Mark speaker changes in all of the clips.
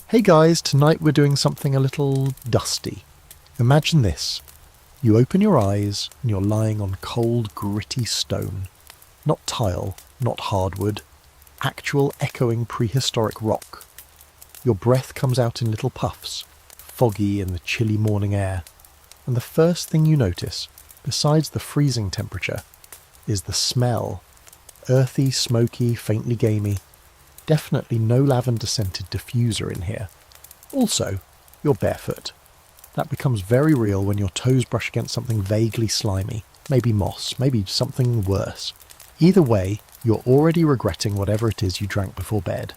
Speaker 1: Hey guys, tonight we're doing something a little dusty. Imagine this. You open your eyes and you're lying on cold, gritty stone. Not tile, not hardwood. Actual echoing prehistoric rock. Your breath comes out in little puffs, foggy in the chilly morning air. And the first thing you notice, besides the freezing temperature, is the smell. Earthy, smoky, faintly gamey. Definitely no lavender-scented diffuser in here. Also, you're barefoot. That becomes very real when your toes brush against something vaguely slimy. Maybe moss, maybe something worse. Either way, you're already regretting whatever it is you drank before bed.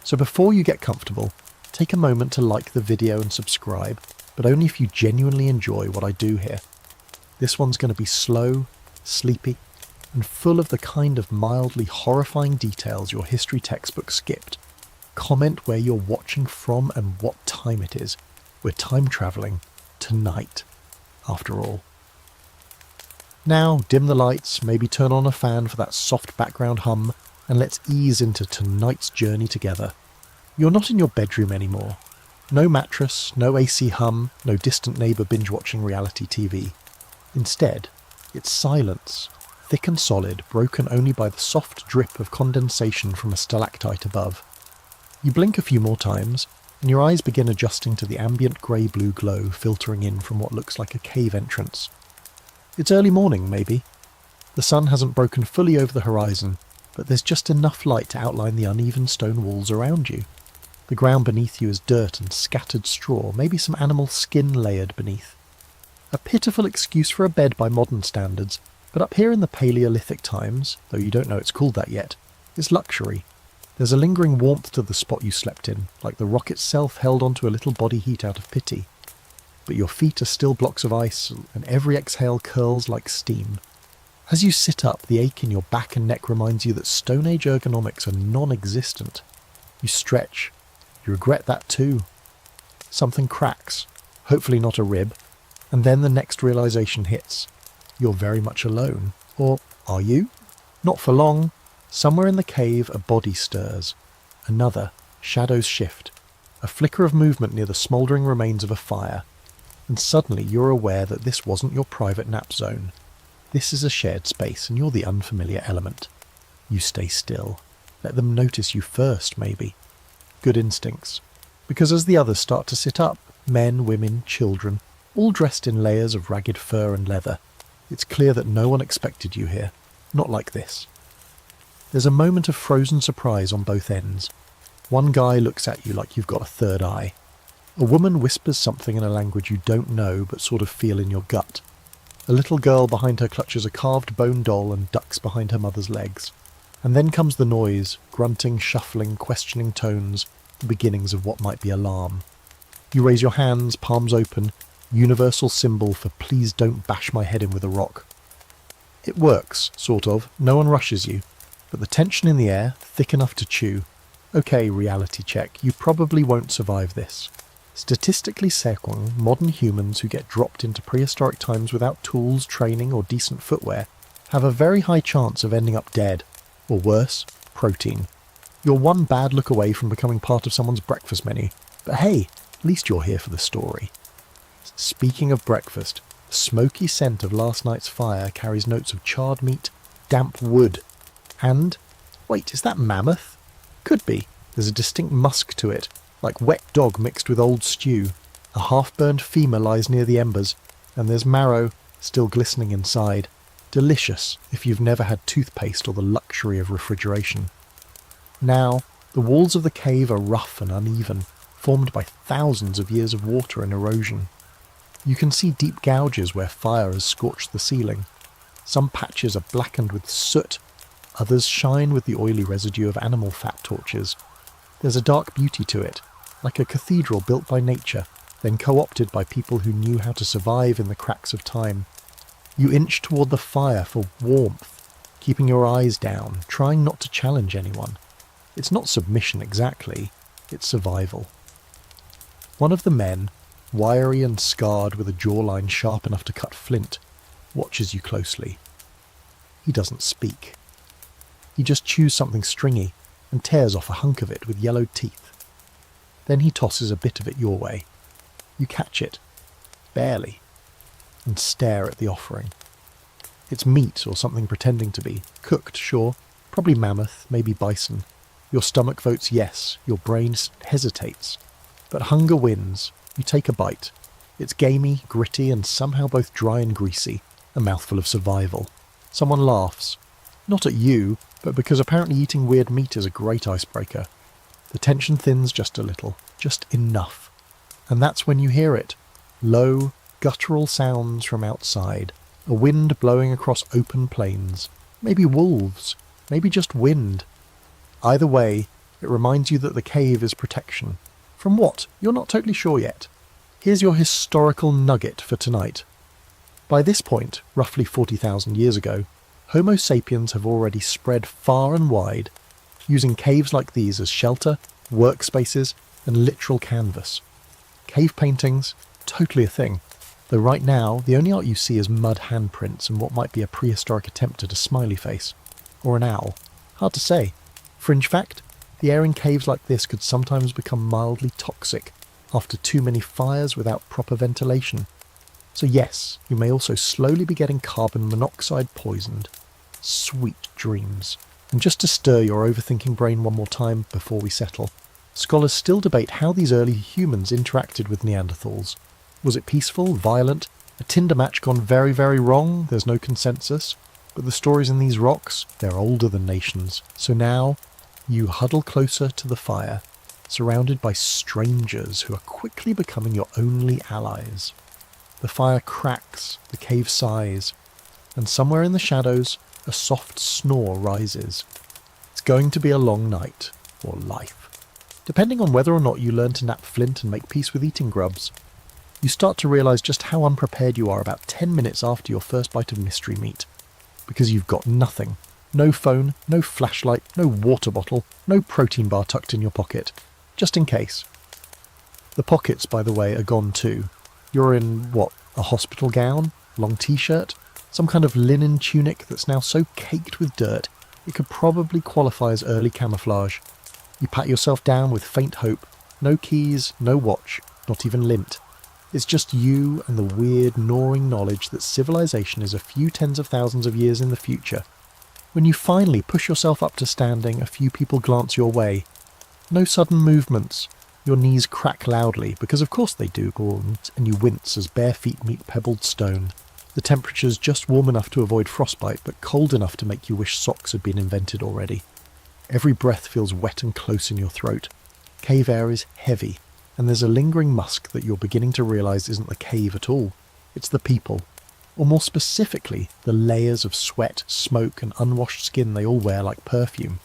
Speaker 1: So before you get comfortable, take a moment to like the video and subscribe, but only if you genuinely enjoy what I do here. This one's going to be slow, sleepy, and full of the kind of mildly horrifying details your history textbook skipped. Comment where you're watching from and what time it is. We're time travelling tonight, after all. Now, dim the lights, maybe turn on a fan for that soft background hum, and let's ease into tonight's journey together. You're not in your bedroom anymore. No mattress, no AC hum, no distant neighbour binge-watching reality TV. Instead, it's silence, thick and solid, broken only by the soft drip of condensation from a stalactite above. You blink a few more times, and your eyes begin adjusting to the ambient grey-blue glow filtering in from what looks like a cave entrance. It's early morning, maybe. The sun hasn't broken fully over the horizon, but there's just enough light to outline the uneven stone walls around you. The ground beneath you is dirt and scattered straw, maybe some animal skin layered beneath. A pitiful excuse for a bed by modern standards, but up here in the Paleolithic times, though you don't know it's called that yet, is luxury. There's a lingering warmth to the spot you slept in, like the rock itself held onto a little body heat out of pity. But your feet are still blocks of ice, and every exhale curls like steam. As you sit up, the ache in your back and neck reminds you that Stone Age ergonomics are non-existent. You stretch. You regret that too. Something cracks, hopefully not a rib, and then the next realization hits. You're very much alone. Or are you? Not for long. Somewhere in the cave a body stirs. Another. Shadows shift. A flicker of movement near the smouldering remains of a fire. And suddenly you're aware that this wasn't your private nap zone. This is a shared space and you're the unfamiliar element. You stay still. Let them notice you first, maybe. Good instincts. Because as the others start to sit up, men, women, children, all dressed in layers of ragged fur and leather, it's clear that no one expected you here. Not like this. There's a moment of frozen surprise on both ends. One guy looks at you like you've got a third eye. A woman whispers something in a language you don't know but sort of feel in your gut. A little girl behind her clutches a carved bone doll and ducks behind her mother's legs. And then comes the noise, grunting, shuffling, questioning tones, the beginnings of what might be alarm. You raise your hands, palms open, universal symbol for please don't bash my head in with a rock. It works, sort of. No one rushes you. But the tension in the air, thick enough to chew. Okay, reality check, you probably won't survive this. Statistically speaking, modern humans who get dropped into prehistoric times without tools, training, or decent footwear have a very high chance of ending up dead. Or worse, protein. You're one bad look away from becoming part of someone's breakfast menu. But hey, at least you're here for the story. Speaking of breakfast, the smoky scent of last night's fire carries notes of charred meat, damp wood, and... wait, is that mammoth? Could be. There's a distinct musk to it, like wet dog mixed with old stew. A half-burned femur lies near the embers, and there's marrow, still glistening inside. Delicious, if you've never had toothpaste or the luxury of refrigeration. Now, the walls of the cave are rough and uneven, formed by thousands of years of water and erosion. You can see deep gouges where fire has scorched the ceiling. Some patches are blackened with soot, others shine with the oily residue of animal fat torches. There's a dark beauty to it, like a cathedral built by nature, then co-opted by people who knew how to survive in the cracks of time. You inch toward the fire for warmth, keeping your eyes down, trying not to challenge anyone. It's not submission exactly, it's survival. One of the men, wiry and scarred with a jawline sharp enough to cut flint, watches you closely. He doesn't speak. He just chews something stringy and tears off a hunk of it with yellowed teeth. Then he tosses a bit of it your way. You catch it, barely, and stare at the offering. It's meat or something pretending to be. Cooked, sure. Probably mammoth, maybe bison. Your stomach votes yes, your brain hesitates. But hunger wins. You take a bite. It's gamey, gritty, and somehow both dry and greasy. A mouthful of survival. Someone laughs. Not at you, but because apparently eating weird meat is a great icebreaker. The tension thins just a little. Just enough. And that's when you hear it. Low, guttural sounds from outside. A wind blowing across open plains. Maybe wolves. Maybe just wind. Either way, it reminds you that the cave is protection. From what? You're not totally sure yet. Here's your historical nugget for tonight. By this point, roughly 40,000 years ago, Homo sapiens have already spread far and wide, using caves like these as shelter, workspaces, and literal canvas. Cave paintings, totally a thing. Though right now, the only art you see is mud handprints and what might be a prehistoric attempt at a smiley face. Or an owl. Hard to say. Fringe fact, the air in caves like this could sometimes become mildly toxic after too many fires without proper ventilation. So yes, you may also slowly be getting carbon monoxide poisoned. Sweet dreams. And just to stir your overthinking brain one more time before we settle, scholars still debate how these early humans interacted with Neanderthals. Was it peaceful, violent, a Tinder match gone very, very wrong? There's no consensus. But the stories in these rocks, they're older than nations. So now, you huddle closer to the fire, surrounded by strangers who are quickly becoming your only allies. The fire cracks, the cave sighs, and somewhere in the shadows, a soft snore rises. It's going to be a long night, or life. Depending on whether or not you learn to nap flint and make peace with eating grubs, you start to realise just how unprepared you are about 10 minutes after your first bite of mystery meat. Because you've got nothing. No phone, no flashlight, no water bottle, no protein bar tucked in your pocket. Just in case. The pockets, by the way, are gone too. You're in, what, a hospital gown? Long t-shirt? Some kind of linen tunic that's now so caked with dirt it could probably qualify as early camouflage. You pat yourself down with faint hope. No keys, no watch, not even lint. It's just you and the weird, gnawing knowledge that civilization is a few tens of thousands of years in the future. When you finally push yourself up to standing, a few people glance your way. No sudden movements. Your knees crack loudly, because of course they do, and you wince as bare feet meet pebbled stone. The temperature's just warm enough to avoid frostbite, but cold enough to make you wish socks had been invented already. Every breath feels wet and close in your throat. Cave air is heavy, and there's a lingering musk that you're beginning to realise isn't the cave at all. It's the people. Or more specifically, the layers of sweat, smoke, and unwashed skin they all wear like perfume.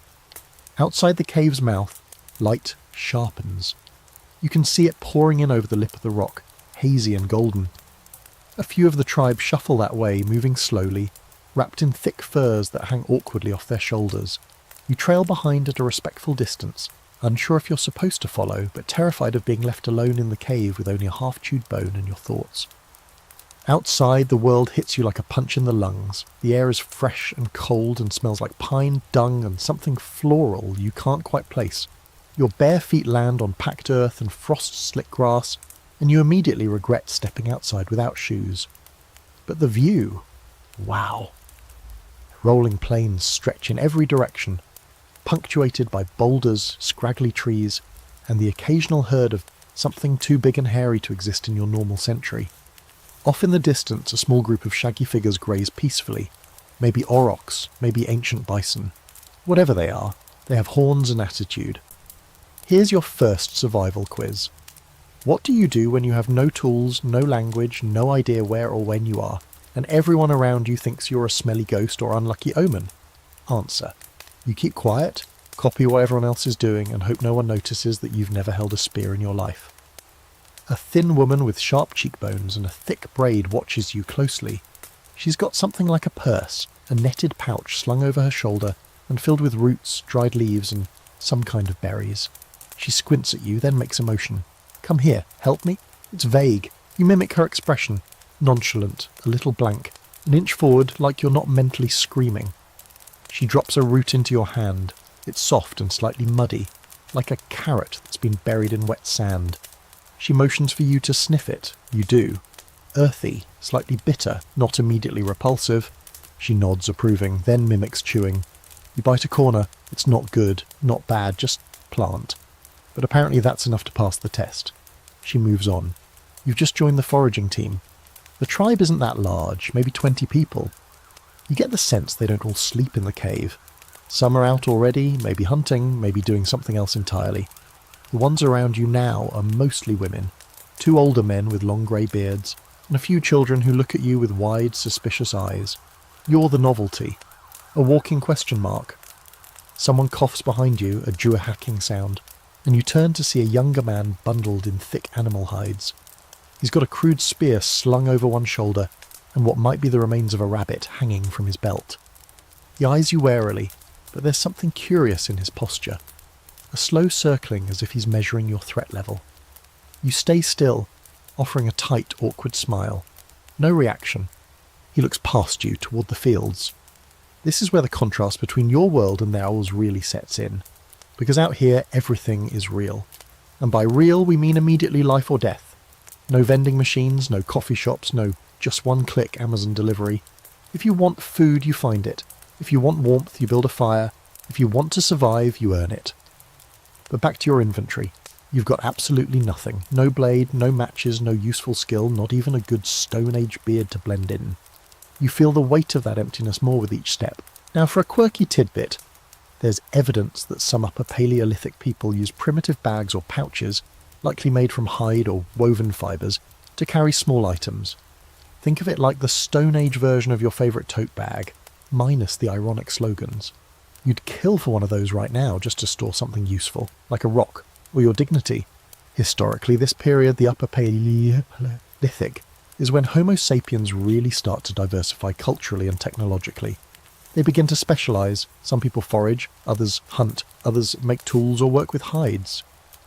Speaker 1: Outside the cave's mouth, light sharpens. You can see it pouring in over the lip of the rock, hazy and golden. A few of the tribe shuffle that way, moving slowly, wrapped in thick furs that hang awkwardly off their shoulders. You trail behind at a respectful distance, unsure if you're supposed to follow, but terrified of being left alone in the cave with only a half-chewed bone in your thoughts. Outside, the world hits you like a punch in the lungs. The air is fresh and cold and smells like pine, dung, and something floral you can't quite place. Your bare feet land on packed earth and frost-slick grass, and you immediately regret stepping outside without shoes. But the view, wow. Rolling plains stretch in every direction, punctuated by boulders, scraggly trees, and the occasional herd of something too big and hairy to exist in your normal century. Off in the distance, a small group of shaggy figures graze peacefully. Maybe aurochs, maybe ancient bison. Whatever they are, they have horns and attitude. Here's your first survival quiz. What do you do when you have no tools, no language, no idea where or when you are, and everyone around you thinks you're a smelly ghost or unlucky omen? Answer. You keep quiet, copy what everyone else is doing, and hope no one notices that you've never held a spear in your life. A thin woman with sharp cheekbones and a thick braid watches you closely. She's got something like a purse, a netted pouch slung over her shoulder and filled with roots, dried leaves, and some kind of berries. She squints at you, then makes a motion. Come here, help me? It's vague. You mimic her expression. Nonchalant, a little blank. An inch forward, like you're not mentally screaming. She drops a root into your hand. It's soft and slightly muddy. like a carrot that's been buried in wet sand. She motions for you to sniff it. You do. Earthy, slightly bitter, not immediately repulsive. She nods approving, then mimics chewing. You bite a corner. It's not good, not bad, just plant. But apparently that's enough to pass the test. She moves on. You've just joined the foraging team. The tribe isn't that large, maybe 20 people. You get the sense they don't all sleep in the cave. Some are out already, maybe hunting, maybe doing something else entirely. The ones around you now are mostly women. 2 older men with long grey beards, and a few children who look at you with wide, suspicious eyes. You're the novelty. A walking question mark. Someone coughs behind you, a Jewer hacking sound, and you turn to see a younger man bundled in thick animal hides. He's got a crude spear slung over one shoulder, and what might be the remains of a rabbit hanging from his belt. He eyes you warily, but there's something curious in his posture. A slow circling as if he's measuring your threat level. You stay still, offering a tight, awkward smile. No reaction. He looks past you toward the fields. This is where the contrast between your world and theirs really sets in. Because out here, everything is real. And by real, we mean immediately life or death. No vending machines, no coffee shops, no just one-click Amazon delivery. If you want food, you find it. If you want warmth, you build a fire. If you want to survive, you earn it. But back to your inventory. You've got absolutely nothing. No blade, no matches, no useful skill, not even a good Stone Age beard to blend in. You feel the weight of that emptiness more with each step. Now for a quirky tidbit, there's evidence that some Upper Paleolithic people used primitive bags or pouches, likely made from hide or woven fibres, to carry small items. Think of it like the Stone Age version of your favourite tote bag, minus the ironic slogans. You'd kill for one of those right now just to store something useful, like a rock, or your dignity. Historically, this period, the Upper Paleolithic, is when Homo sapiens really start to diversify culturally and technologically. They begin to specialise. Some people forage, others hunt, others make tools or work with hides.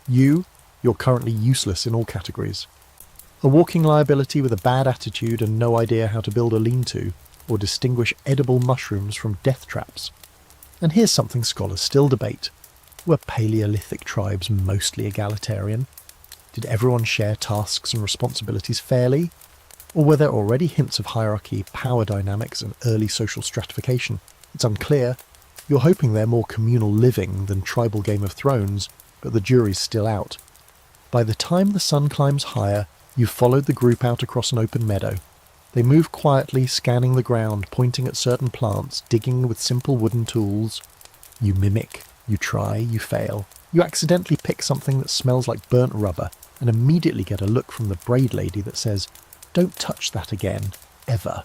Speaker 1: You're currently useless in all categories. A walking liability with a bad attitude and no idea how to build a lean-to, or distinguish edible mushrooms from death traps. And here's something scholars still debate. Were Paleolithic tribes mostly egalitarian? Did everyone share tasks and responsibilities fairly? Or were there already hints of hierarchy, power dynamics, and early social stratification? It's unclear. You're hoping they're more communal living than tribal Game of Thrones, but the jury's still out. By the time the sun climbs higher, you've followed the group out across an open meadow. They move quietly, scanning the ground, pointing at certain plants, digging with simple wooden tools. You mimic, you try, you fail. You accidentally pick something that smells like burnt rubber, and immediately get a look from the braid lady that says, "Don't touch that again, ever."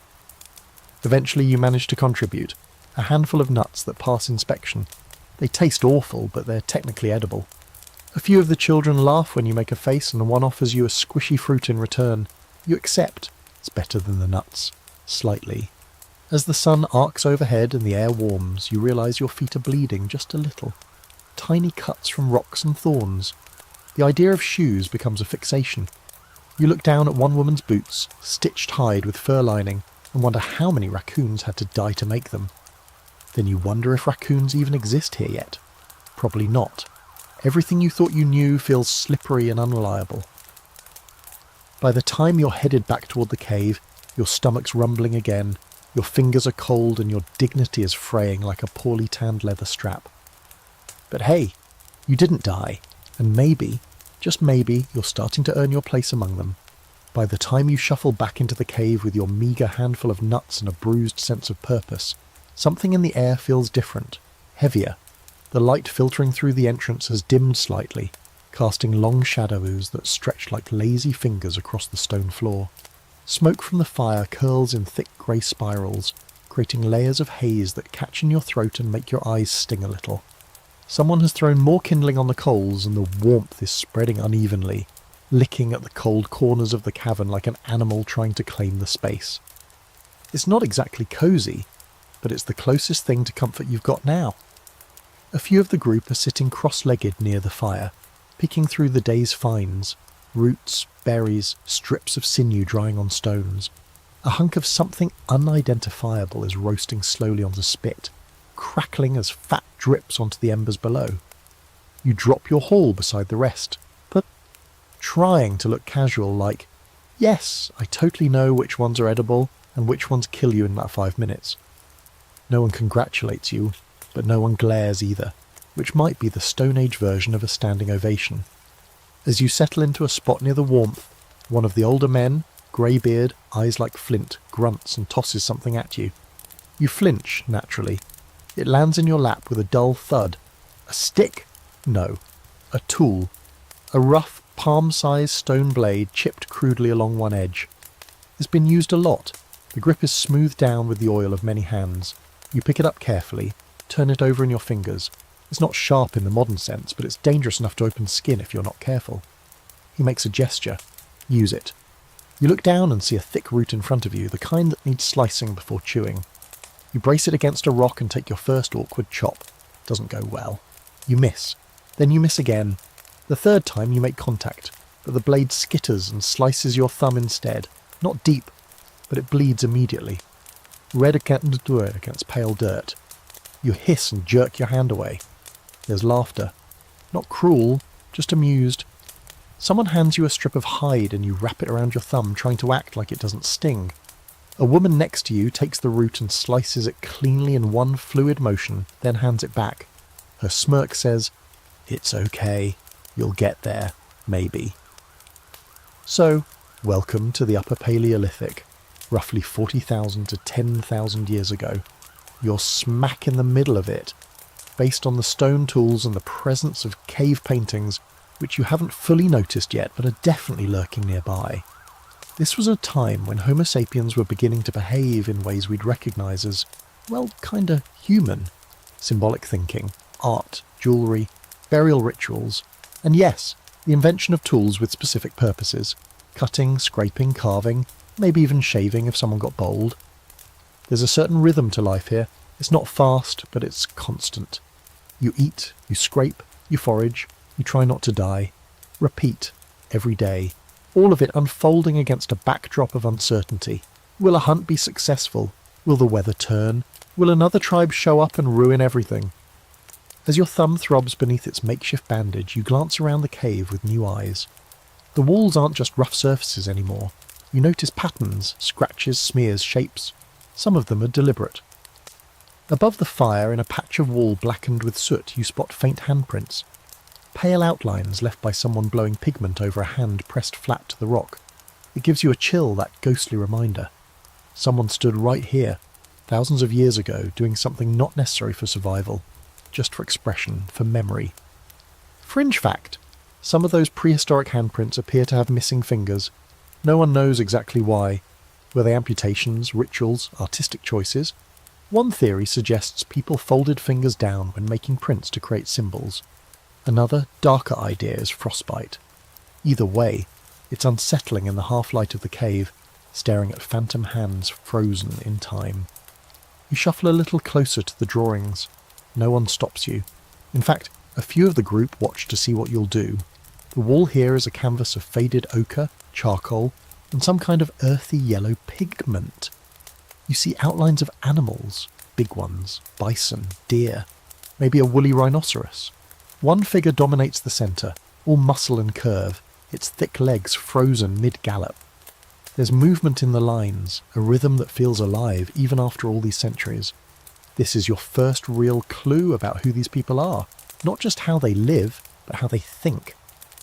Speaker 1: Eventually you manage to contribute. A handful of nuts that pass inspection. They taste awful, but they're technically edible. A few of the children laugh when you make a face, and one offers you a squishy fruit in return. You accept. It's better than the nuts. Slightly. As the sun arcs overhead and the air warms, you realise your feet are bleeding just a little. Tiny cuts from rocks and thorns. The idea of shoes becomes a fixation. You look down at one woman's boots, stitched hide with fur lining, and wonder how many raccoons had to die to make them. Then you wonder if raccoons even exist here yet. Probably not. Everything you thought you knew feels slippery and unreliable. By the time you're headed back toward the cave, your stomach's rumbling again, your fingers are cold, and your dignity is fraying like a poorly tanned leather strap. But hey, you didn't die, and maybe, just maybe, you're starting to earn your place among them. By the time you shuffle back into the cave with your meagre handful of nuts and a bruised sense of purpose, something in the air feels different, heavier. The light filtering through the entrance has dimmed slightly, casting long shadows that stretch like lazy fingers across the stone floor. Smoke from the fire curls in thick grey spirals, creating layers of haze that catch in your throat and make your eyes sting a little. Someone has thrown more kindling on the coals, and the warmth is spreading unevenly, licking at the cold corners of the cavern like an animal trying to claim the space. It's not exactly cosy, but it's the closest thing to comfort you've got now. A few of the group are sitting cross-legged near the fire, picking through the day's finds, roots, berries, strips of sinew drying on stones. A hunk of something unidentifiable is roasting slowly on the spit, crackling as fat drips onto the embers below. You drop your haul beside the rest, but trying to look casual like, yes, I totally know which ones are edible and which ones kill you in that 5 minutes. No one congratulates you, but no one glares either, which might be the Stone Age version of a standing ovation. As you settle into a spot near the warmth, one of the older men, grey-beard, eyes like flint, grunts and tosses something at you. You flinch, naturally. It lands in your lap with a dull thud. A stick? No. A tool. A rough, palm-sized stone blade chipped crudely along one edge. It's been used a lot. The grip is smoothed down with the oil of many hands. You pick it up carefully, turn it over in your fingers. It's not sharp in the modern sense, but it's dangerous enough to open skin if you're not careful. He makes a gesture. Use it. You look down and see a thick root in front of you, the kind that needs slicing before chewing. You brace it against a rock and take your first awkward chop. Doesn't go well. You miss. Then you miss again. The third time you make contact, but the blade skitters and slices your thumb instead. Not deep, but it bleeds immediately. Red against pale dirt. You hiss and jerk your hand away. There's laughter. Not cruel, just amused. Someone hands you a strip of hide and you wrap it around your thumb, trying to act like it doesn't sting. A woman next to you takes the root and slices it cleanly in one fluid motion, then hands it back. Her smirk says, "It's okay. You'll get there. Maybe." So, welcome to the Upper Paleolithic, roughly 40,000 to 10,000 years ago. You're smack in the middle of it, based on the stone tools and the presence of cave paintings, which you haven't fully noticed yet but are definitely lurking nearby. This was a time when Homo sapiens were beginning to behave in ways we'd recognise as, well, kinda human. Symbolic thinking, art, jewellery, burial rituals, and yes, the invention of tools with specific purposes. Cutting, scraping, carving, maybe even shaving if someone got bold. There's a certain rhythm to life here. It's not fast, but it's constant. You eat, you scrape, you forage, you try not to die. Repeat, every day. All of it unfolding against a backdrop of uncertainty. Will a hunt be successful? Will the weather turn? Will another tribe show up and ruin everything? As your thumb throbs beneath its makeshift bandage, you glance around the cave with new eyes. The walls aren't just rough surfaces anymore. You notice patterns, scratches, smears, shapes. Some of them are deliberate. Above the fire, in a patch of wall blackened with soot, you spot faint handprints. Pale outlines left by someone blowing pigment over a hand pressed flat to the rock. It gives you a chill, that ghostly reminder. Someone stood right here, thousands of years ago, doing something not necessary for survival, just for expression, for memory. Fringe fact: some of those prehistoric handprints appear to have missing fingers. No one knows exactly why. Were they amputations, rituals, artistic choices? One theory suggests people folded fingers down when making prints to create symbols. Another, darker idea is frostbite. Either way, it's unsettling in the half-light of the cave, staring at phantom hands frozen in time. You shuffle a little closer to the drawings. No one stops you. In fact, a few of the group watch to see what you'll do. The wall here is a canvas of faded ochre, charcoal, and some kind of earthy yellow pigment. You see outlines of animals, big ones, bison, deer, maybe a woolly rhinoceros. One figure dominates the centre, all muscle and curve, its thick legs frozen mid-gallop. There's movement in the lines, a rhythm that feels alive even after all these centuries. This is your first real clue about who these people are. Not just how they live, but how they think.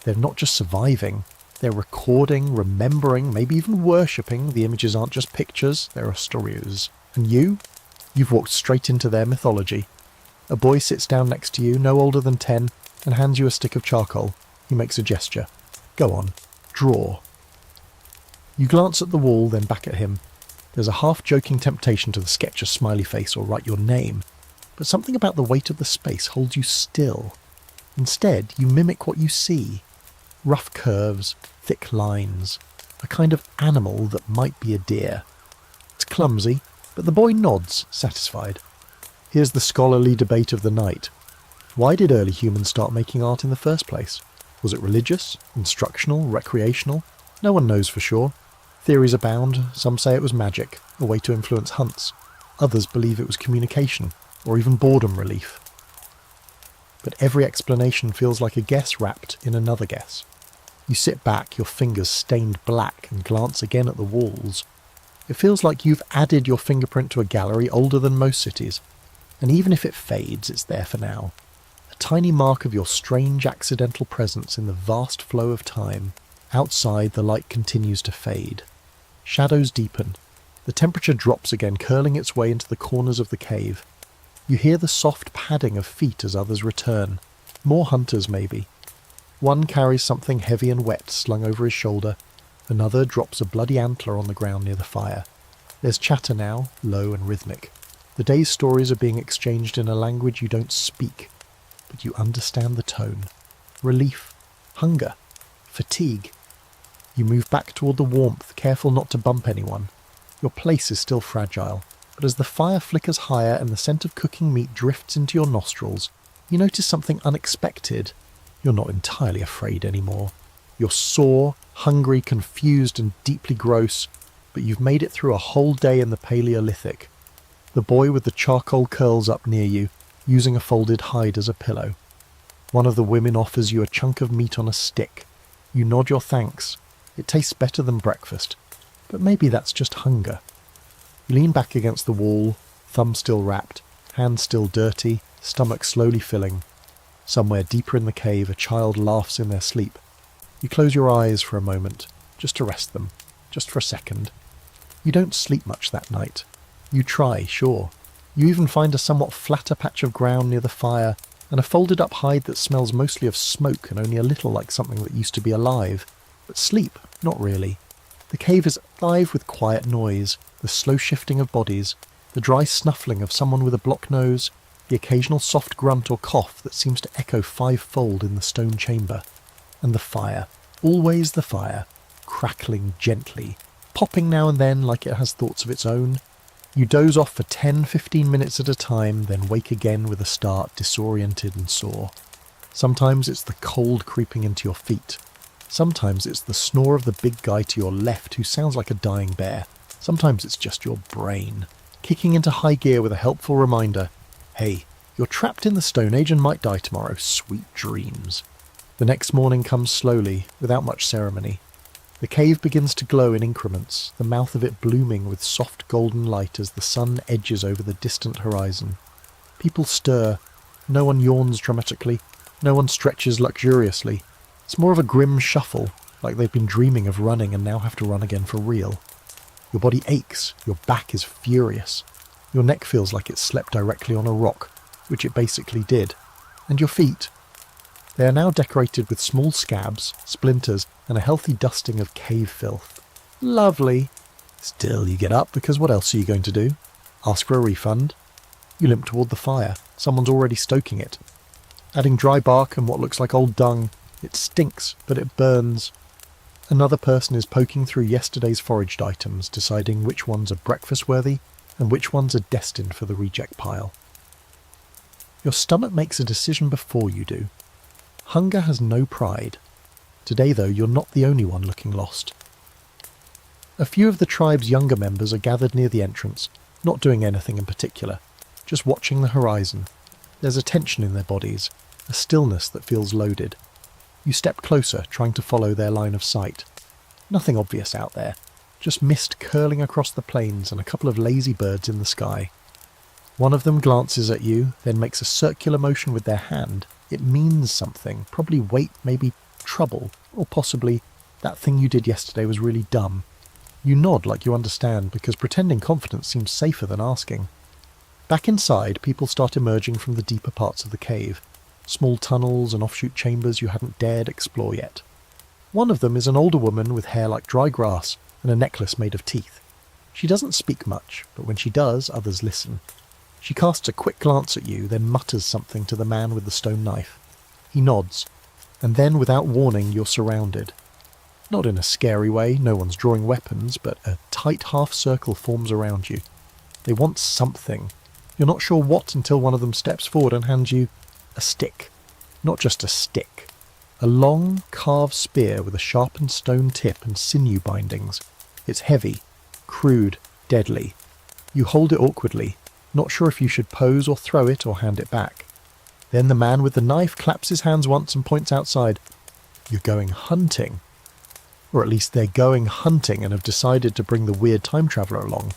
Speaker 1: They're not just surviving. They're recording, remembering, maybe even worshipping. The images aren't just pictures, they're stories. And you? You've walked straight into their mythology. A boy sits down next to you, no older than 10, and hands you a stick of charcoal. He makes a gesture. Go on. Draw. You glance at the wall, then back at him. There's a half-joking temptation to sketch a smiley face or write your name, but something about the weight of the space holds you still. Instead, you mimic what you see. Rough curves, thick lines, a kind of animal that might be a deer. It's clumsy, but the boy nods, satisfied. Here's the scholarly debate of the night. Why did early humans start making art in the first place? Was it religious, instructional, recreational? No one knows for sure. Theories abound. Some say it was magic, a way to influence hunts. Others believe it was communication, or even boredom relief. but every explanation feels like a guess wrapped in another guess. You sit back, your fingers stained black, and glance again at the walls. It feels like you've added your fingerprint to a gallery older than most cities, and even if it fades, it's there for now. A tiny mark of your strange accidental presence in the vast flow of time. Outside, the light continues to fade. Shadows deepen. The temperature drops again, curling its way into the corners of the cave. You hear the soft padding of feet as others return. More hunters, maybe. One carries something heavy and wet slung over his shoulder. Another drops a bloody antler on the ground near the fire. There's chatter now, low and rhythmic. The day's stories are being exchanged in a language you don't speak, but you understand the tone. Relief, hunger, fatigue. You move back toward the warmth, careful not to bump anyone. Your place is still fragile, but as the fire flickers higher and the scent of cooking meat drifts into your nostrils, you notice something unexpected. You're not entirely afraid anymore. You're sore, hungry, confused, and deeply gross, but you've made it through a whole day in the Paleolithic. The boy with the charcoal curls up near you, using a folded hide as a pillow. One of the women offers you a chunk of meat on a stick. You nod your thanks. It tastes better than breakfast, but maybe that's just hunger. You lean back against the wall, thumb still wrapped, hands still dirty, stomach slowly filling. Somewhere deeper in the cave, a child laughs in their sleep. You close your eyes for a moment, just to rest them, just for a second. You don't sleep much that night. You try, sure. You even find a somewhat flatter patch of ground near the fire, and a folded-up hide that smells mostly of smoke and only a little like something that used to be alive. But sleep, not really. The cave is alive with quiet noise, the slow shifting of bodies, the dry snuffling of someone with a blocked nose, the occasional soft grunt or cough that seems to echo fivefold in the stone chamber. And the fire, always the fire, crackling gently, popping now and then like it has thoughts of its own. You doze off for 10-15 minutes at a time, then wake again with a start, disoriented and sore. Sometimes it's the cold creeping into your feet. Sometimes it's the snore of the big guy to your left who sounds like a dying bear. Sometimes it's just your brain, kicking into high gear with a helpful reminder. Hey, you're trapped in the Stone Age and might die tomorrow. Sweet dreams. The next morning comes slowly, without much ceremony. The cave begins to glow in increments, the mouth of it blooming with soft golden light as the sun edges over the distant horizon. People stir. No one yawns dramatically. No one stretches luxuriously. It's more of a grim shuffle, like they've been dreaming of running and now have to run again for real. Your body aches. Your back is furious. Your neck feels like it slept directly on a rock, which it basically did. And your feet. They are now decorated with small scabs, splinters, and a healthy dusting of cave filth. Lovely. Still, you get up, because what else are you going to do? Ask for a refund? You limp toward the fire. Someone's already stoking it. Adding dry bark and what looks like old dung. It stinks, but it burns. Another person is poking through yesterday's foraged items, deciding which ones are breakfast-worthy and which ones are destined for the reject pile. Your stomach makes a decision before you do. Hunger has no pride. Today, though, you're not the only one looking lost. A few of the tribe's younger members are gathered near the entrance, not doing anything in particular, just watching the horizon. There's a tension in their bodies, a stillness that feels loaded. You step closer, trying to follow their line of sight. Nothing obvious out there, just mist curling across the plains and a couple of lazy birds in the sky. One of them glances at you, then makes a circular motion with their hand. It means something, probably weight, maybe trouble, or possibly that thing you did yesterday was really dumb. You nod like you understand, because pretending confidence seems safer than asking. Back inside, people start emerging from the deeper parts of the cave, small tunnels and offshoot chambers you hadn't dared explore yet. One of them is an older woman with hair like dry grass and a necklace made of teeth. She doesn't speak much, but when she does, others listen. She casts a quick glance at you, then mutters something to the man with the stone knife. He nods, and then, without warning, you're surrounded. Not in a scary way, no one's drawing weapons, but a tight half-circle forms around you. They want something. You're not sure what until one of them steps forward and hands you a stick. Not just a stick. A long, carved spear with a sharpened stone tip and sinew bindings. It's heavy, crude, deadly. You hold it awkwardly, not sure if you should pose or throw it or hand it back. Then the man with the knife claps his hands once and points outside. You're going hunting. Or at least they're going hunting and have decided to bring the weird time traveller along.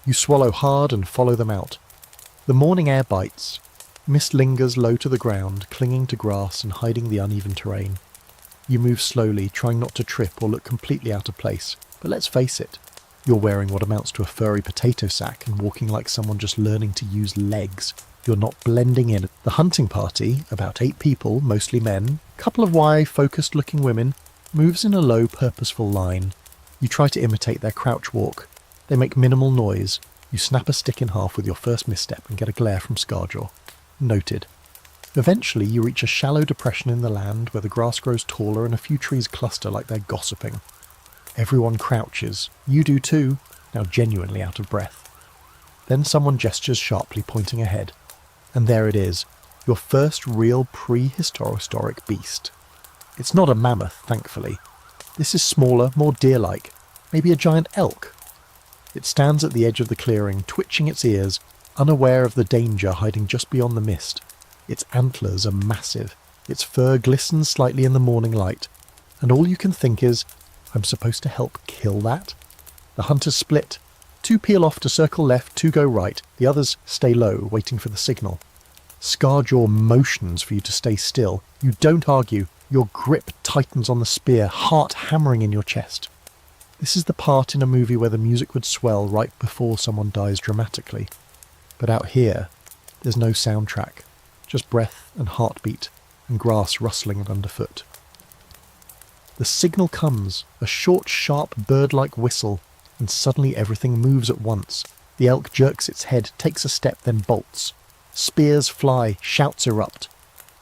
Speaker 1: You swallow hard and follow them out. The morning air bites. Mist lingers low to the ground, clinging to grass and hiding the uneven terrain. You move slowly, trying not to trip or look completely out of place. But let's face it, you're wearing what amounts to a furry potato sack and walking like someone just learning to use legs. You're not blending in. The hunting party, about 8 people, mostly men, a couple of focused looking women, moves in a low, purposeful line. You try to imitate their crouch walk. They make minimal noise. You snap a stick in half with your first misstep and get a glare from Scarjaw. Noted. Eventually you reach a shallow depression in the land where the grass grows taller and a few trees cluster like they're gossiping. Everyone crouches. You do too, now genuinely out of breath. Then someone gestures sharply, pointing ahead. And there it is, your first real prehistoric beast. It's not a mammoth, thankfully. This is smaller, more deer-like, maybe a giant elk. It stands at the edge of the clearing, twitching its ears, unaware of the danger hiding just beyond the mist. Its antlers are massive, its fur glistens slightly in the morning light, and all you can think is, I'm supposed to help kill that? The hunters split. 2 peel off to circle left, 2 go right, the others stay low, waiting for the signal. Scarjaw motions for you to stay still. You don't argue. Your grip tightens on the spear, heart hammering in your chest. This is the part in a movie where the music would swell right before someone dies dramatically. But out here, there's no soundtrack, just breath and heartbeat, and grass rustling underfoot. The signal comes, a short, sharp, bird-like whistle, and suddenly everything moves at once. The elk jerks its head, takes a step, then bolts. Spears fly, shouts erupt.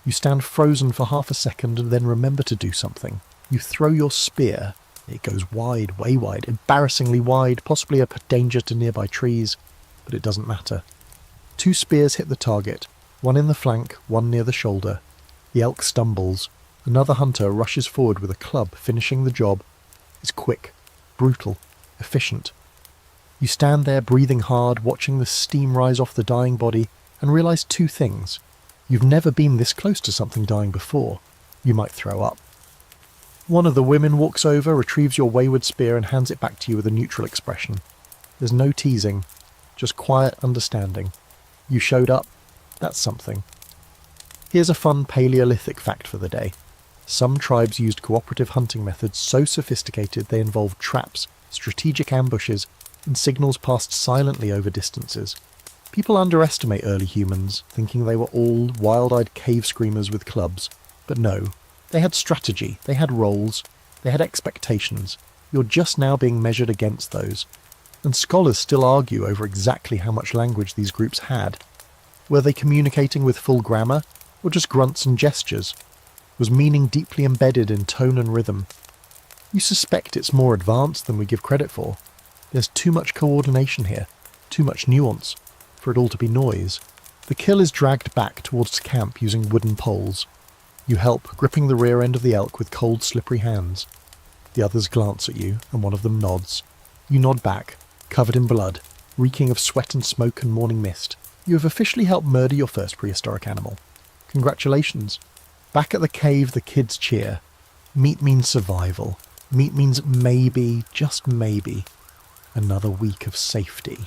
Speaker 1: You stand frozen for half a second and then remember to do something. You throw your spear. It goes wide, way wide, embarrassingly wide, possibly a danger to nearby trees, but it doesn't matter. 2 spears hit the target, one in the flank, one near the shoulder. The elk stumbles. Another hunter rushes forward with a club, finishing the job. It's quick, brutal, efficient. You stand there breathing hard, watching the steam rise off the dying body, and realise 2 things. You've never been this close to something dying before. You might throw up. One of the women walks over, retrieves your wayward spear and hands it back to you with a neutral expression. There's no teasing, just quiet understanding. You showed up. That's something. Here's a fun Paleolithic fact for the day. Some tribes used cooperative hunting methods so sophisticated they involved traps, strategic ambushes, and signals passed silently over distances. People underestimate early humans, thinking they were all wild-eyed cave screamers with clubs. But no, they had strategy, they had roles, they had expectations. You're just now being measured against those. And scholars still argue over exactly how much language these groups had. Were they communicating with full grammar, or just grunts and gestures? Was meaning deeply embedded in tone and rhythm? You suspect it's more advanced than we give credit for. There's too much coordination here, too much nuance, for it all to be noise. The kill is dragged back towards camp using wooden poles. You help, gripping the rear end of the elk with cold, slippery hands. The others glance at you, and one of them nods. You nod back, covered in blood, reeking of sweat and smoke and morning mist. You have officially helped murder your first prehistoric animal. Congratulations. Back at the cave, the kids cheer. Meat means survival. Meat means maybe, just maybe, another week of safety.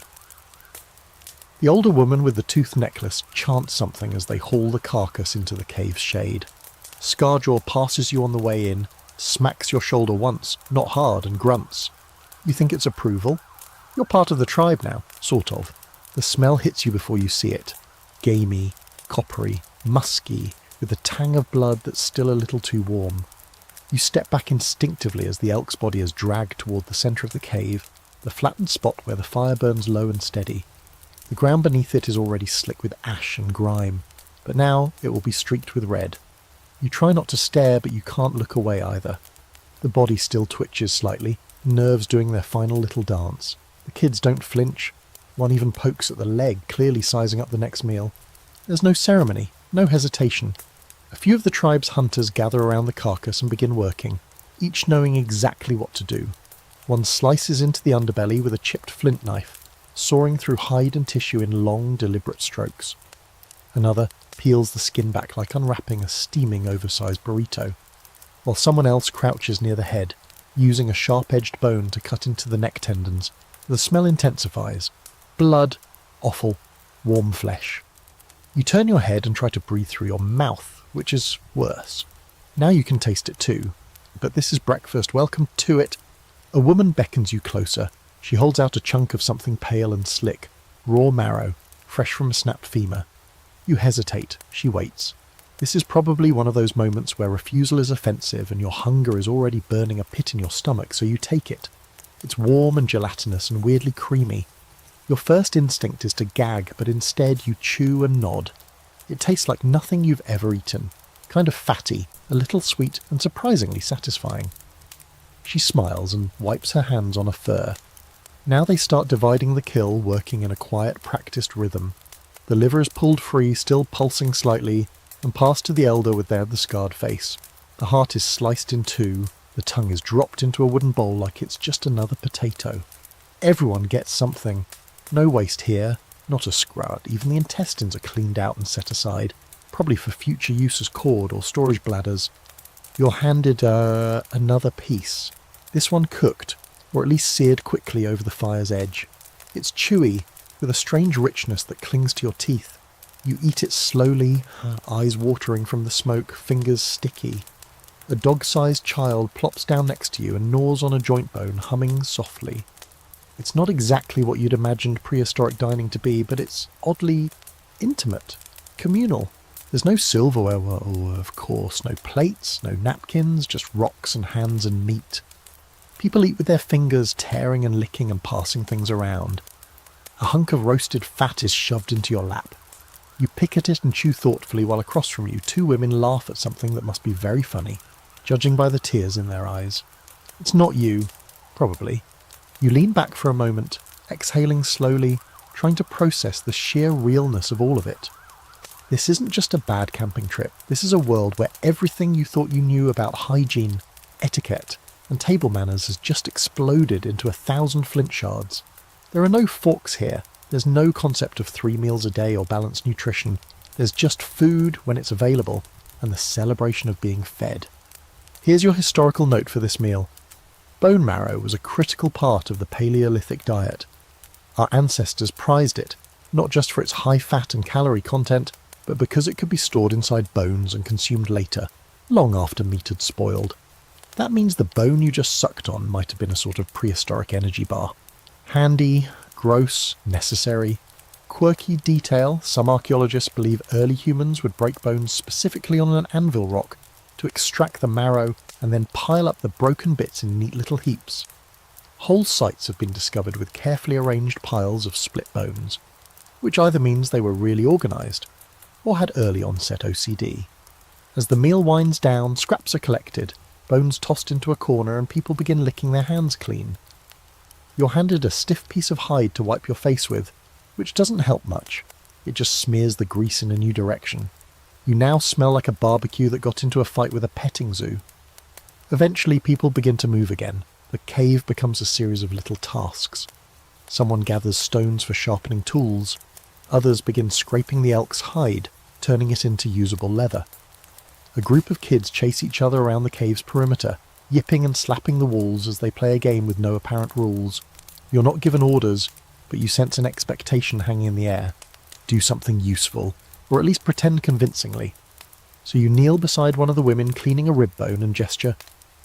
Speaker 1: The older woman with the toothed necklace chants something as they haul the carcass into the cave's shade. Scarjaw passes you on the way in, smacks your shoulder once, not hard, and grunts. You think it's approval? You're part of the tribe now, sort of. The smell hits you before you see it. Gamey, coppery, musky, with a tang of blood that's still a little too warm. You step back instinctively as the elk's body is dragged toward the centre of the cave, the flattened spot where the fire burns low and steady. The ground beneath it is already slick with ash and grime, but now it will be streaked with red. You try not to stare, but you can't look away either. The body still twitches slightly, nerves doing their final little dance. The kids don't flinch. One even pokes at the leg, clearly sizing up the next meal. There's no ceremony, no hesitation. A few of the tribe's hunters gather around the carcass and begin working, each knowing exactly what to do. One slices into the underbelly with a chipped flint knife, sawing through hide and tissue in long, deliberate strokes. Another peels the skin back like unwrapping a steaming oversized burrito, while someone else crouches near the head, using a sharp-edged bone to cut into the neck tendons. The smell intensifies. Blood, offal, warm flesh. You turn your head and try to breathe through your mouth, which is worse. Now you can taste it too. But this is breakfast. Welcome to it. A woman beckons you closer. She holds out a chunk of something pale and slick, raw marrow, fresh from a snapped femur. You hesitate. She waits. This is probably one of those moments where refusal is offensive and your hunger is already burning a pit in your stomach, so you take it. It's warm and gelatinous and weirdly creamy. Your first instinct is to gag, but instead you chew and nod. It tastes like nothing you've ever eaten. Kind of fatty, a little sweet, and surprisingly satisfying. She smiles and wipes her hands on a fur. Now they start dividing the kill, working in a quiet, practiced rhythm. The liver is pulled free, still pulsing slightly, and passed to the elder with the scarred face. The heart is sliced in two, the tongue is dropped into a wooden bowl like it's just another potato. Everyone gets something. No waste here, not a scrud. Even the intestines are cleaned out and set aside, probably for future use as cord or storage bladders. You're handed another piece. This one cooked, or at least seared quickly over the fire's edge. It's chewy, with a strange richness that clings to your teeth. You eat it slowly, eyes watering from the smoke, fingers sticky. A dog-sized child plops down next to you and gnaws on a joint bone, humming softly. It's not exactly what you'd imagined prehistoric dining to be, but it's oddly intimate, communal. There's no silverware, well, of course, no plates, no napkins, just rocks and hands and meat. People eat with their fingers, tearing and licking and passing things around. A hunk of roasted fat is shoved into your lap. You pick at it and chew thoughtfully while across from you, two women laugh at something that must be very funny, judging by the tears in their eyes. It's not you, probably. You lean back for a moment, exhaling slowly, trying to process the sheer realness of all of it. This isn't just a bad camping trip. This is a world where everything you thought you knew about hygiene, etiquette, and table manners has just exploded into 1,000 flint shards. There are no forks here. There's no concept of 3 meals a day or balanced nutrition. There's just food when it's available, and the celebration of being fed. Here's your historical note for this meal. Bone marrow was a critical part of the Paleolithic diet. Our ancestors prized it, not just for its high fat and calorie content, but because it could be stored inside bones and consumed later, long after meat had spoiled. That means the bone you just sucked on might have been a sort of prehistoric energy bar. Handy, gross, necessary. Quirky detail, some archaeologists believe early humans would break bones specifically on an anvil rock to extract the marrow and then pile up the broken bits in neat little heaps. Whole sites have been discovered with carefully arranged piles of split bones, which either means they were really organised or had early onset OCD. As the meal winds down, scraps are collected, bones tossed into a corner, and people begin licking their hands clean. You're handed a stiff piece of hide to wipe your face with, which doesn't help much. It just smears the grease in a new direction. You now smell like a barbecue that got into a fight with a petting zoo. Eventually people begin to move again. The cave becomes a series of little tasks. Someone gathers stones for sharpening tools. Others begin scraping the elk's hide, turning it into usable leather. A group of kids chase each other around the cave's perimeter, yipping and slapping the walls as they play a game with no apparent rules. You're not given orders, but you sense an expectation hanging in the air. Do something useful, or at least pretend convincingly. So you kneel beside one of the women cleaning a rib bone and gesture,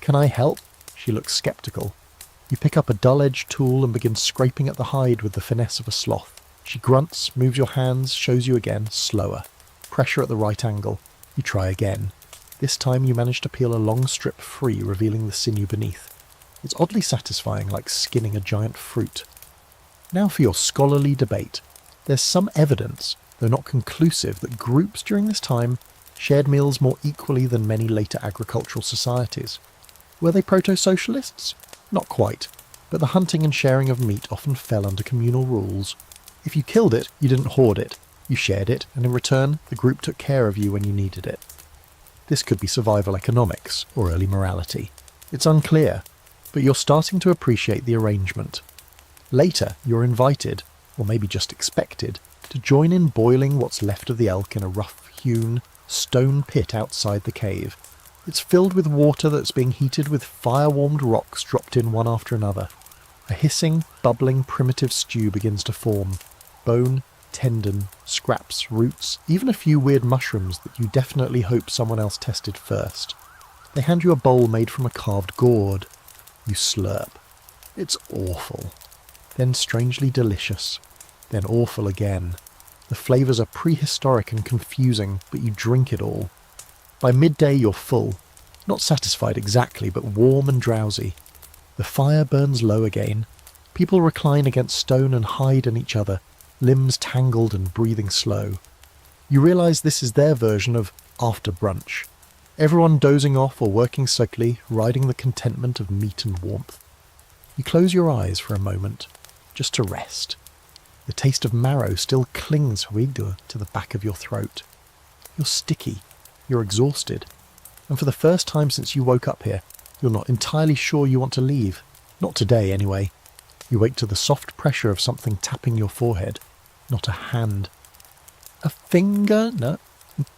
Speaker 1: "Can I help?" She looks sceptical. You pick up a dull-edged tool and begin scraping at the hide with the finesse of a sloth. She grunts, moves your hands, shows you again, slower. Pressure at the right angle. You try again. This time you manage to peel a long strip free, revealing the sinew beneath. It's oddly satisfying, like skinning a giant fruit. Now for your scholarly debate. There's some evidence, though not conclusive, that groups during this time shared meals more equally than many later agricultural societies. Were they proto-socialists? Not quite, but the hunting and sharing of meat often fell under communal rules. If you killed it, you didn't hoard it. You shared it, and in return, the group took care of you when you needed it. This could be survival economics, or early morality. It's unclear, but you're starting to appreciate the arrangement. Later, you're invited, or maybe just expected, to to join in boiling what's left of the elk in a rough-hewn stone pit outside the cave. It's filled with water that's being heated with fire-warmed rocks dropped in one after another. A hissing, bubbling, primitive stew begins to form. Bone, tendon, scraps, roots, even a few weird mushrooms that you definitely hope someone else tested first. They hand you a bowl made from a carved gourd. You slurp. It's awful. Then strangely delicious. Then awful again. The flavours are prehistoric and confusing, but you drink it all. By midday you're full. Not satisfied exactly, but warm and drowsy. The fire burns low again. People recline against stone and hide on each other, limbs tangled and breathing slow. You realise this is their version of after brunch. Everyone dozing off or working sickly, riding the contentment of meat and warmth. You close your eyes for a moment, just to rest. The taste of marrow still clings to the back of your throat. You're sticky, you're exhausted, and for the first time since you woke up here, you're not entirely sure you want to leave. Not today, anyway. You wake to the soft pressure of something tapping your forehead. Not a hand. A finger? No.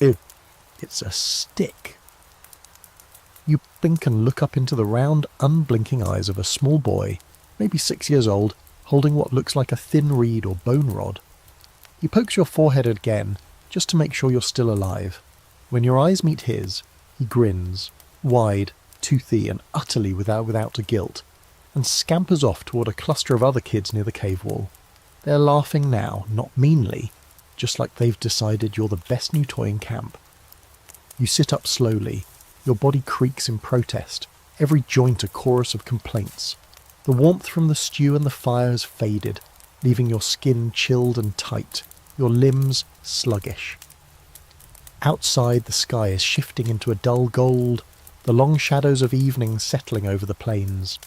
Speaker 1: Ew. It's a stick. You blink and look up into the round, unblinking eyes of a small boy, maybe 6 years old, holding what looks like a thin reed or bone rod. He pokes your forehead again, just to make sure you're still alive. When your eyes meet his, he grins, wide, toothy and utterly without a guilt, and scampers off toward a cluster of other kids near the cave wall. They're laughing now, not meanly, just like they've decided you're the best new toy in camp. You sit up slowly. Your body creaks in protest, every joint a chorus of complaints. The warmth from the stew and the fire has faded, leaving your skin chilled and tight, your limbs sluggish. Outside, the sky is shifting into a dull gold, the long shadows of evening settling over the plains.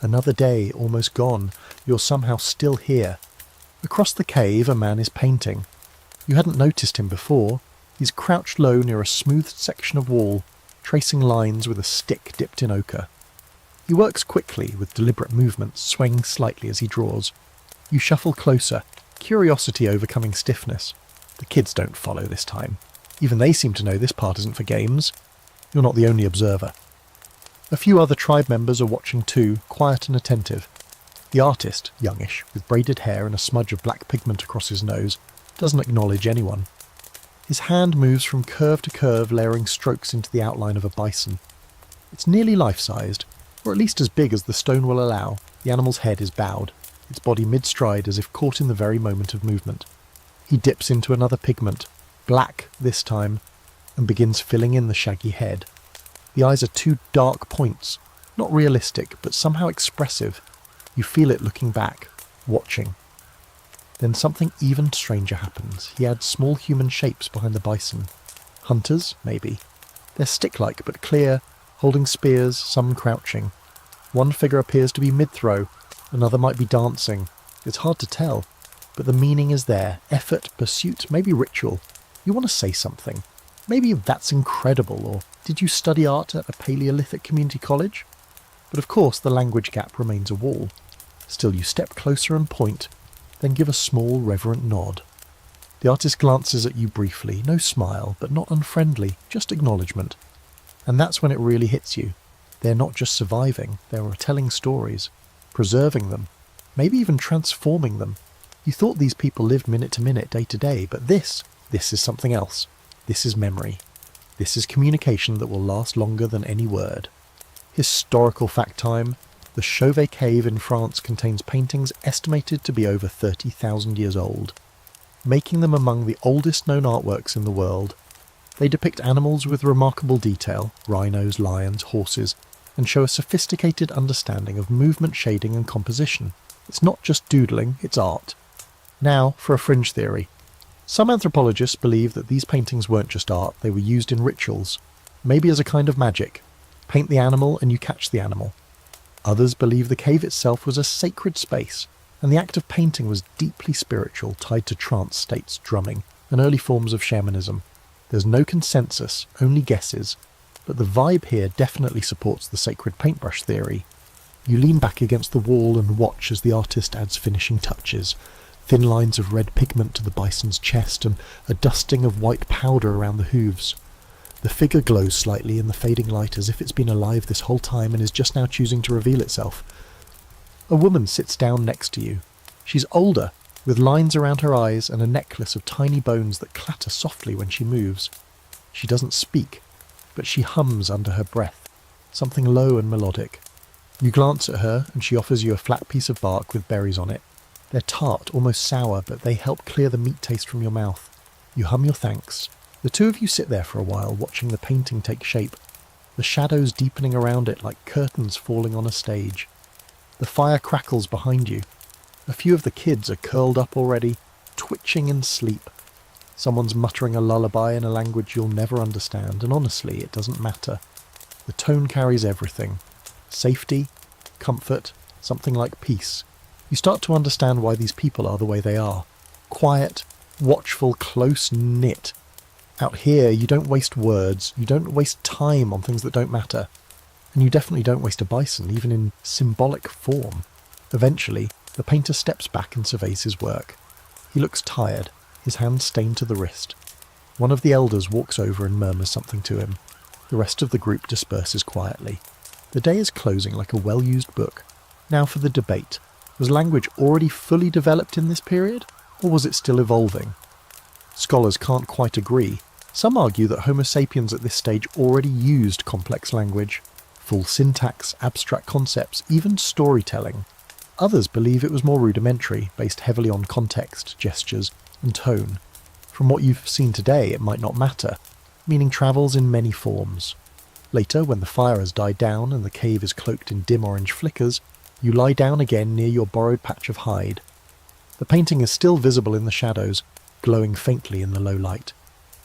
Speaker 1: Another day almost gone, you're somehow still here. Across the cave, a man is painting. You hadn't noticed him before. He's crouched low near a smoothed section of wall, tracing lines with a stick dipped in ochre. He works quickly, with deliberate movements, swaying slightly as he draws. You shuffle closer, curiosity overcoming stiffness. The kids don't follow this time. Even they seem to know this part isn't for games. You're not the only observer. A few other tribe members are watching too, quiet and attentive. The artist, youngish, with braided hair and a smudge of black pigment across his nose, doesn't acknowledge anyone. His hand moves from curve to curve, layering strokes into the outline of a bison. It's nearly life-sized, or at least as big as the stone will allow. The animal's head is bowed, its body mid-stride as if caught in the very moment of movement. He dips into another pigment, black this time, and begins filling in the shaggy head. The eyes are two dark points, not realistic, but somehow expressive. You feel it looking back, watching. Then something even stranger happens. He adds small human shapes behind the bison. Hunters, maybe. They're stick-like but clear, holding spears, some crouching. One figure appears to be mid-throw, another might be dancing. It's hard to tell, but the meaning is there. Effort, pursuit, maybe ritual. You want to say something. Maybe that's incredible, or did you study art at a Paleolithic community college? But of course the language gap remains a wall. Still you step closer and point, then give a small, reverent nod. The artist glances at you briefly, no smile, but not unfriendly, just acknowledgement. And that's when it really hits you. They're not just surviving, they're telling stories, preserving them, maybe even transforming them. You thought these people lived minute to minute, day to day, but this is something else. This is memory. This is communication that will last longer than any word. Historical fact time. The Chauvet Cave in France contains paintings estimated to be over 30,000 years old, making them among the oldest known artworks in the world. They depict animals with remarkable detail, rhinos, lions, horses, and show a sophisticated understanding of movement, shading and composition. It's not just doodling, it's art. Now for a fringe theory. Some anthropologists believe that these paintings weren't just art, they were used in rituals, maybe as a kind of magic. Paint the animal and you catch the animal. Others believe the cave itself was a sacred space, and the act of painting was deeply spiritual, tied to trance states, drumming, and early forms of shamanism. There's no consensus, only guesses, but the vibe here definitely supports the sacred paintbrush theory. You lean back against the wall and watch as the artist adds finishing touches. thin lines of red pigment to the bison's chest and a dusting of white powder around the hooves. The figure glows slightly in the fading light as if it's been alive this whole time and is just now choosing to reveal itself. A woman sits down next to you. She's older, with lines around her eyes and a necklace of tiny bones that clatter softly when she moves. She doesn't speak, but she hums under her breath, something low and melodic. You glance at her and she offers you a flat piece of bark with berries on it. They're tart, almost sour, but they help clear the meat taste from your mouth. You hum your thanks. The two of you sit there for a while, watching the painting take shape, the shadows deepening around it like curtains falling on a stage. The fire crackles behind you. A few of the kids are curled up already, twitching in sleep. Someone's muttering a lullaby in a language you'll never understand, and honestly, it doesn't matter. The tone carries everything. Safety, comfort, something like peace. You start to understand why these people are the way they are. Quiet, watchful, close-knit. Out here, you don't waste words, you don't waste time on things that don't matter. And you definitely don't waste a bison, even in symbolic form. Eventually, the painter steps back and surveys his work. He looks tired, his hand stained to the wrist. One of the elders walks over and murmurs something to him. The rest of the group disperses quietly. The day is closing like a well-used book. Now for the debate. Was language already fully developed in this period, or was it still evolving? Scholars can't quite agree. Some argue that Homo sapiens at this stage already used complex language, full syntax, abstract concepts, even storytelling. Others believe it was more rudimentary, based heavily on context, gestures, and tone. From what you've seen today, it might not matter. Meaning travels in many forms. Later, when the fire has died down and the cave is cloaked in dim orange flickers, you lie down again near your borrowed patch of hide. The painting is still visible in the shadows, glowing faintly in the low light.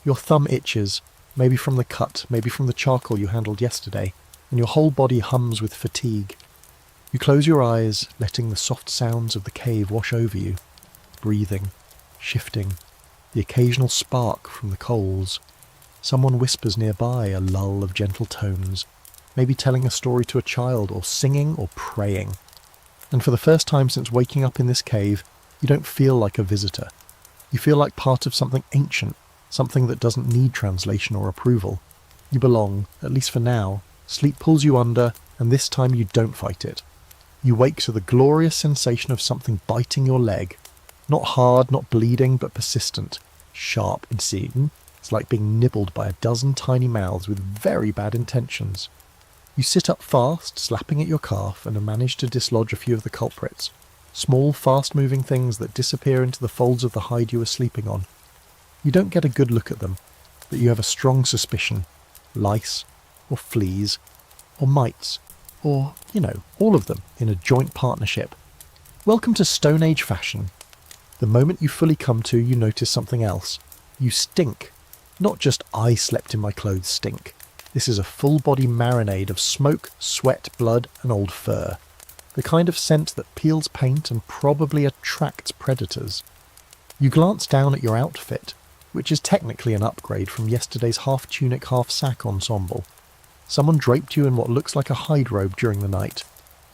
Speaker 1: Your thumb itches, maybe from the cut, maybe from the charcoal you handled yesterday, and your whole body hums with fatigue. You close your eyes, letting the soft sounds of the cave wash over you, breathing, shifting, the occasional spark from the coals. Someone whispers nearby, a lull of gentle tones, maybe telling a story to a child, or singing, or praying. And for the first time since waking up in this cave, you don't feel like a visitor. You feel like part of something ancient, something that doesn't need translation or approval. You belong, at least for now. Sleep pulls you under, and this time you don't fight it. You wake to the glorious sensation of something biting your leg. Not hard, not bleeding, but persistent. Sharp, indeed. It's like being nibbled by a dozen tiny mouths with very bad intentions. You sit up fast, slapping at your calf, and have managed to dislodge a few of the culprits. Small, fast-moving things that disappear into the folds of the hide you were sleeping on. You don't get a good look at them, but you have a strong suspicion. Lice, or fleas, or mites, or, all of them in a joint partnership. Welcome to Stone Age fashion. The moment you fully come to, you notice something else. You stink. Not just I slept in my clothes stink. This is a full-body marinade of smoke, sweat, blood, and old fur. The kind of scent that peels paint and probably attracts predators. You glance down at your outfit, which is technically an upgrade from yesterday's half-tunic, half-sack ensemble. Someone draped you in what looks like a hide robe during the night.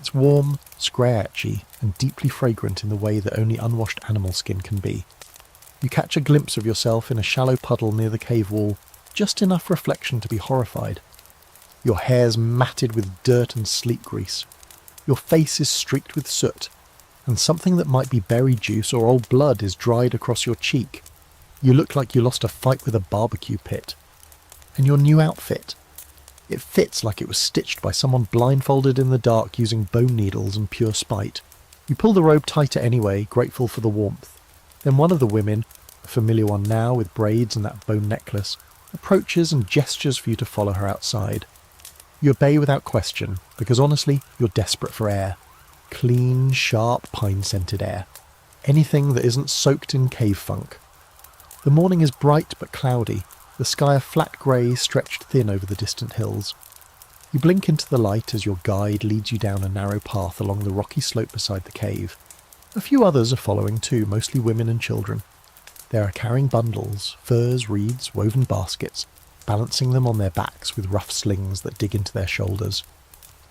Speaker 1: It's warm, scratchy, and deeply fragrant in the way that only unwashed animal skin can be. You catch a glimpse of yourself in a shallow puddle near the cave wall, just enough reflection to be horrified. Your hair's matted with dirt and sleep grease. Your face is streaked with soot, and something that might be berry juice or old blood is dried across your cheek. You look like you lost a fight with a barbecue pit. And your new outfit. It fits like it was stitched by someone blindfolded in the dark using bone needles and pure spite. You pull the robe tighter anyway, grateful for the warmth. Then one of the women, a familiar one now with braids and that bone necklace, approaches and gestures for you to follow her outside. You obey without question, because honestly, you're desperate for air. Clean, sharp, pine-scented air. Anything that isn't soaked in cave funk. The morning is bright but cloudy, the sky a flat grey stretched thin over the distant hills. You blink into the light as your guide leads you down a narrow path along the rocky slope beside the cave. A few others are following too, mostly women and children. They are carrying bundles, furs, reeds, woven baskets, balancing them on their backs with rough slings that dig into their shoulders.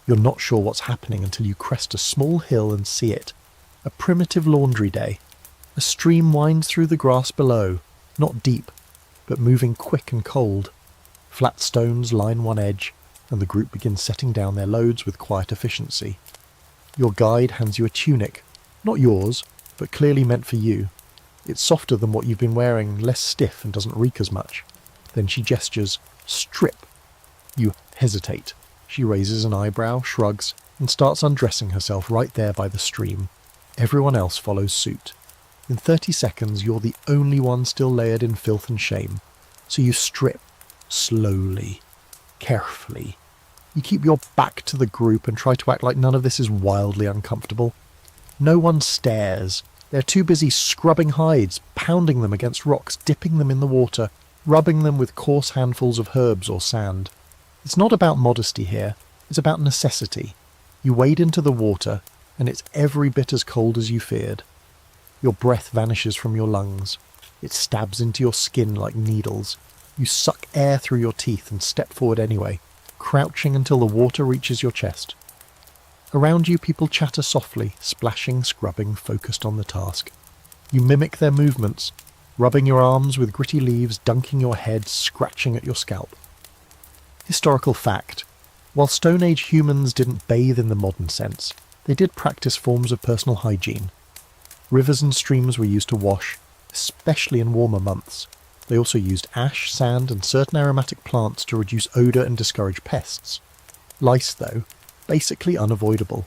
Speaker 1: You're not sure what's happening until you crest a small hill and see it. A primitive laundry day. A stream winds through the grass below, not deep, but moving quick and cold. Flat stones line one edge, and the group begins setting down their loads with quiet efficiency. Your guide hands you a tunic, not yours, but clearly meant for you. It's softer than what you've been wearing, less stiff and doesn't reek as much. Then she gestures, "Strip." You hesitate. She raises an eyebrow, shrugs, and starts undressing herself right there by the stream. Everyone else follows suit. In 30 seconds, you're the only one still layered in filth and shame. So you strip, slowly, carefully. You keep your back to the group and try to act like none of this is wildly uncomfortable. No one stares. They're too busy scrubbing hides, pounding them against rocks, dipping them in the water, rubbing them with coarse handfuls of herbs or sand. It's not about modesty here. It's about necessity. You wade into the water, and it's every bit as cold as you feared. Your breath vanishes from your lungs. It stabs into your skin like needles. You suck air through your teeth and step forward anyway, crouching until the water reaches your chest. Around you, people chatter softly, splashing, scrubbing, focused on the task. You mimic their movements, rubbing your arms with gritty leaves, dunking your head, scratching at your scalp. Historical fact. While Stone Age humans didn't bathe in the modern sense, they did practice forms of personal hygiene. Rivers and streams were used to wash, especially in warmer months. They also used ash, sand, and certain aromatic plants to reduce odour and discourage pests. Lice, though, basically unavoidable.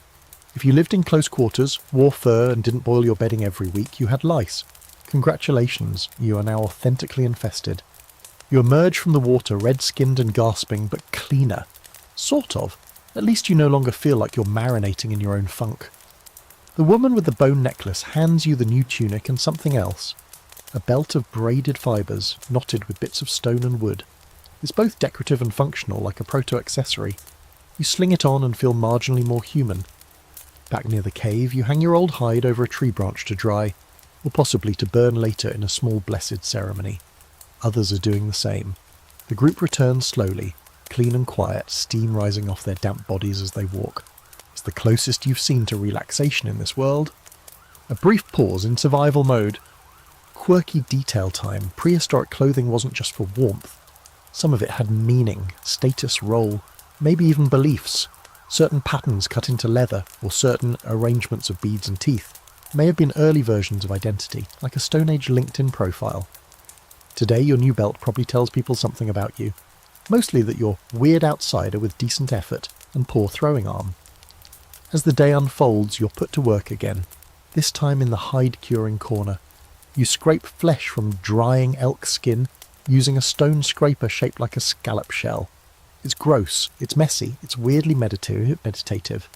Speaker 1: If you lived in close quarters, wore fur, and didn't boil your bedding every week, you had lice. Congratulations, you are now authentically infested. You emerge from the water red-skinned and gasping, but cleaner. Sort of. At least you no longer feel like you're marinating in your own funk. The woman with the bone necklace hands you the new tunic and something else. A belt of braided fibres, knotted with bits of stone and wood. It's both decorative and functional, like a proto-accessory. You sling it on and feel marginally more human. Back near the cave, you hang your old hide over a tree branch to dry, or possibly to burn later in a small blessed ceremony. Others are doing the same. The group returns slowly, clean and quiet, steam rising off their damp bodies as they walk. It's the closest you've seen to relaxation in this world. A brief pause in survival mode. Quirky detail time. Prehistoric clothing wasn't just for warmth. Some of it had meaning, status, role, maybe even beliefs. Certain patterns cut into leather, or certain arrangements of beads and teeth, may have been early versions of identity, like a Stone Age LinkedIn profile. Today, your new belt probably tells people something about you. Mostly that you're weird outsider with decent effort and poor throwing arm. As the day unfolds, you're put to work again, this time in the hide-curing corner. You scrape flesh from drying elk skin using a stone scraper shaped like a scallop shell. It's gross, it's messy, it's weirdly meditative.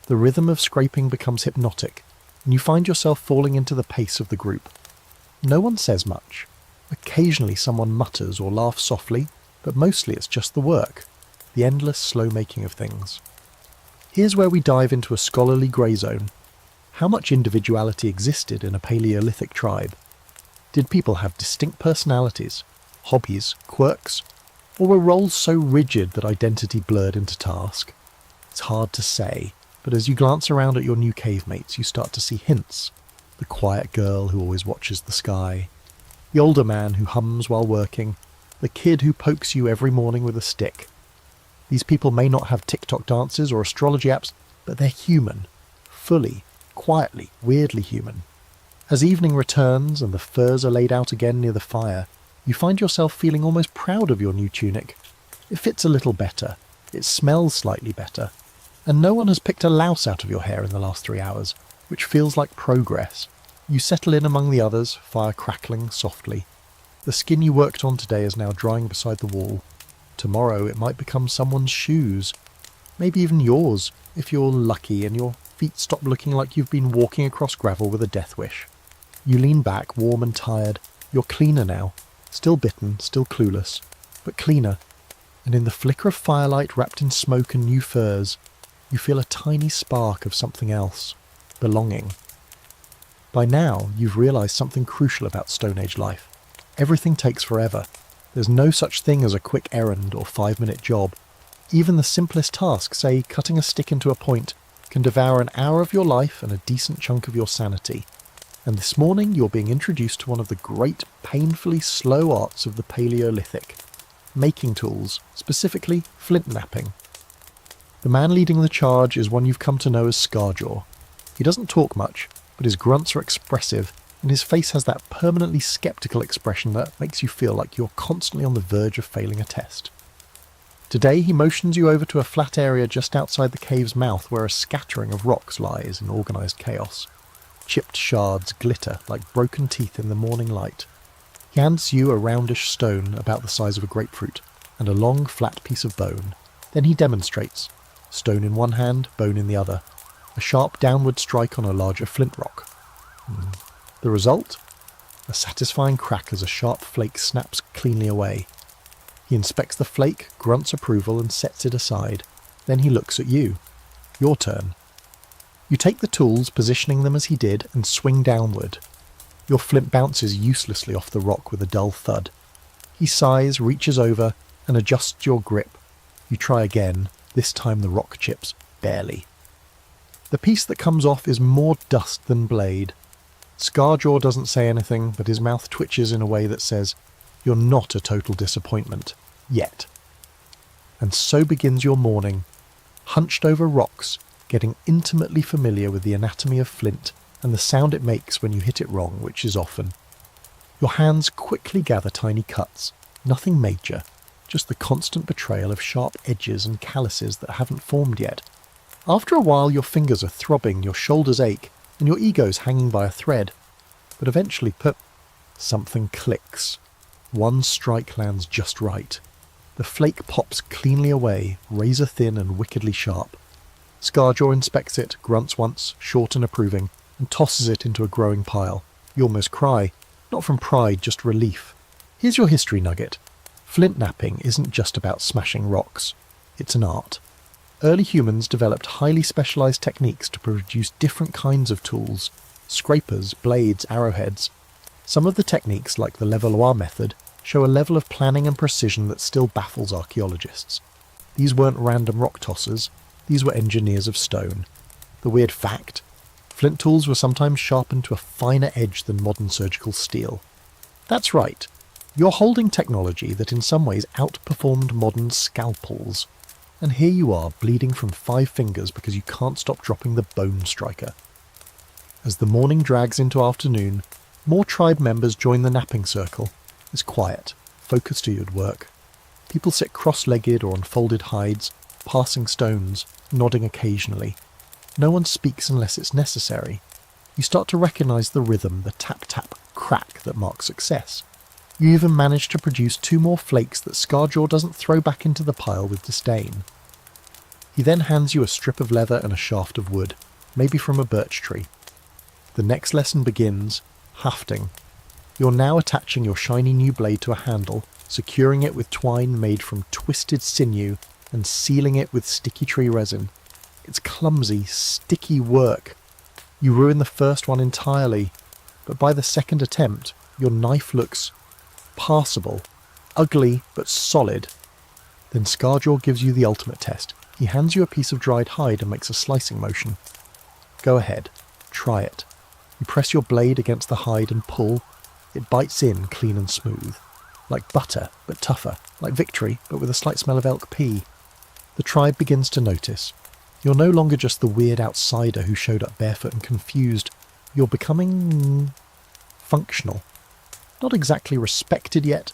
Speaker 1: The rhythm of scraping becomes hypnotic, and you find yourself falling into the pace of the group. No one says much. Occasionally someone mutters or laughs softly, but mostly it's just the work, the endless slow making of things. Here's where we dive into a scholarly grey zone. How much individuality existed in a Paleolithic tribe? Did people have distinct personalities, hobbies, quirks, or were roles so rigid that identity blurred into task? It's hard to say, but as you glance around at your new cave mates, you start to see hints. The quiet girl who always watches the sky, the older man who hums while working, the kid who pokes you every morning with a stick. These people may not have TikTok dances or astrology apps, but they're human. Fully, quietly, weirdly human. As evening returns and the furs are laid out again near the fire, you find yourself feeling almost proud of your new tunic. It fits a little better. It smells slightly better. And no one has picked a louse out of your hair in the last 3 hours, which feels like progress. You settle in among the others, fire crackling softly. The skin you worked on today is now drying beside the wall. Tomorrow it might become someone's shoes. Maybe even yours, if you're lucky and your feet stop looking like you've been walking across gravel with a death wish. You lean back, warm and tired. You're cleaner now. Still bitten, still clueless, but cleaner. And in the flicker of firelight wrapped in smoke and new furs, you feel a tiny spark of something else. Belonging. By now, you've realised something crucial about Stone Age life. Everything takes forever. There's no such thing as a quick errand or 5-minute job. Even the simplest task, say cutting a stick into a point, can devour an hour of your life and a decent chunk of your sanity. and this morning you're being introduced to one of the great, painfully slow arts of the Paleolithic, making tools, specifically flint knapping. The man leading the charge is one you've come to know as Scarjaw. He doesn't talk much, but his grunts are expressive, and his face has that permanently sceptical expression that makes you feel like you're constantly on the verge of failing a test. Today he motions you over to a flat area just outside the cave's mouth where a scattering of rocks lies in organised chaos. Chipped shards glitter like broken teeth in the morning light. He hands you a roundish stone about the size of a grapefruit and a long flat piece of bone. Then he demonstrates, stone in one hand, bone in the other, a sharp downward strike on a larger flint rock. The result? A satisfying crack as a sharp flake snaps cleanly away. He inspects the flake, grunts approval and sets it aside. Then he looks at you. Your turn. You take the tools, positioning them as he did, and swing downward. Your flint bounces uselessly off the rock with a dull thud. He sighs, reaches over, and adjusts your grip. You try again, this time the rock chips, barely. The piece that comes off is more dust than blade. Scarjaw doesn't say anything, but his mouth twitches in a way that says, "You're not a total disappointment. Yet." And so begins your morning, hunched over rocks, getting intimately familiar with the anatomy of flint and the sound it makes when you hit it wrong, which is often. Your hands quickly gather tiny cuts, nothing major, just the constant betrayal of sharp edges and calluses that haven't formed yet. After a while your fingers are throbbing, your shoulders ache, and your ego's hanging by a thread. But eventually, something clicks. One strike lands just right. The flake pops cleanly away, razor thin and wickedly sharp. Scarjaw inspects it, grunts once, short and approving, and tosses it into a growing pile. You almost cry, not from pride, just relief. Here's your history nugget. Flint knapping isn't just about smashing rocks. It's an art. Early humans developed highly specialised techniques to produce different kinds of tools. Scrapers, blades, arrowheads. Some of the techniques, like the Levallois method, show a level of planning and precision that still baffles archaeologists. These weren't random rock tossers, these were engineers of stone. The weird fact? Flint tools were sometimes sharpened to a finer edge than modern surgical steel. That's right, you're holding technology that in some ways outperformed modern scalpels. And here you are, bleeding from 5 fingers because you can't stop dropping the bone striker. As the morning drags into afternoon, more tribe members join the napping circle. It's quiet, focused to your work. People sit cross-legged or on folded hides, passing stones, nodding occasionally. No one speaks unless it's necessary. You start to recognise the rhythm, the tap-tap, crack that marks success. You even manage to produce 2 more flakes that Scarjaw doesn't throw back into the pile with disdain. He then hands you a strip of leather and a shaft of wood, maybe from a birch tree. The next lesson begins, hafting. You're now attaching your shiny new blade to a handle, securing it with twine made from twisted sinew and sealing it with sticky tree resin. It's clumsy, sticky work. You ruin the first one entirely, but by the second attempt, your knife looks passable, ugly but solid. Then Scarjaw gives you the ultimate test. He hands you a piece of dried hide and makes a slicing motion. Go ahead, try it. You press your blade against the hide and pull. It bites in clean and smooth. Like butter, but tougher. Like victory, but with a slight smell of elk pea. The tribe begins to notice. You're no longer just the weird outsider who showed up barefoot and confused. You're becoming functional. Not exactly respected yet,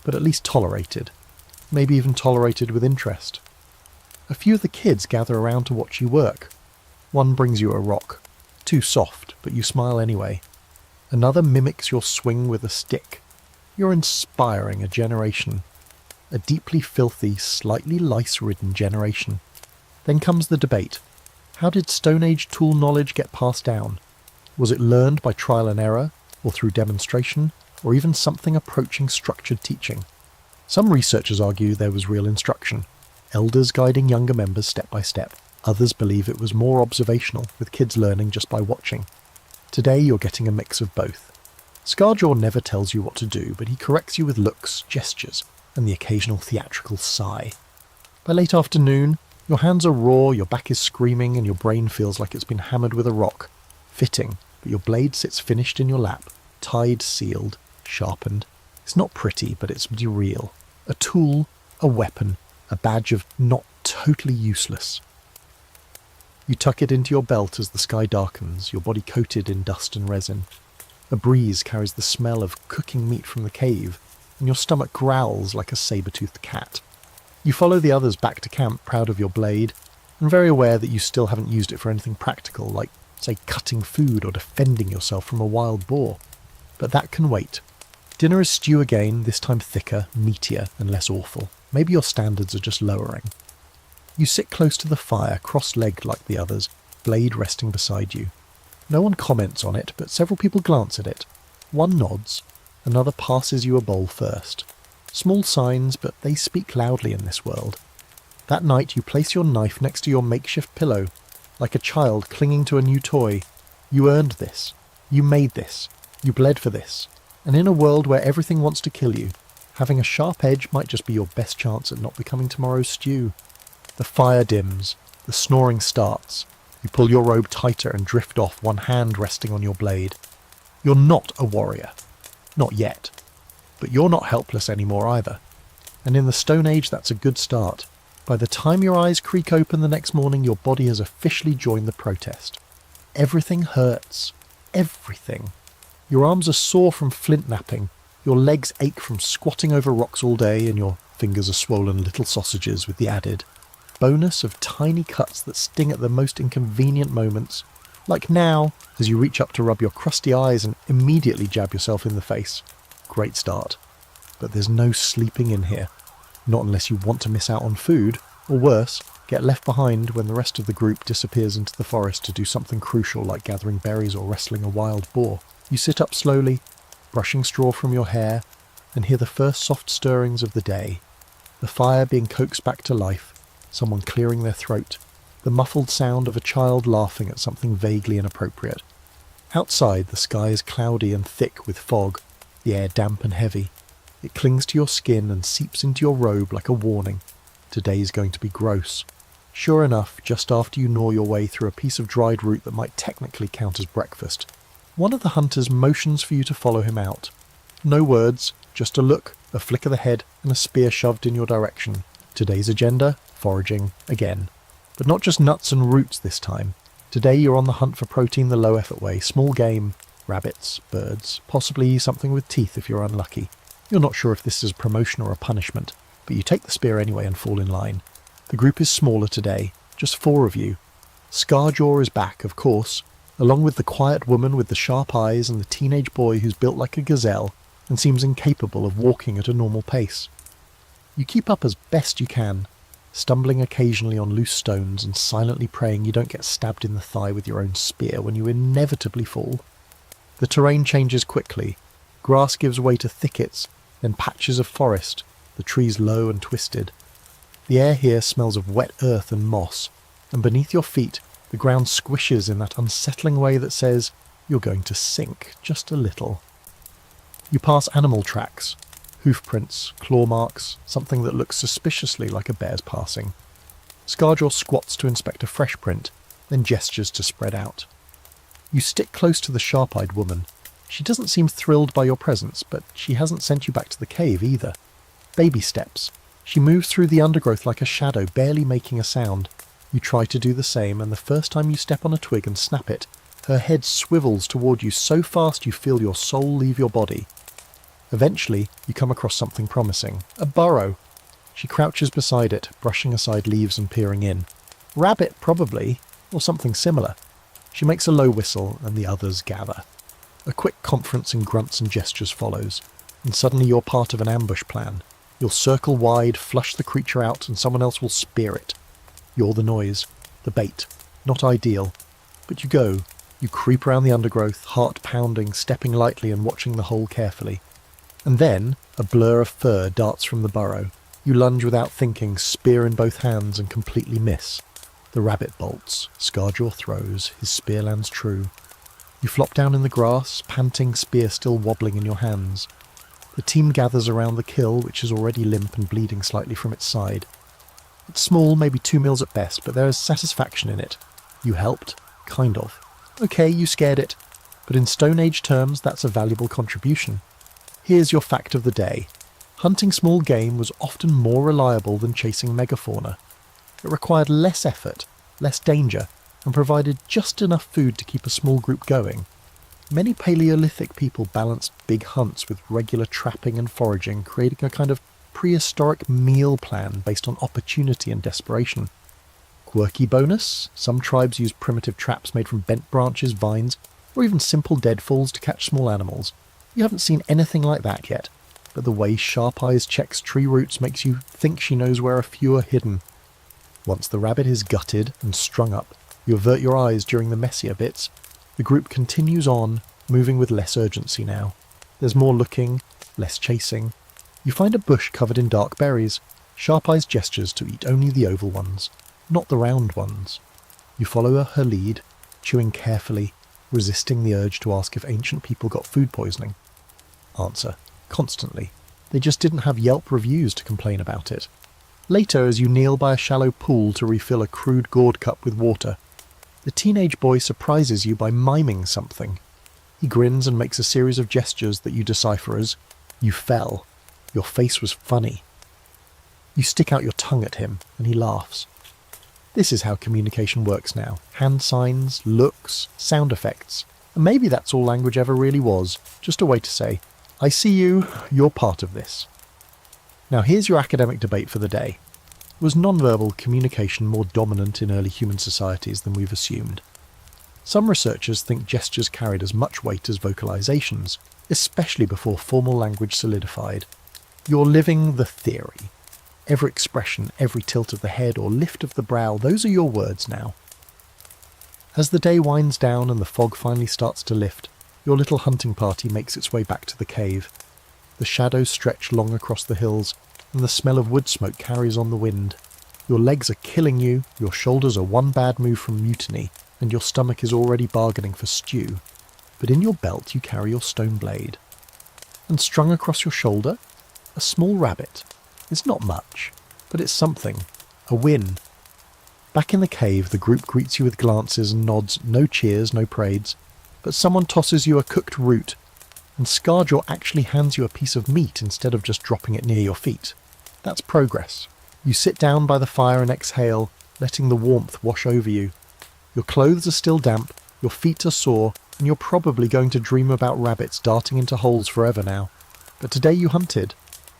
Speaker 1: but at least tolerated. Maybe even tolerated with interest. A few of the kids gather around to watch you work. One brings you a rock. Too soft, but you smile anyway. Another mimics your swing with a stick. You're inspiring a generation. A deeply filthy, slightly lice-ridden generation. Then comes the debate. How did Stone Age tool knowledge get passed down? Was it learned by trial and error, or through demonstration, or even something approaching structured teaching? Some researchers argue there was real instruction, elders guiding younger members step by step. Others believe it was more observational, with kids learning just by watching. Today you're getting a mix of both. Scarjaw never tells you what to do, but he corrects you with looks, gestures, and the occasional theatrical sigh. By late afternoon, your hands are raw, your back is screaming, and your brain feels like it's been hammered with a rock. Fitting, but your blade sits finished in your lap, tied, sealed, sharpened. It's not pretty, but it's real. A tool, a weapon, a badge of not totally useless. You tuck it into your belt as the sky darkens, your body coated in dust and resin. A breeze carries the smell of cooking meat from the cave, and your stomach growls like a saber-toothed cat. You follow the others back to camp, proud of your blade, and very aware that you still haven't used it for anything practical, like, say, cutting food or defending yourself from a wild boar. But that can wait. Dinner is stew again, this time thicker, meatier, and less awful. Maybe your standards are just lowering. You sit close to the fire, cross-legged like the others, blade resting beside you. No one comments on it, but several people glance at it. One nods, another passes you a bowl first. Small signs, but they speak loudly in this world. That night you place your knife next to your makeshift pillow, like a child clinging to a new toy. You earned this. You made this. You bled for this. And in a world where everything wants to kill you, having a sharp edge might just be your best chance at not becoming tomorrow's stew. The fire dims. The snoring starts. You pull your robe tighter and drift off, one hand resting on your blade. You're not a warrior. Not yet. But you're not helpless anymore either. And in the Stone Age, that's a good start. By the time your eyes creak open the next morning, your body has officially joined the protest. Everything hurts. Everything. Your arms are sore from flint napping. Your legs ache from squatting over rocks all day, and your fingers are swollen little sausages with the added bonus of tiny cuts that sting at the most inconvenient moments, like now as you reach up to rub your crusty eyes and immediately jab yourself in the face. Great start. But there's no sleeping in here. Not unless you want to miss out on food, or worse, get left behind when the rest of the group disappears into the forest to do something crucial like gathering berries or wrestling a wild boar. You sit up slowly, brushing straw from your hair, and hear the first soft stirrings of the day. The fire being coaxed back to life, someone clearing their throat, the muffled sound of a child laughing at something vaguely inappropriate. Outside, the sky is cloudy and thick with fog, the air damp and heavy. It clings to your skin and seeps into your robe like a warning. Today's going to be gross. Sure enough, just after you gnaw your way through a piece of dried root that might technically count as breakfast, one of the hunters motions for you to follow him out. No words, just a look, a flick of the head, and a spear shoved in your direction. Today's agenda? Foraging again. But not just nuts and roots this time. Today you're on the hunt for protein the low-effort way, small game, rabbits, birds, possibly something with teeth if you're unlucky. You're not sure if this is a promotion or a punishment, but you take the spear anyway and fall in line. The group is smaller today, just 4 of you. Scarjaw is back, of course, along with the quiet woman with the sharp eyes and the teenage boy who's built like a gazelle and seems incapable of walking at a normal pace. You keep up as best you can, stumbling occasionally on loose stones and silently praying you don't get stabbed in the thigh with your own spear when you inevitably fall. The terrain changes quickly. Grass gives way to thickets, then patches of forest, the trees low and twisted. The air here smells of wet earth and moss, and beneath your feet the ground squishes in that unsettling way that says you're going to sink just a little. You pass animal tracks, hoof prints, claw marks, something that looks suspiciously like a bear's passing. Scarjaw squats to inspect a fresh print, then gestures to spread out. You stick close to the sharp-eyed woman. She doesn't seem thrilled by your presence, but she hasn't sent you back to the cave either. Baby steps. She moves through the undergrowth like a shadow, barely making a sound. You try to do the same, and the first time you step on a twig and snap it, her head swivels toward you so fast you feel your soul leave your body. Eventually, you come across something promising. A burrow. She crouches beside it, brushing aside leaves and peering in. Rabbit, probably, or something similar. She makes a low whistle, and the others gather. A quick conference in grunts and gestures follows, and suddenly you're part of an ambush plan. You'll circle wide, flush the creature out, and someone else will spear it. You're the noise, the bait. Not ideal. But you go. You creep around the undergrowth, heart pounding, stepping lightly and watching the hole carefully. And then, a blur of fur darts from the burrow. You lunge without thinking, spear in both hands, and completely miss. The rabbit bolts. Scarjaw throws. His spear lands true. You flop down in the grass, panting, spear still wobbling in your hands. The team gathers around the kill, which is already limp and bleeding slightly from its side. It's small, maybe 2 meals at best, but there is satisfaction in it. You helped. Kind of. Okay, you scared it. but in Stone Age terms that's a valuable contribution. Here's your fact of the day. Hunting small game was often more reliable than chasing megafauna. It required less effort, less danger, and provided just enough food to keep a small group going. Many Paleolithic people balanced big hunts with regular trapping and foraging, creating a kind of prehistoric meal plan based on opportunity and desperation. Quirky bonus, some tribes used primitive traps made from bent branches, vines, or even simple deadfalls to catch small animals. You haven't seen anything like that yet, but the way Sharp Eyes checks tree roots makes you think she knows where a few are hidden. Once the rabbit is gutted and strung up, you avert your eyes during the messier bits. The group continues on, moving with less urgency now. There's more looking, less chasing. You find a bush covered in dark berries. Sharp Eyes gestures to eat only the oval ones, not the round ones. You follow her lead, chewing carefully, resisting the urge to ask if ancient people got food poisoning. Answer: constantly. They just didn't have Yelp reviews to complain about it. Later, as you kneel by a shallow pool to refill a crude gourd cup with water, the teenage boy surprises you by miming something. He grins and makes a series of gestures that you decipher as, "You fell. Your face was funny." You stick out your tongue at him, and he laughs. This is how communication works now. Hand signs, looks, sound effects. And maybe that's all language ever really was, just a way to say, "I see you, you're part of this." Now here's your academic debate for the day. Was nonverbal communication more dominant in early human societies than we've assumed? Some researchers think gestures carried as much weight as vocalizations, especially before formal language solidified. You're living the theory. Every expression, every tilt of the head or lift of the brow, those are your words now. As the day winds down and the fog finally starts to lift, your little hunting party makes its way back to the cave. The shadows stretch long across the hills, and the smell of wood smoke carries on the wind. Your legs are killing you, your shoulders are one bad move from mutiny, and your stomach is already bargaining for stew. But in your belt you carry your stone blade. And strung across your shoulder, a small rabbit. It's not much, but it's something. A win. Back in the cave, the group greets you with glances and nods, no cheers, no parades, but someone tosses you a cooked root, and Scarjaw actually hands you a piece of meat instead of just dropping it near your feet. That's progress. You sit down by the fire and exhale, letting the warmth wash over you. Your clothes are still damp, your feet are sore, and you're probably going to dream about rabbits darting into holes forever now. But today you hunted.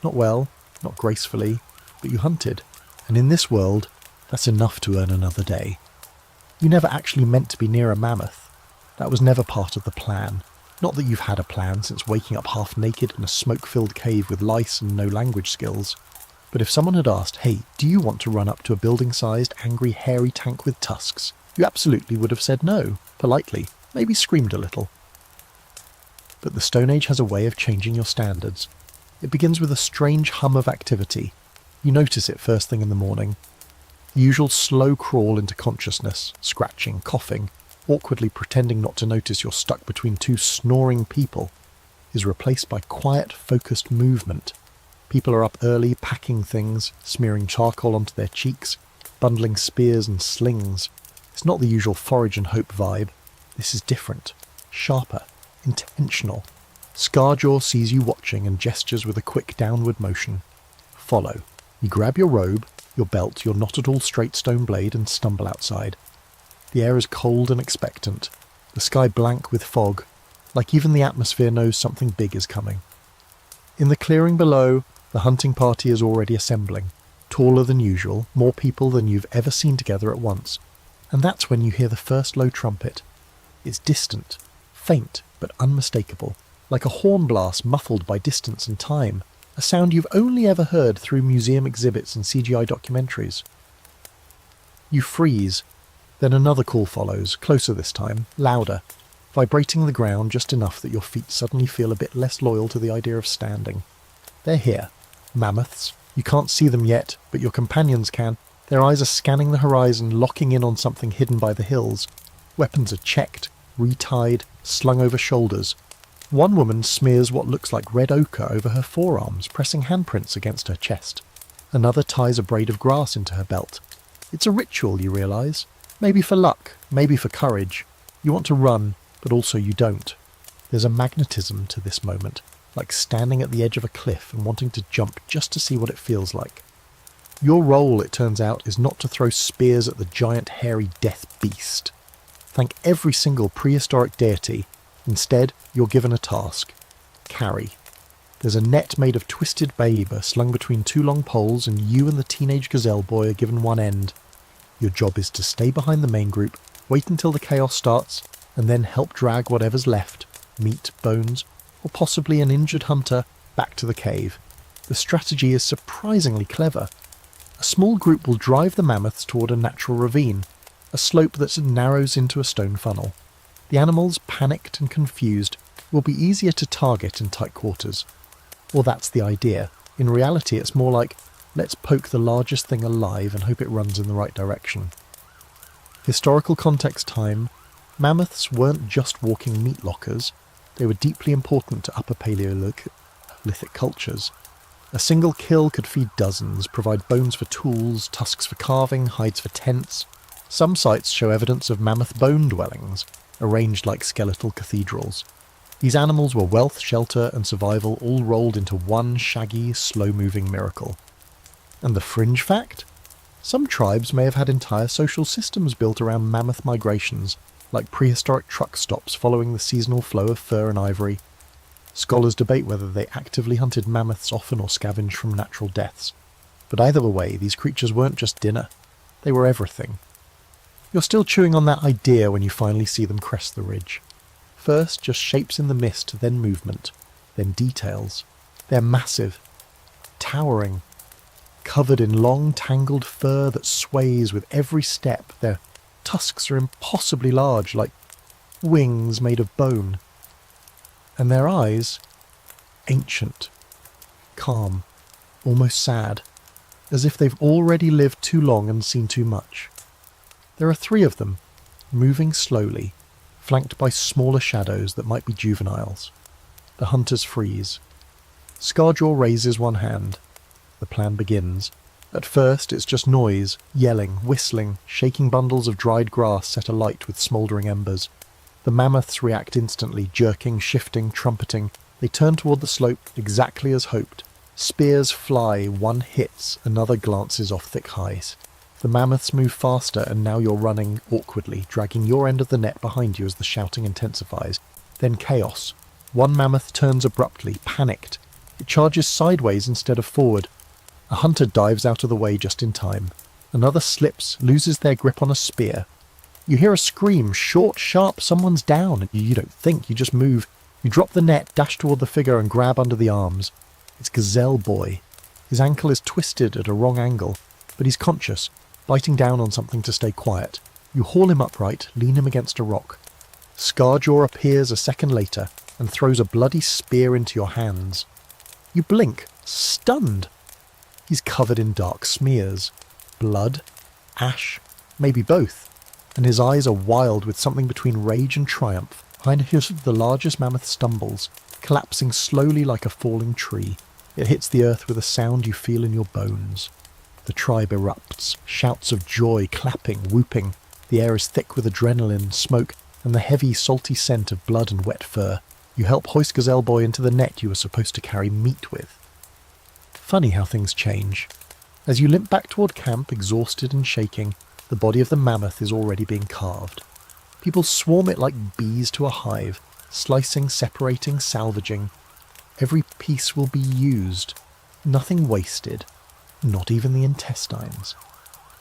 Speaker 1: Not well, not gracefully, but you hunted. And in this world, that's enough to earn another day. You never actually meant to be near a mammoth. That was never part of the plan. Not that you've had a plan since waking up half naked in a smoke-filled cave with lice and no language skills. But if someone had asked, "Hey, do you want to run up to a building-sized, angry, hairy tank with tusks?" you absolutely would have said no, politely, maybe screamed a little. But the Stone Age has a way of changing your standards. It begins with a strange hum of activity. You notice it first thing in the morning. The usual slow crawl into consciousness, scratching, coughing, awkwardly pretending not to notice you're stuck between two snoring people, is replaced by quiet, focused movement. People are up early, packing things, smearing charcoal onto their cheeks, bundling spears and slings. It's not the usual forage and hope vibe. This is different, sharper, intentional. Scarjaw sees you watching and gestures with a quick downward motion. Follow. You grab your robe, your belt, your not at all straight stone blade and stumble outside. The air is cold and expectant, the sky blank with fog, like even the atmosphere knows something big is coming. In the clearing below, the hunting party is already assembling, taller than usual, more people than you've ever seen together at once. And that's when you hear the first low trumpet. It's distant, faint but unmistakable, like a horn blast muffled by distance and time, a sound you've only ever heard through museum exhibits and CGI documentaries. You freeze. Then another call follows, closer this time, louder, vibrating the ground just enough that your feet suddenly feel a bit less loyal to the idea of standing. They're here. Mammoths. You can't see them yet, but your companions can. Their eyes are scanning the horizon, locking in on something hidden by the hills. Weapons are checked, retied, slung over shoulders. One woman smears what looks like red ochre over her forearms, pressing handprints against her chest. Another ties a braid of grass into her belt. It's a ritual, you realise. Maybe for luck, maybe for courage. You want to run, but also you don't. There's a magnetism to this moment, like standing at the edge of a cliff and wanting to jump just to see what it feels like. Your role, it turns out, is not to throw spears at the giant hairy death beast. Thank every single prehistoric deity. Instead, you're given a task. Carry. There's a net made of twisted baber slung between two long poles, and you and the teenage gazelle boy are given one end. Your job is to stay behind the main group, wait until the chaos starts, and then help drag whatever's left, meat, bones, or possibly an injured hunter, back to the cave. The strategy is surprisingly clever. A small group will drive the mammoths toward a natural ravine, a slope that narrows into a stone funnel. The animals, panicked and confused, will be easier to target in tight quarters. Or that's the idea. In reality, it's more like, let's poke the largest thing alive and hope it runs in the right direction. Historical context time, mammoths weren't just walking meat lockers, they were deeply important to Upper Paleolithic cultures. A single kill could feed dozens, provide bones for tools, tusks for carving, hides for tents. Some sites show evidence of mammoth bone dwellings, arranged like skeletal cathedrals. These animals were wealth, shelter, and survival all rolled into one shaggy, slow-moving miracle. And the fringe fact? Some tribes may have had entire social systems built around mammoth migrations, like prehistoric truck stops following the seasonal flow of fur and ivory. Scholars debate whether they actively hunted mammoths often or scavenged from natural deaths. But either way, these creatures weren't just dinner. They were everything. You're still chewing on that idea when you finally see them crest the ridge. First, just shapes in the mist, then movement, then details. They're massive, towering, covered in long, tangled fur that sways with every step. Their tusks are impossibly large, like wings made of bone. And their eyes, ancient, calm, almost sad, as if they've already lived too long and seen too much. There are 3 of them, moving slowly, flanked by smaller shadows that might be juveniles. The hunters freeze. Scarjaw raises one hand. The plan begins. At first, it's just noise, yelling, whistling, shaking bundles of dried grass set alight with smouldering embers. The mammoths react instantly, jerking, shifting, trumpeting. They turn toward the slope exactly as hoped. Spears fly, one hits, another glances off thick highs. The mammoths move faster, and now you're running awkwardly, dragging your end of the net behind you as the shouting intensifies. Then chaos. One mammoth turns abruptly, panicked. It charges sideways instead of forward. A hunter dives out of the way just in time. Another slips, loses their grip on a spear. You hear a scream, short, sharp, someone's down, and you don't think, you just move. You drop the net, dash toward the figure, and grab under the arms. It's Gazelle Boy. His ankle is twisted at a wrong angle, but he's conscious, biting down on something to stay quiet. You haul him upright, lean him against a rock. Scarjaw appears a second later and throws a bloody spear into your hands. You blink, stunned. He's covered in dark smears. Blood, ash, maybe both. And his eyes are wild with something between rage and triumph. Behind him, the largest mammoth stumbles, collapsing slowly like a falling tree. It hits the earth with a sound you feel in your bones. The tribe erupts, shouts of joy, clapping, whooping. The air is thick with adrenaline, smoke, and the heavy, salty scent of blood and wet fur. You help hoist Gazelle Boy into the net you were supposed to carry meat with. Funny how things change. As you limp back toward camp, exhausted and shaking, the body of the mammoth is already being carved. People swarm it like bees to a hive, slicing, separating, salvaging. Every piece will be used, nothing wasted, not even the intestines.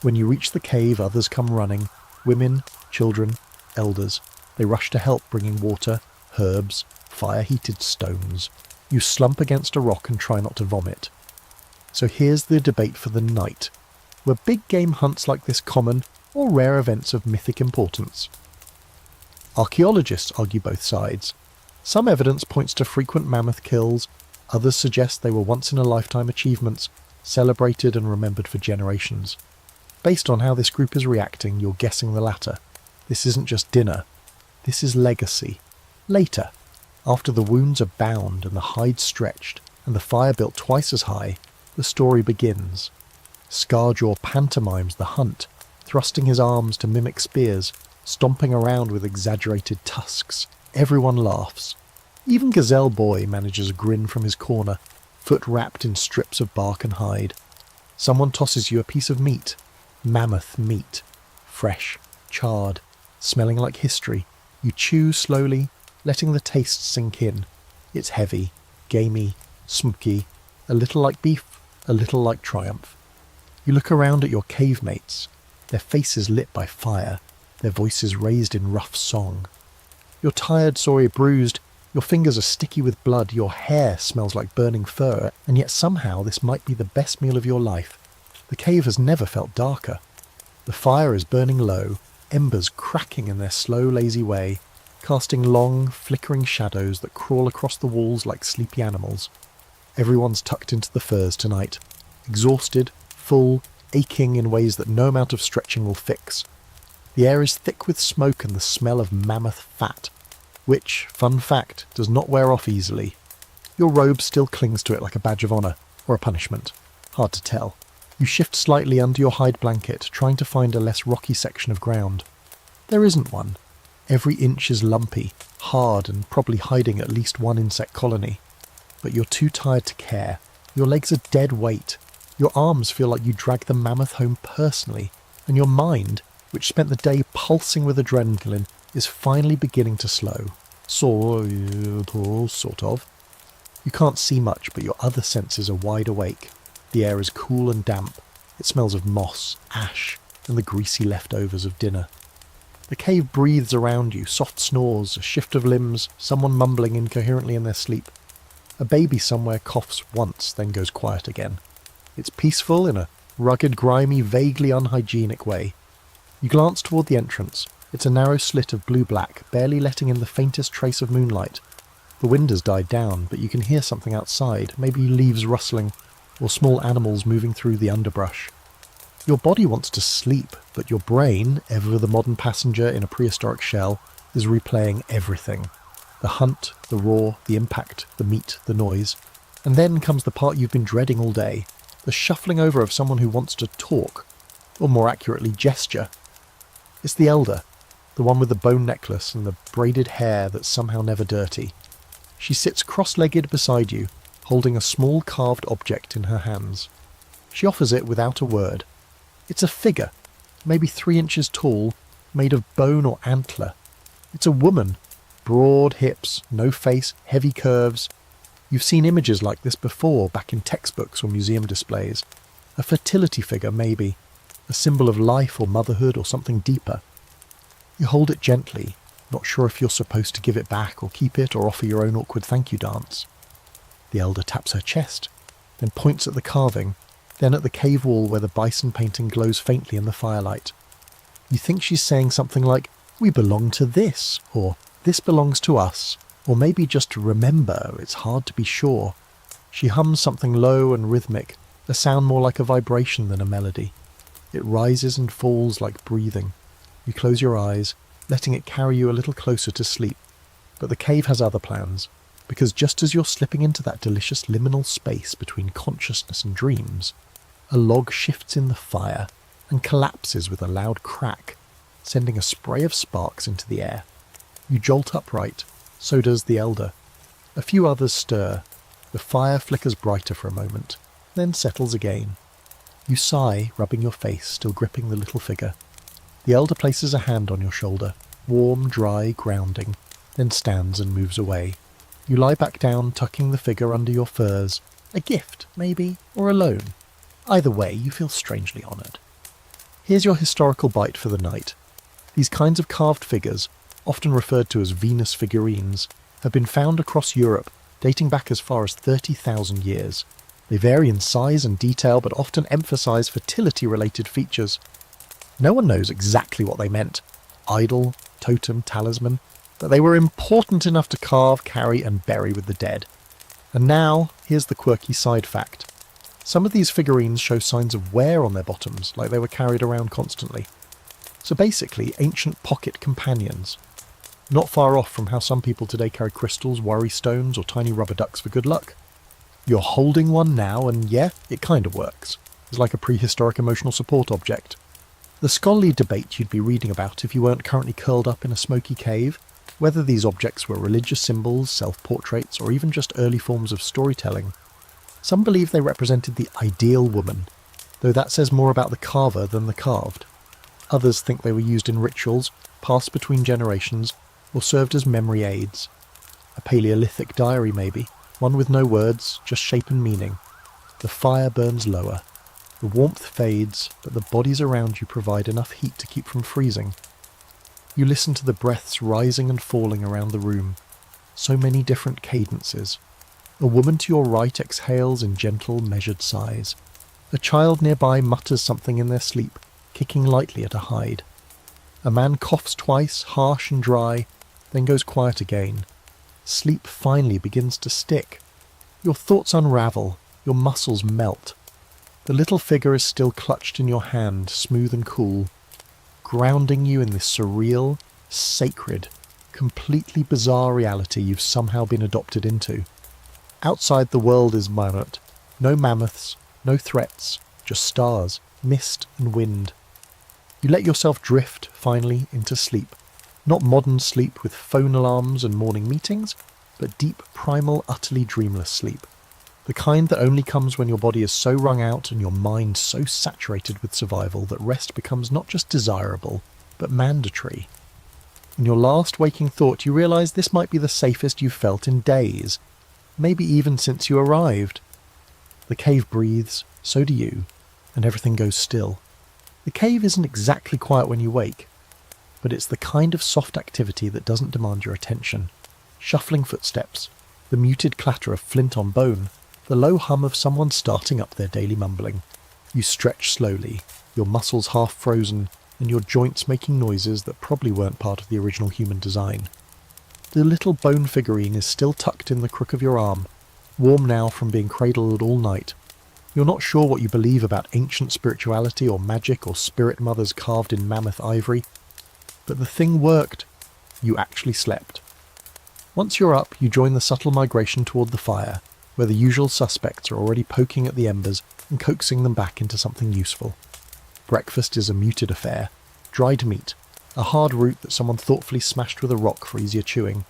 Speaker 1: When you reach the cave, others come running, women, children, elders. They rush to help, bringing water, herbs, fire-heated stones. You slump against a rock and try not to vomit. So here's the debate for the night. Were big game hunts like this common, or rare events of mythic importance? Archaeologists argue both sides. Some evidence points to frequent mammoth kills, others suggest they were once-in-a-lifetime achievements, celebrated and remembered for generations. Based on how this group is reacting, you're guessing the latter. This isn't just dinner. This is legacy. Later, after the wounds are bound and the hide stretched, and the fire built twice as high, the story begins. Scarjaw pantomimes the hunt, thrusting his arms to mimic spears, stomping around with exaggerated tusks. Everyone laughs. Even Gazelle Boy manages a grin from his corner, foot wrapped in strips of bark and hide. Someone tosses you a piece of meat. Mammoth meat. Fresh, charred, smelling like history. You chew slowly, letting the taste sink in. It's heavy, gamey, smoky, a little like beef, a little like triumph. You look around at your cave mates, their faces lit by fire, their voices raised in rough song. You're tired, sorry, bruised, your fingers are sticky with blood, your hair smells like burning fur, and yet somehow this might be the best meal of your life. The cave has never felt darker. The fire is burning low, embers cracking in their slow, lazy way, casting long, flickering shadows that crawl across the walls like sleepy animals. Everyone's tucked into the furs tonight, exhausted, full, aching in ways that no amount of stretching will fix. The air is thick with smoke and the smell of mammoth fat, which, fun fact, does not wear off easily. Your robe still clings to it like a badge of honour, or a punishment. Hard to tell. You shift slightly under your hide blanket, trying to find a less rocky section of ground. There isn't one. Every inch is lumpy, hard, and probably hiding at least one insect colony. But you're too tired to care. Your legs are dead weight. Your arms feel like you dragged the mammoth home personally, and your mind, which spent the day pulsing with adrenaline, is finally beginning to slow. Sort of. You can't see much, but your other senses are wide awake. The air is cool and damp. It smells of moss, ash, and the greasy leftovers of dinner. The cave breathes around you, soft snores, a shift of limbs, someone mumbling incoherently in their sleep. A baby somewhere coughs once, then goes quiet again. It's peaceful in a rugged, grimy, vaguely unhygienic way. You glance toward the entrance. It's a narrow slit of blue-black, barely letting in the faintest trace of moonlight. The wind has died down, but you can hear something outside, maybe leaves rustling, or small animals moving through the underbrush. Your body wants to sleep, but your brain, ever the modern passenger in a prehistoric shell, is replaying everything. The hunt, the roar, the impact, the meat, the noise. And then comes the part you've been dreading all day, the shuffling over of someone who wants to talk, or more accurately, gesture. It's the elder, the one with the bone necklace and the braided hair that's somehow never dirty. She sits cross-legged beside you, holding a small carved object in her hands. She offers it without a word. It's a figure, maybe 3 inches tall, made of bone or antler. It's a woman, broad hips, no face, heavy curves. You've seen images like this before, back in textbooks or museum displays. A fertility figure, maybe, a symbol of life or motherhood or something deeper. You hold it gently, not sure if you're supposed to give it back or keep it or offer your own awkward thank you dance. The elder taps her chest, then points at the carving, then at the cave wall where the bison painting glows faintly in the firelight. You think she's saying something like, "We belong to this," or "This belongs to us," or maybe just to remember, it's hard to be sure. She hums something low and rhythmic, a sound more like a vibration than a melody. It rises and falls like breathing. You close your eyes, letting it carry you a little closer to sleep. But the cave has other plans, because just as you're slipping into that delicious liminal space between consciousness and dreams, a log shifts in the fire and collapses with a loud crack, sending a spray of sparks into the air. You jolt upright, so does the elder. A few others stir. The fire flickers brighter for a moment, then settles again. You sigh, rubbing your face, still gripping the little figure. The elder places a hand on your shoulder, warm, dry, grounding, then stands and moves away. You lie back down, tucking the figure under your furs. A gift, maybe, or a loan. Either way, you feel strangely honoured. Here's your historical bite for the night. These kinds of carved figures, often referred to as Venus figurines, have been found across Europe, dating back as far as 30,000 years. They vary in size and detail, but often emphasise fertility-related features. No one knows exactly what they meant, idol, totem, talisman, but they were important enough to carve, carry, and bury with the dead. And now, here's the quirky side fact. Some of these figurines show signs of wear on their bottoms, like they were carried around constantly. So basically, ancient pocket companions. Not far off from how some people today carry crystals, worry stones, or tiny rubber ducks for good luck. You're holding one now, and yeah, it kind of works. It's like a prehistoric emotional support object. The scholarly debate you'd be reading about if you weren't currently curled up in a smoky cave, whether these objects were religious symbols, self-portraits, or even just early forms of storytelling. Some believe they represented the ideal woman, though that says more about the carver than the carved. Others think they were used in rituals, passed between generations, or served as memory aids. A Paleolithic diary maybe, one with no words, just shape and meaning. The fire burns lower. The warmth fades, but the bodies around you provide enough heat to keep from freezing. You listen to the breaths rising and falling around the room. So many different cadences. A woman to your right exhales in gentle, measured sighs. A child nearby mutters something in their sleep, kicking lightly at a hide. A man coughs twice, harsh and dry, then goes quiet again. Sleep finally begins to stick. Your thoughts unravel, your muscles melt. The little figure is still clutched in your hand, smooth and cool, grounding you in this surreal, sacred, completely bizarre reality you've somehow been adopted into. Outside the world is Minot. No mammoths, no threats, just stars, mist and wind. You let yourself drift, finally, into sleep. Not modern sleep with phone alarms and morning meetings, but deep, primal, utterly dreamless sleep. The kind that only comes when your body is so wrung out and your mind so saturated with survival that rest becomes not just desirable, but mandatory. In your last waking thought, you realise this might be the safest you've felt in days, maybe even since you arrived. The cave breathes, so do you, and everything goes still. The cave isn't exactly quiet when you wake, but it's the kind of soft activity that doesn't demand your attention. Shuffling footsteps, the muted clatter of flint on bone, the low hum of someone starting up their daily mumbling. You stretch slowly, your muscles half frozen, and your joints making noises that probably weren't part of the original human design. The little bone figurine is still tucked in the crook of your arm, warm now from being cradled all night. You're not sure what you believe about ancient spirituality or magic or spirit mothers carved in mammoth ivory, but the thing worked. You actually slept. Once you're up, you join the subtle migration toward the fire, where the usual suspects are already poking at the embers and coaxing them back into something useful. Breakfast is a muted affair. Dried meat, a hard root that someone thoughtfully smashed with a rock for easier chewing.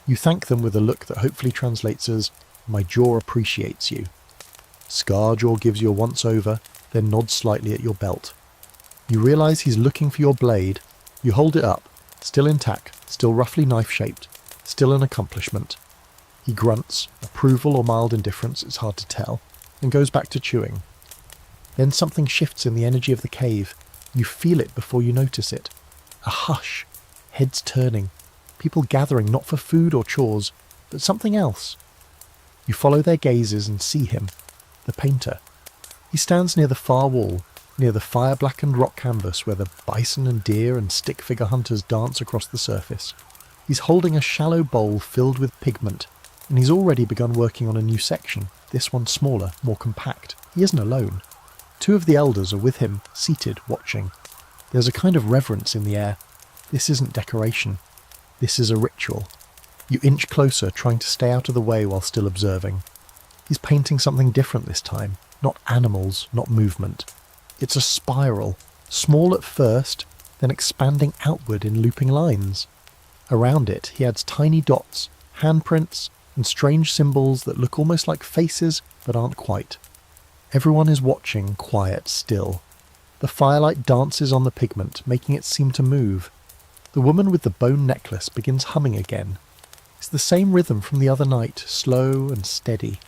Speaker 1: You thank them with a look that hopefully translates as, "My jaw appreciates you." Scarjaw gives you a once-over, then nods slightly at your belt. You realise he's looking for your blade. You hold it up, still intact, still roughly knife-shaped, still an accomplishment. He grunts, approval or mild indifference, it's hard to tell, and goes back to chewing. Then something shifts in the energy of the cave. You feel it before you notice it. A hush, heads turning, people gathering not for food or chores, but something else. You follow their gazes and see him, the painter. He stands near the far wall, near the fire-blackened rock canvas where the bison and deer and stick-figure hunters dance across the surface. He's holding a shallow bowl filled with pigment, and he's already begun working on a new section, this one smaller, more compact. He isn't alone. 2 of the elders are with him, seated, watching. There's a kind of reverence in the air. This isn't decoration. This is a ritual. You inch closer, trying to stay out of the way while still observing. He's painting something different this time. Not animals, not movement. It's a spiral, small at first, then expanding outward in looping lines. Around it, he adds tiny dots, handprints, and strange symbols that look almost like faces, but aren't quite. Everyone is watching, quiet, still. The firelight dances on the pigment, making it seem to move. The woman with the bone necklace begins humming again. It's the same rhythm from the other night, slow and steady.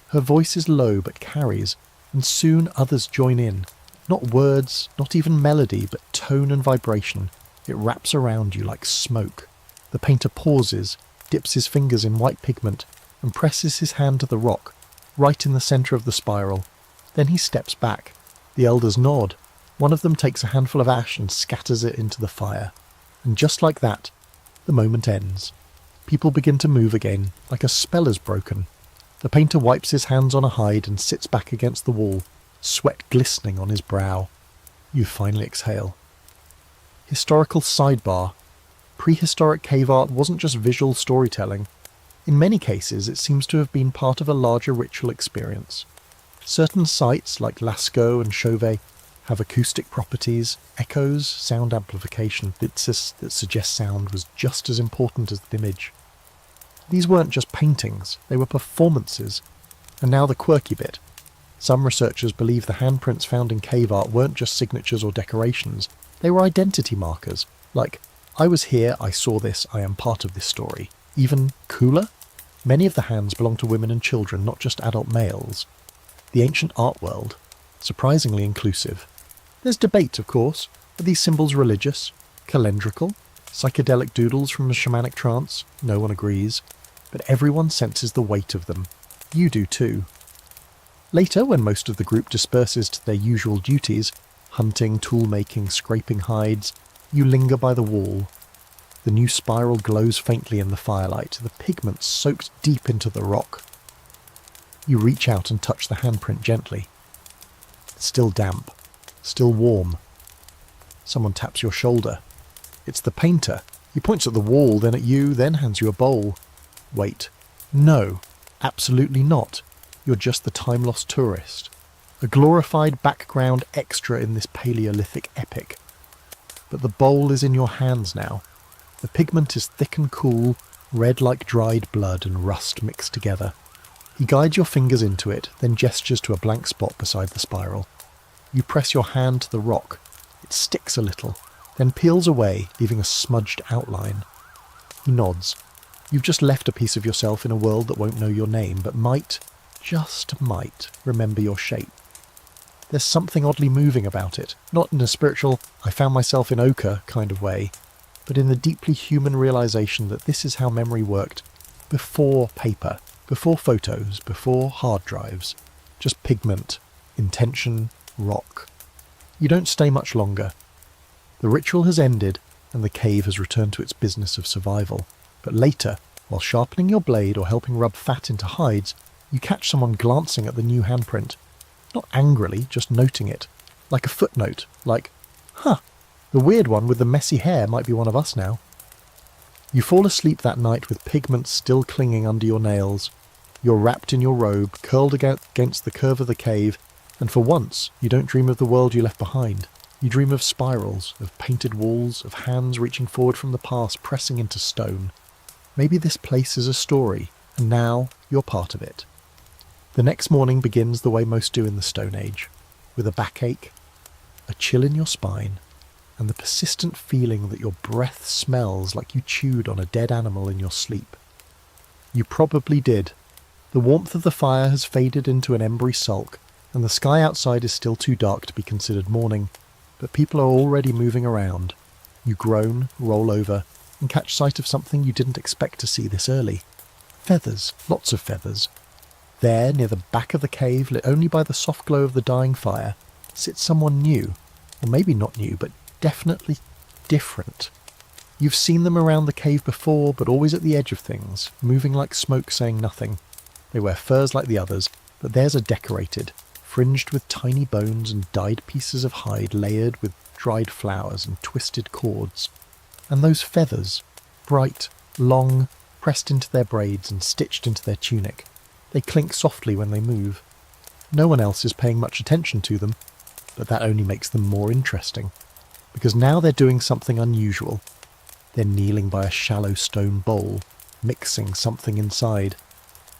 Speaker 1: Her voice is low but carries, and soon others join in. Not words, not even melody, but tone and vibration. It wraps around you like smoke. The painter pauses, dips his fingers in white pigment, and presses his hand to the rock, right in the centre of the spiral. Then he steps back. The elders nod. One of them takes a handful of ash and scatters it into the fire. And just like that, the moment ends. People begin to move again, like a spell is broken. The painter wipes his hands on a hide and sits back against the wall, sweat glistening on his brow. You finally exhale. Historical sidebar. Prehistoric cave art wasn't just visual storytelling. In many cases, it seems to have been part of a larger ritual experience. Certain sites, like Lascaux and Chauvet, have acoustic properties, echoes, sound amplification, bits that suggest sound was just as important as the image. These weren't just paintings, they were performances. And now the quirky bit. Some researchers believe the handprints found in cave art weren't just signatures or decorations, they were identity markers, like, I was here, I saw this, I am part of this story. Even cooler? Many of the hands belong to women and children, not just adult males. The ancient art world, surprisingly inclusive. There's debate, of course. Are these symbols religious? Calendrical? Psychedelic doodles from a shamanic trance? No one agrees. But everyone senses the weight of them. You do too. Later, when most of the group disperses to their usual duties, hunting, tool-making, scraping hides, you linger by the wall. The new spiral glows faintly in the firelight, the pigment soaked deep into the rock. You reach out and touch the handprint gently. It's still damp, still warm. Someone taps your shoulder. It's the painter. He points at the wall, then at you, then hands you a bowl. Wait. No, absolutely not. You're just the time-lost tourist. A glorified background extra in this Paleolithic epic. But the bowl is in your hands now. The pigment is thick and cool, red like dried blood and rust mixed together. He guides your fingers into it, then gestures to a blank spot beside the spiral. You press your hand to the rock. It sticks a little, then peels away, leaving a smudged outline. He nods. You've just left a piece of yourself in a world that won't know your name, but might, just might, remember your shape. There's something oddly moving about it, not in a spiritual, I found myself in ochre kind of way, but in the deeply human realization that this is how memory worked before paper, before photos, before hard drives. Just pigment, intention, rock. You don't stay much longer. The ritual has ended, and the cave has returned to its business of survival. But later, while sharpening your blade or helping rub fat into hides, you catch someone glancing at the new handprint. Not angrily, just noting it. Like a footnote, like, huh, the weird one with the messy hair might be one of us now. You fall asleep that night with pigment still clinging under your nails. You're wrapped in your robe, curled against the curve of the cave, and for once you don't dream of the world you left behind. You dream of spirals, of painted walls, of hands reaching forward from the past, pressing into stone. Maybe this place is a story, and now you're part of it. The next morning begins the way most do in the Stone Age, with a backache, a chill in your spine, and the persistent feeling that your breath smells like you chewed on a dead animal in your sleep. You probably did. The warmth of the fire has faded into an embery sulk, and the sky outside is still too dark to be considered morning, but people are already moving around. You groan, roll over, and catch sight of something you didn't expect to see this early. Feathers, lots of feathers. There, near the back of the cave, lit only by the soft glow of the dying fire, sits someone new, or maybe not new, but definitely different. You've seen them around the cave before, but always at the edge of things, moving like smoke saying nothing. They wear furs like the others, but theirs are decorated, fringed with tiny bones and dyed pieces of hide layered with dried flowers and twisted cords. And those feathers, bright, long, pressed into their braids and stitched into their tunic. They clink softly when they move. No one else is paying much attention to them, but that only makes them more interesting, because now they're doing something unusual. They're kneeling by a shallow stone bowl, mixing something inside.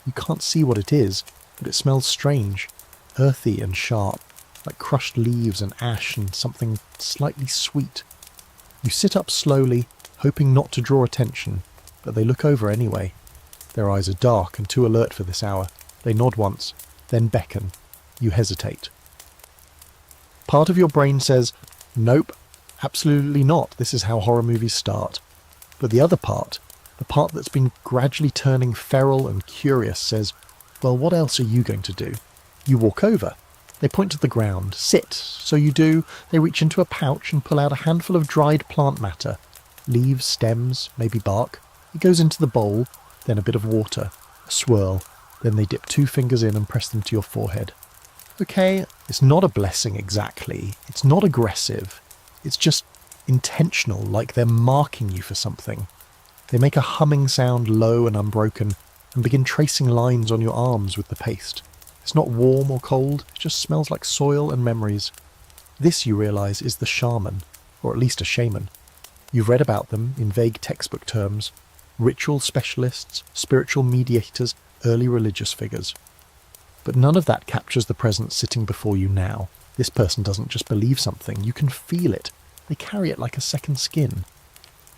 Speaker 1: You can't see what it is, but it smells strange, earthy and sharp, like crushed leaves and ash and something slightly sweet. You sit up slowly, hoping not to draw attention, but they look over anyway. Their eyes are dark and too alert for this hour. They nod once, then beckon. You hesitate. Part of your brain says, nope, absolutely not, this is how horror movies start. But the other part, the part that's been gradually turning feral and curious, says, well, what else are you going to do? You walk over. They point to the ground. Sit. So you do. They reach into a pouch and pull out a handful of dried plant matter. Leaves, stems, maybe bark. It goes into the bowl, then a bit of water, a swirl. Then they dip 2 fingers in and press them to your forehead. Okay, it's not a blessing exactly. It's not aggressive. It's just intentional, like they're marking you for something. They make a humming sound low and unbroken and begin tracing lines on your arms with the paste. It's not warm or cold, it just smells like soil and memories. This, you realise, is the shaman, or at least a shaman. You've read about them in vague textbook terms: ritual specialists, spiritual mediators, early religious figures. But none of that captures the presence sitting before you now. This person doesn't just believe something, you can feel it. They carry it like a second skin.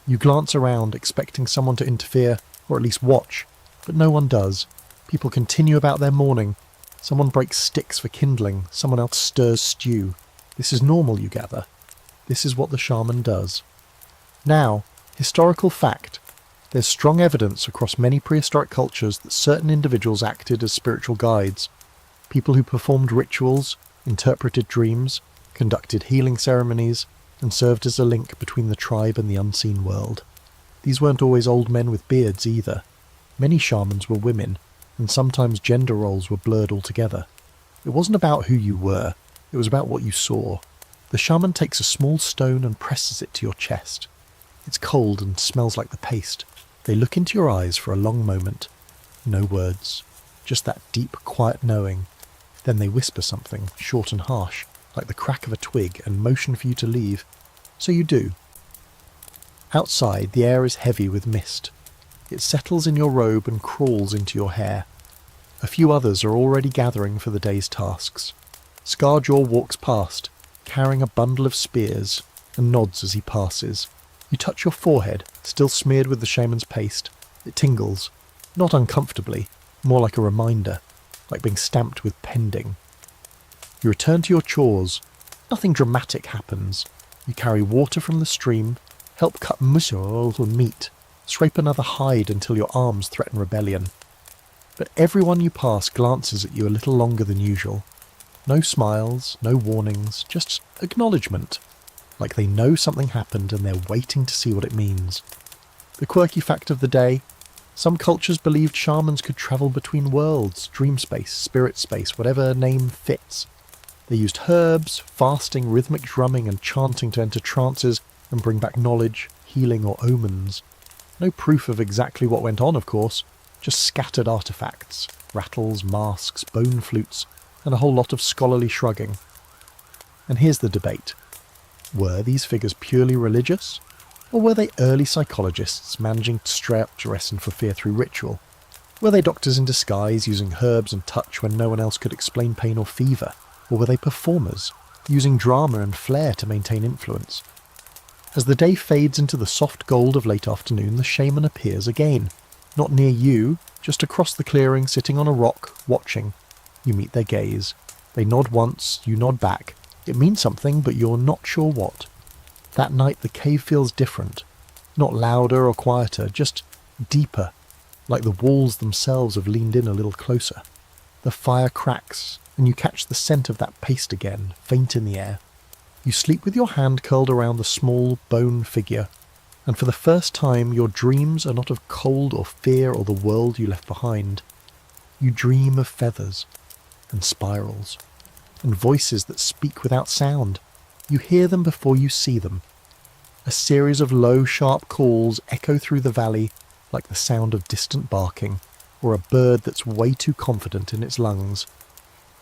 Speaker 1: You glance around, expecting someone to interfere, or at least watch, but no one does. People continue about their morning. Someone breaks sticks for kindling, someone else stirs stew. This is normal, you gather. This is what the shaman does. Now, historical fact. There's strong evidence across many prehistoric cultures that certain individuals acted as spiritual guides. People who performed rituals, interpreted dreams, conducted healing ceremonies, and served as a link between the tribe and the unseen world. These weren't always old men with beards either. Many shamans were women, and sometimes gender roles were blurred altogether. It wasn't about who you were, it was about what you saw. The shaman takes a small stone and presses it to your chest. It's cold and smells like the paste. They look into your eyes for a long moment. No words, just that deep, quiet knowing. Then they whisper something, short and harsh, like the crack of a twig, and motion for you to leave. So you do. Outside, the air is heavy with mist. It settles in your robe and crawls into your hair. A few others are already gathering for the day's tasks. Scarjaw walks past, carrying a bundle of spears, and nods as he passes. You touch your forehead, still smeared with the shaman's paste. It tingles, not uncomfortably, more like a reminder, like being stamped with pending. You return to your chores. Nothing dramatic happens. You carry water from the stream, help cut mussel or a little meat, scrape another hide until your arms threaten rebellion. But everyone you pass glances at you a little longer than usual. No smiles, no warnings, just acknowledgement. Like they know something happened and they're waiting to see what it means. The quirky fact of the day: some cultures believed shamans could travel between worlds, dream space, spirit space, whatever name fits. They used herbs, fasting, rhythmic drumming and chanting to enter trances and bring back knowledge, healing or omens. No proof of exactly what went on, of course, just scattered artefacts, rattles, masks, bone flutes, and a whole lot of scholarly shrugging. And here's the debate. Were these figures purely religious? Or were they early psychologists managing to stray up dressing for fear through ritual? Were they doctors in disguise using herbs and touch when no one else could explain pain or fever? Or were they performers, using drama and flair to maintain influence? As the day fades into the soft gold of late afternoon, the shaman appears again. Not near you, just across the clearing, sitting on a rock, watching. You meet their gaze. They nod once, you nod back. It means something, but you're not sure what. That night the cave feels different. Not louder or quieter, just deeper, like the walls themselves have leaned in a little closer. The fire cracks, and you catch the scent of that paste again, faint in the air. You sleep with your hand curled around the small bone figure, and for the first time your dreams are not of cold or fear or the world you left behind. You dream of feathers, and spirals, and voices that speak without sound. You hear them before you see them. A series of low, sharp calls echo through the valley like the sound of distant barking, or a bird that's way too confident in its lungs.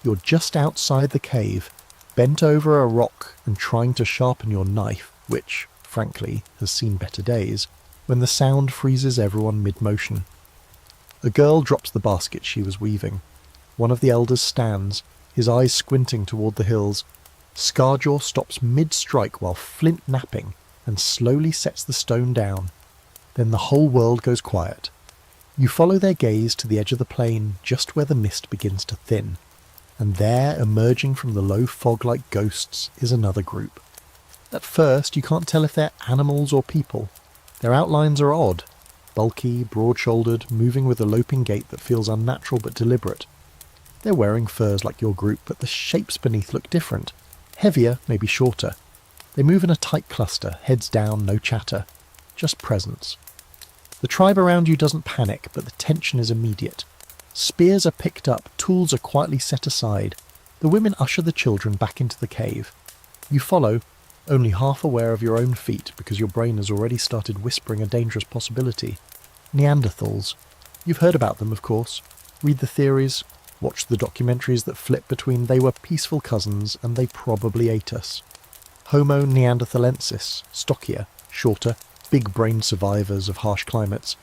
Speaker 1: You're just outside the cave, bent over a rock and trying to sharpen your knife, which, frankly, has seen better days, when the sound freezes everyone mid-motion. A girl drops the basket she was weaving. One of the elders stands, his eyes squinting toward the hills. Scarjaw stops mid-strike while flint napping and slowly sets the stone down. Then the whole world goes quiet. You follow their gaze to the edge of the plain, just where the mist begins to thin. And there, emerging from the low fog like ghosts, is another group. At first, you can't tell if they're animals or people. Their outlines are odd. Bulky, broad-shouldered, moving with a loping gait that feels unnatural but deliberate. They're wearing furs like your group, but the shapes beneath look different. Heavier, maybe shorter. They move in a tight cluster, heads down, no chatter. Just presence. The tribe around you doesn't panic, but the tension is immediate. Spears are picked up, tools are quietly set aside. The women usher the children back into the cave. You follow, only half aware of your own feet because your brain has already started whispering a dangerous possibility. Neanderthals. You've heard about them, of course. Read the theories. watch the documentaries that flip between they were peaceful cousins and they probably ate us. Homo neanderthalensis, stockier, shorter, big-brained survivors of harsh climates.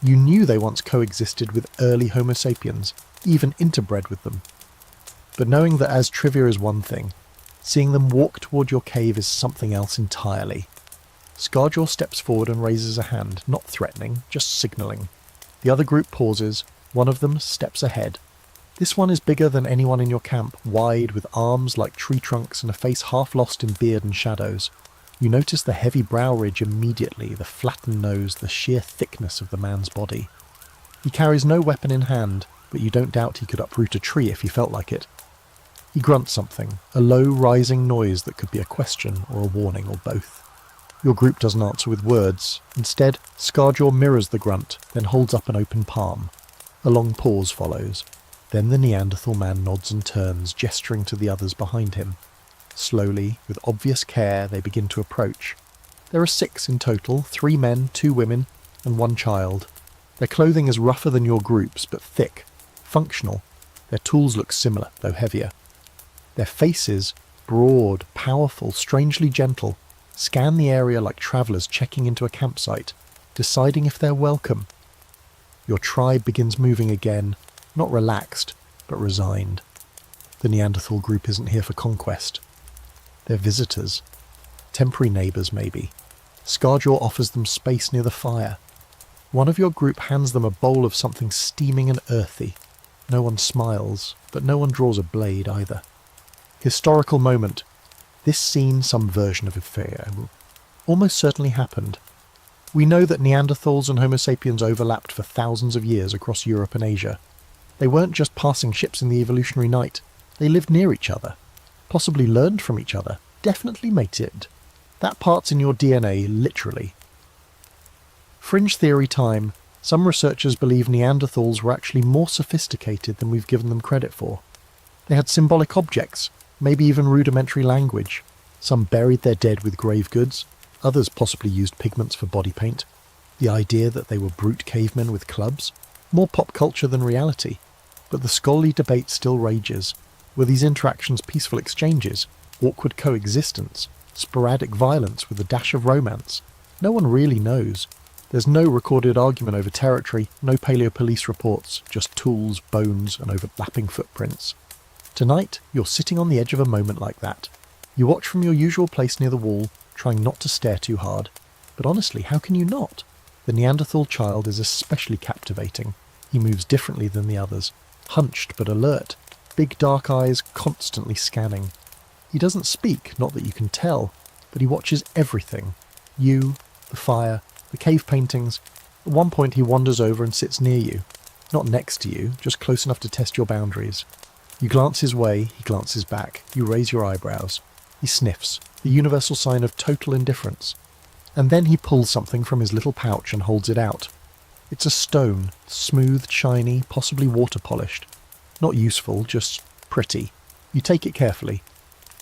Speaker 1: You knew they once coexisted with early Homo sapiens, even interbred with them. But knowing that as trivia is one thing, seeing them walk toward your cave is something else entirely. Scarjaw steps forward and raises a hand, not threatening, just signalling. The other group pauses, one of them steps ahead. This one is bigger than anyone in your camp, wide, with arms like tree trunks and a face half lost in beard and shadows. You notice the heavy brow ridge immediately, the flattened nose, the sheer thickness of the man's body. He carries no weapon in hand, but you don't doubt he could uproot a tree if he felt like it. He grunts something, a low, rising noise that could be a question or a warning or both. Your group doesn't answer with words. Instead, Scarjaw mirrors the grunt, then holds up an open palm. A long pause follows. Then the Neanderthal man nods and turns, gesturing to the others behind him. Slowly, with obvious care, they begin to approach. There are 6 in total, 3 men, 2 women, and 1 child. Their clothing is rougher than your group's, but thick, functional. Their tools look similar, though heavier. Their faces, broad, powerful, strangely gentle, scan the area like travellers checking into a campsite, deciding if they're welcome. Your tribe begins moving again, not relaxed, but resigned. The Neanderthal group isn't here for conquest. They're visitors. Temporary neighbours, maybe. Scarjaw offers them space near the fire. One of your group hands them a bowl of something steaming and earthy. No one smiles, but no one draws a blade either. Historical moment. This scene, some version of it, almost certainly happened. We know that Neanderthals and Homo sapiens overlapped for thousands of years across Europe and Asia. They weren't just passing ships in the evolutionary night. They lived near each other, possibly learned from each other, definitely mated. That part's in your DNA, literally. Fringe theory time. Some researchers believe Neanderthals were actually more sophisticated than we've given them credit for. They had symbolic objects, maybe even rudimentary language. Some buried their dead with grave goods, others possibly used pigments for body paint. The idea that they were brute cavemen with clubs? More pop culture than reality. But the scholarly debate still rages. Were these interactions peaceful exchanges? Awkward coexistence? Sporadic violence with a dash of romance? No one really knows. There's no recorded argument over territory, no paleopolice reports, just tools, bones, and overlapping footprints. Tonight, you're sitting on the edge of a moment like that. You watch from your usual place near the wall, trying not to stare too hard. But honestly, how can you not? The Neanderthal child is especially captivating. He moves differently than the others, hunched but alert, big dark eyes constantly scanning. He doesn't speak, not that you can tell, but he watches everything. You, the fire, the cave paintings. At one point he wanders over and sits near you. Not next to you, just close enough to test your boundaries. You glance his way, he glances back. You raise your eyebrows. He sniffs, the universal sign of total indifference. And then he pulls something from his little pouch and holds it out. It's a stone, smooth, shiny, possibly water-polished. Not useful, just pretty. You take it carefully.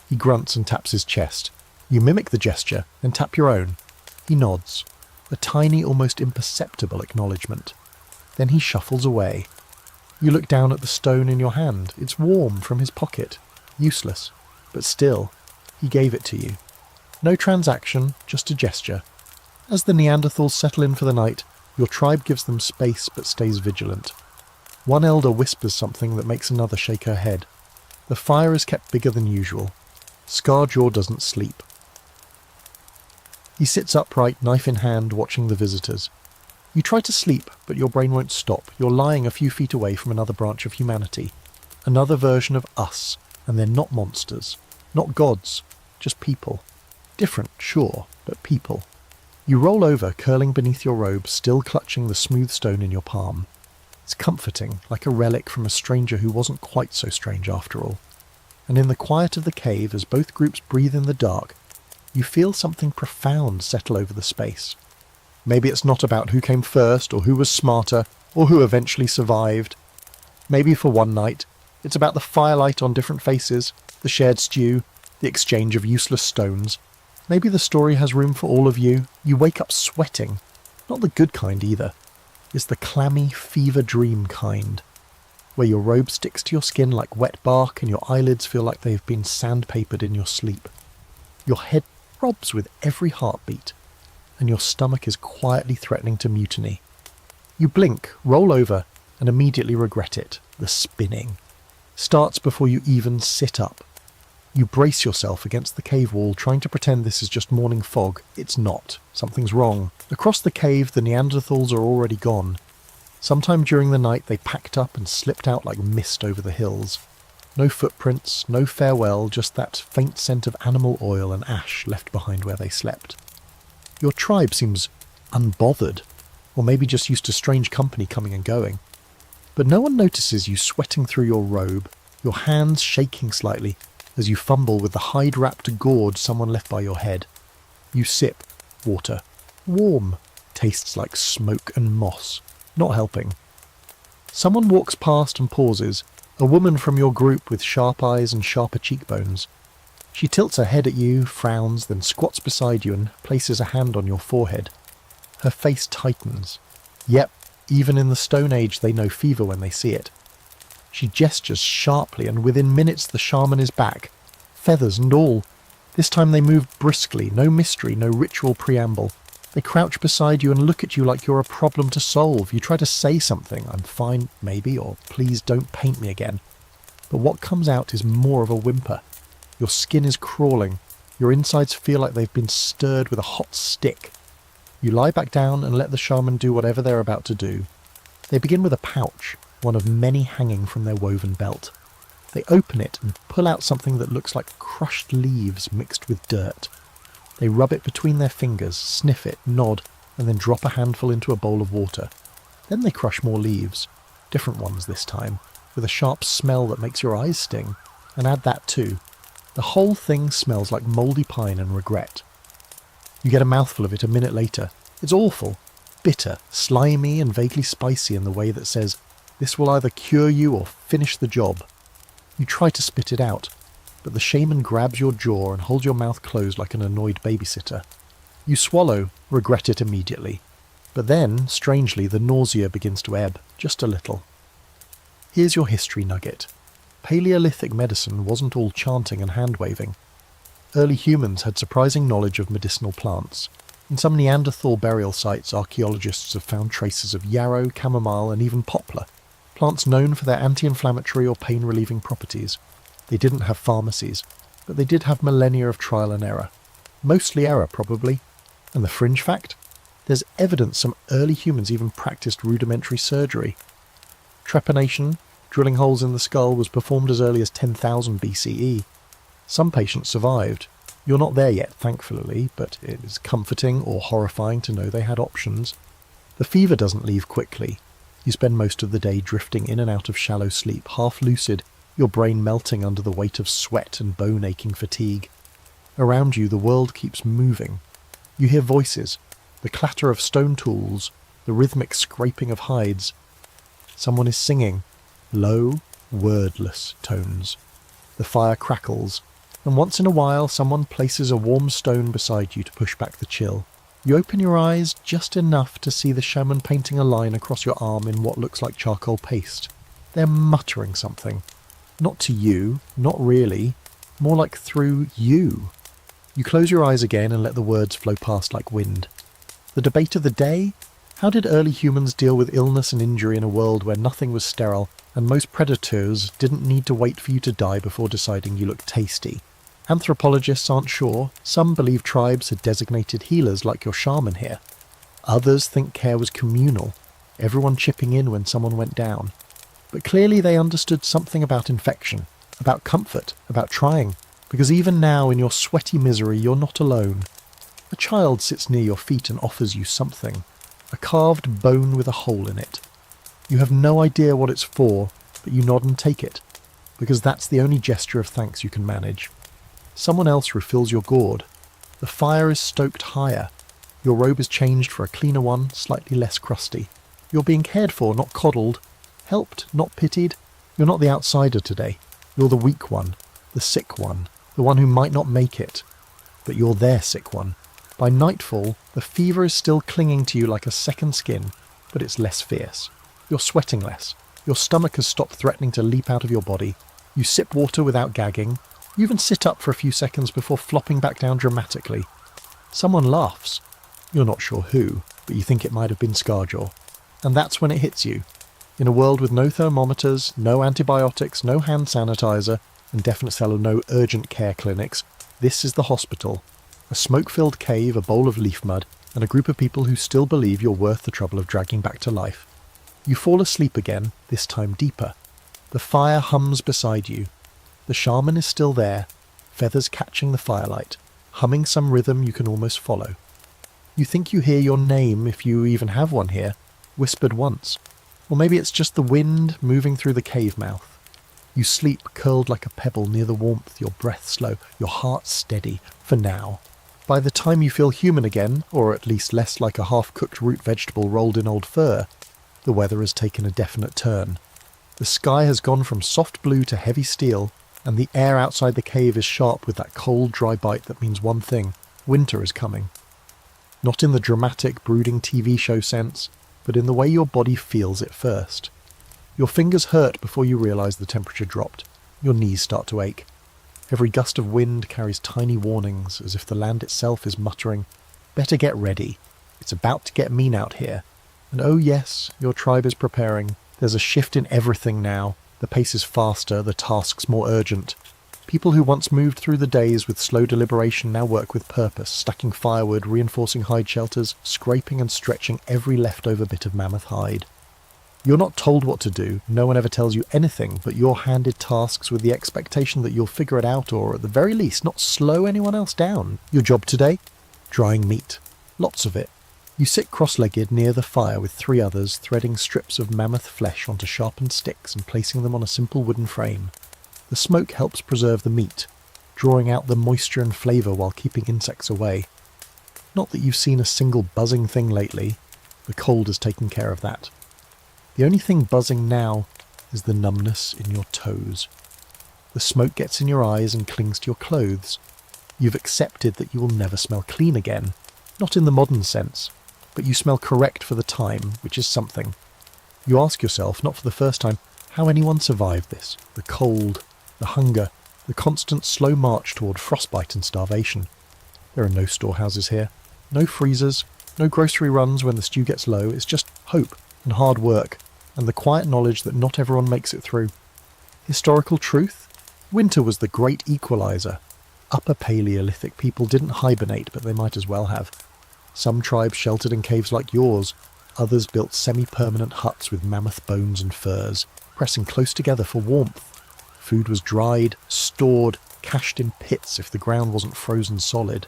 Speaker 1: He grunts and taps his chest. You mimic the gesture, then tap your own. He nods. A tiny, almost imperceptible acknowledgement. Then he shuffles away. You look down at the stone in your hand. It's warm from his pocket. Useless. But still, he gave it to you. No transaction, just a gesture. As the Neanderthals settle in for the night, your tribe gives them space but stays vigilant. One elder whispers something that makes another shake her head. The fire is kept bigger than usual. Scarjaw doesn't sleep. He sits upright, knife in hand, watching the visitors. You try to sleep, but your brain won't stop. You're lying a few feet away from another branch of humanity. Another version of us, and they're not monsters. Not gods, just people. Different, sure, but people. You roll over, curling beneath your robe, still clutching the smooth stone in your palm. It's comforting, like a relic from a stranger who wasn't quite so strange after all. And in the quiet of the cave, as both groups breathe in the dark, you feel something profound settle over the space. Maybe it's not about who came first, or who was smarter, or who eventually survived. Maybe for one night, it's about the firelight on different faces, the shared stew, the exchange of useless stones. Maybe the story has room for all of you. You wake up sweating. Not the good kind either. It's the clammy, fever dream kind. where your robe sticks to your skin like wet bark and your eyelids feel like they've been sandpapered in your sleep. Your head throbs with every heartbeat, and your stomach is quietly threatening to mutiny. You blink, roll over, and immediately regret it. The spinning starts before you even sit up. You brace yourself against the cave wall, trying to pretend this is just morning fog. It's not. Something's wrong. Across the cave, the Neanderthals are already gone. Sometime during the night, they packed up and slipped out like mist over the hills. No footprints, no farewell, just that faint scent of animal oil and ash left behind where they slept. Your tribe seems unbothered, or maybe just used to strange company coming and going. But no one notices you sweating through your robe, your hands shaking slightly as you fumble with the hide-wrapped gourd someone left by your head. You sip. Water. Warm. Tastes like smoke and moss. Not helping. Someone walks past and pauses, a woman from your group with sharp eyes and sharper cheekbones. She tilts her head at you, frowns, then squats beside you and places a hand on your forehead. Her face tightens. Yep, even in the Stone Age they know fever when they see it. She gestures sharply, and within minutes the shaman is back, feathers and all. This time they move briskly, no mystery, no ritual preamble. They crouch beside you and look at you like you're a problem to solve. You try to say something, I'm fine, maybe, or please don't paint me again. But what comes out is more of a whimper. Your skin is crawling. Your insides feel like they've been stirred with a hot stick. You lie back down and let the shaman do whatever they're about to do. They begin with a pouch, one of many hanging from their woven belt. They open it and pull out something that looks like crushed leaves mixed with dirt. They rub it between their fingers, sniff it, nod, and then drop a handful into a bowl of water. Then they crush more leaves, different ones this time, with a sharp smell that makes your eyes sting, and add that too. The whole thing smells like mouldy pine and regret. You get a mouthful of it a minute later. It's awful, bitter, slimy and vaguely spicy in the way that says, this will either cure you or finish the job. You try to spit it out, but the shaman grabs your jaw and holds your mouth closed like an annoyed babysitter. You swallow, regret it immediately. But then, strangely, the nausea begins to ebb, just a little. Here's your history nugget. Paleolithic medicine wasn't all chanting and hand-waving. Early humans had surprising knowledge of medicinal plants. In some Neanderthal burial sites, archaeologists have found traces of yarrow, chamomile, and even poplar, plants known for their anti-inflammatory or pain-relieving properties. They didn't have pharmacies, but they did have millennia of trial and error. Mostly error, probably. And the fringe fact? There's evidence some early humans even practiced rudimentary surgery. Trepanation, drilling holes in the skull, was performed as early as 10,000 BCE. Some patients survived. You're not there yet, thankfully, but it is comforting or horrifying to know they had options. The fever doesn't leave quickly. You spend most of the day drifting in and out of shallow sleep, half lucid, your brain melting under the weight of sweat and bone-aching fatigue. Around you, the world keeps moving. You hear voices, the clatter of stone tools, the rhythmic scraping of hides. Someone is singing, low, wordless tones. The fire crackles, and once in a while someone places a warm stone beside you to push back the chill. You open your eyes just enough to see the shaman painting a line across your arm in what looks like charcoal paste. They're muttering something. Not to you, not really, more like through you. You close your eyes again and let the words flow past like wind. The debate of the day? How did early humans deal with illness and injury in a world where nothing was sterile, and most predators didn't need to wait for you to die before deciding you looked tasty? Anthropologists aren't sure. Some believe tribes had designated healers like your shaman here. Others think care was communal, everyone chipping in when someone went down. But clearly they understood something about infection, about comfort, about trying, because even now in your sweaty misery you're not alone. A child sits near your feet and offers you something, a carved bone with a hole in it. You have no idea what it's for, but you nod and take it, because that's the only gesture of thanks you can manage. Someone else refills your gourd. The fire is stoked higher. Your robe is changed for a cleaner one, slightly less crusty. You're being cared for, not coddled. Helped, not pitied. You're not the outsider today. You're the weak one, the sick one, the one who might not make it. But you're their sick one. By nightfall, the fever is still clinging to you like a second skin, but it's less fierce. You're sweating less. Your stomach has stopped threatening to leap out of your body. You sip water without gagging. You even sit up for a few seconds before flopping back down dramatically. Someone laughs. You're not sure who, but you think it might have been Scarjaw. And that's when it hits you. In a world with no thermometers, no antibiotics, no hand sanitizer, and definitely no urgent care clinics, this is the hospital. A smoke-filled cave, a bowl of leaf mud, and a group of people who still believe you're worth the trouble of dragging back to life. You fall asleep again, this time deeper. The fire hums beside you. The shaman is still there, feathers catching the firelight, humming some rhythm you can almost follow. You think you hear your name, if you even have one here, whispered once. Or maybe it's just the wind moving through the cave mouth. You sleep curled like a pebble near the warmth, your breath slow, your heart steady, for now. By the time you feel human again, or at least less like a half-cooked root vegetable rolled in old fur, the weather has taken a definite turn. The sky has gone from soft blue to heavy steel, and the air outside the cave is sharp with that cold, dry bite that means one thing: winter is coming. Not in the dramatic, brooding TV show sense, but in the way your body feels it first. Your fingers hurt before you realise the temperature dropped. Your knees start to ache. Every gust of wind carries tiny warnings, as if the land itself is muttering, "Better get ready. It's about to get mean out here." And oh yes, your tribe is preparing. There's a shift in everything now. The pace is faster, the tasks more urgent. People who once moved through the days with slow deliberation now work with purpose, stacking firewood, reinforcing hide shelters, scraping and stretching every leftover bit of mammoth hide. You're not told what to do, no one ever tells you anything, but you're handed tasks with the expectation that you'll figure it out or, at the very least, not slow anyone else down. Your job today? Drying meat. Lots of it. You sit cross-legged near the fire with 3 others, threading strips of mammoth flesh onto sharpened sticks and placing them on a simple wooden frame. The smoke helps preserve the meat, drawing out the moisture and flavour while keeping insects away. Not that you've seen a single buzzing thing lately. The cold has taken care of that. The only thing buzzing now is the numbness in your toes. The smoke gets in your eyes and clings to your clothes. You've accepted that you will never smell clean again, not in the modern sense, but you smell correct for the time, which is something. You ask yourself, not for the first time, how anyone survived this, the cold, the hunger, the constant slow march toward frostbite and starvation. There are no storehouses here, no freezers, no grocery runs when the stew gets low. It's just hope and hard work, and the quiet knowledge that not everyone makes it through. Historical truth? Winter was the great equalizer. Upper Paleolithic people didn't hibernate, but they might as well have. Some tribes sheltered in caves like yours, others built semi-permanent huts with mammoth bones and furs, pressing close together for warmth. Food was dried, stored, cached in pits if the ground wasn't frozen solid.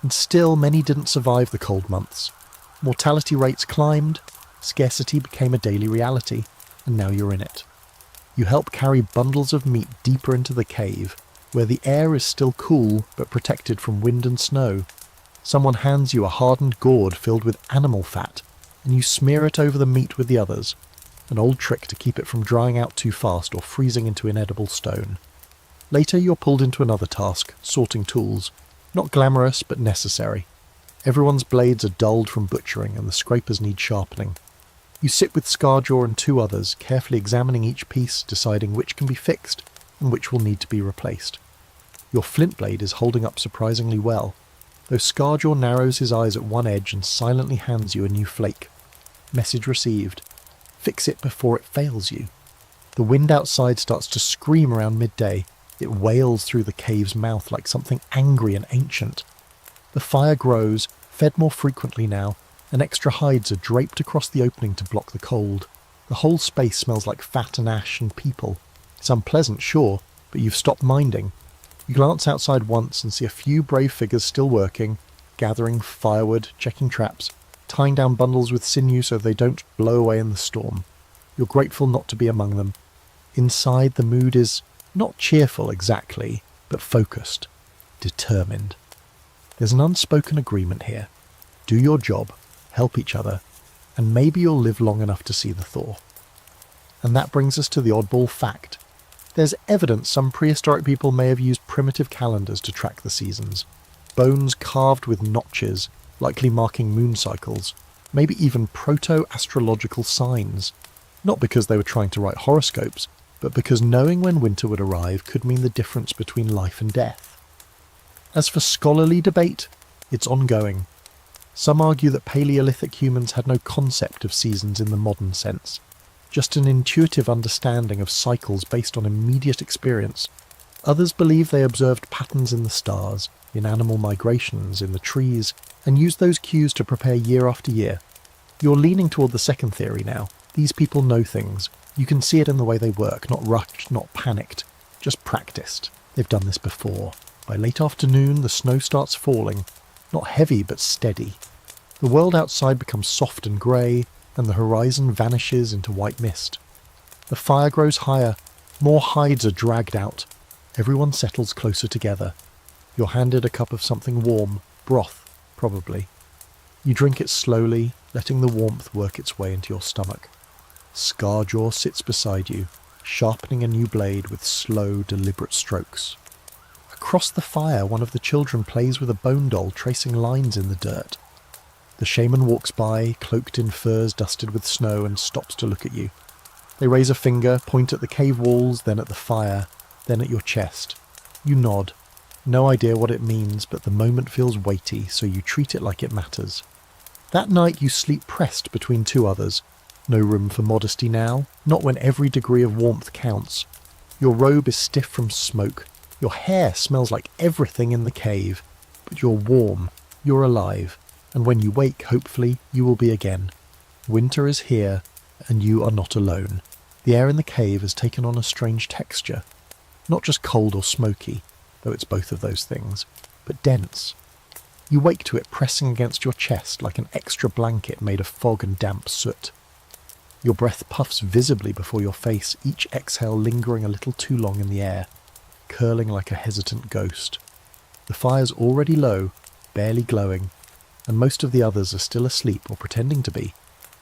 Speaker 1: And still many didn't survive the cold months. Mortality rates climbed, scarcity became a daily reality, and now you're in it. You help carry bundles of meat deeper into the cave, where the air is still cool but protected from wind and snow. Someone hands you a hardened gourd filled with animal fat, and you smear it over the meat with the others, an old trick to keep it from drying out too fast or freezing into inedible stone. Later you're pulled into another task, sorting tools. Not glamorous, but necessary. Everyone's blades are dulled from butchering, and the scrapers need sharpening. You sit with Scarjaw and 2 others, carefully examining each piece, deciding which can be fixed and which will need to be replaced. Your flint blade is holding up surprisingly well, though Scarjaw narrows his eyes at one edge and silently hands you a new flake. Message received. Fix it before it fails you. The wind outside starts to scream around midday. It wails through the cave's mouth like something angry and ancient. The fire grows, fed more frequently now, and extra hides are draped across the opening to block the cold. The whole space smells like fat and ash and people. It's unpleasant, sure, but you've stopped minding. You glance outside once and see a few brave figures still working, gathering firewood, checking traps, tying down bundles with sinew so they don't blow away in the storm. You're grateful not to be among them. Inside, the mood is not cheerful exactly, but focused, determined. There's an unspoken agreement here. Do your job, help each other, and maybe you'll live long enough to see the thaw. And that brings us to the oddball fact. There's evidence some prehistoric people may have used primitive calendars to track the seasons. Bones carved with notches, likely marking moon cycles, maybe even proto-astrological signs. Not because they were trying to write horoscopes, but because knowing when winter would arrive could mean the difference between life and death. As for scholarly debate, it's ongoing. Some argue that Paleolithic humans had no concept of seasons in the modern sense, just an intuitive understanding of cycles based on immediate experience. Others believe they observed patterns in the stars, in animal migrations, in the trees, and used those cues to prepare year after year. You're leaning toward the second theory now. These people know things. You can see it in the way they work, not rushed, not panicked, just practiced. They've done this before. By late afternoon, the snow starts falling, not heavy but steady. The world outside becomes soft and grey, and the horizon vanishes into white mist. The fire grows higher, more hides are dragged out. Everyone settles closer together. You're handed a cup of something warm, broth, probably. You drink it slowly, letting the warmth work its way into your stomach. Scarjaw sits beside you, sharpening a new blade with slow, deliberate strokes. Across the fire, one of the children plays with a bone doll tracing lines in the dirt. The shaman walks by, cloaked in furs dusted with snow, and stops to look at you. They raise a finger, point at the cave walls, then at the fire, then at your chest. You nod. No idea what it means, but the moment feels weighty, so you treat it like it matters. That night you sleep pressed between two others. No room for modesty now, not when every degree of warmth counts. Your robe is stiff from smoke. Your hair smells like everything in the cave. But you're warm. You're alive. And when you wake, hopefully, you will be again. Winter is here, and you are not alone. The air in the cave has taken on a strange texture. Not just cold or smoky, though it's both of those things, but dense. You wake to it pressing against your chest like an extra blanket made of fog and damp soot. Your breath puffs visibly before your face, each exhale lingering a little too long in the air, curling like a hesitant ghost. The fire's already low, barely glowing, and most of the others are still asleep or pretending to be.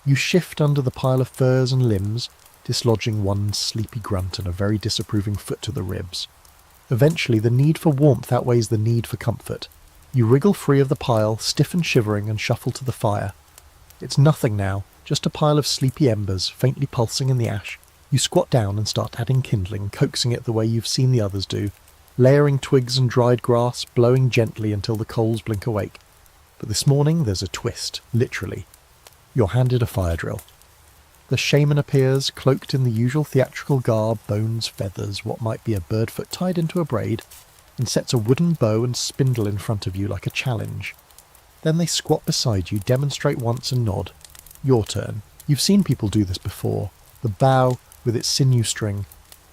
Speaker 1: You shift under the pile of furs and limbs, dislodging one sleepy grunt and a very disapproving foot to the ribs. Eventually, the need for warmth outweighs the need for comfort. You wriggle free of the pile, stiff and shivering, and shuffle to the fire. It's nothing now, just a pile of sleepy embers, faintly pulsing in the ash. You squat down and start adding kindling, coaxing it the way you've seen the others do, layering twigs and dried grass, blowing gently until the coals blink awake. But this morning there's a twist, literally. You're handed a fire drill. The shaman appears, cloaked in the usual theatrical garb, bones, feathers, what might be a bird foot tied into a braid, and sets a wooden bow and spindle in front of you like a challenge. Then they squat beside you, demonstrate once and nod. Your turn. You've seen people do this before. The bow with its sinew string,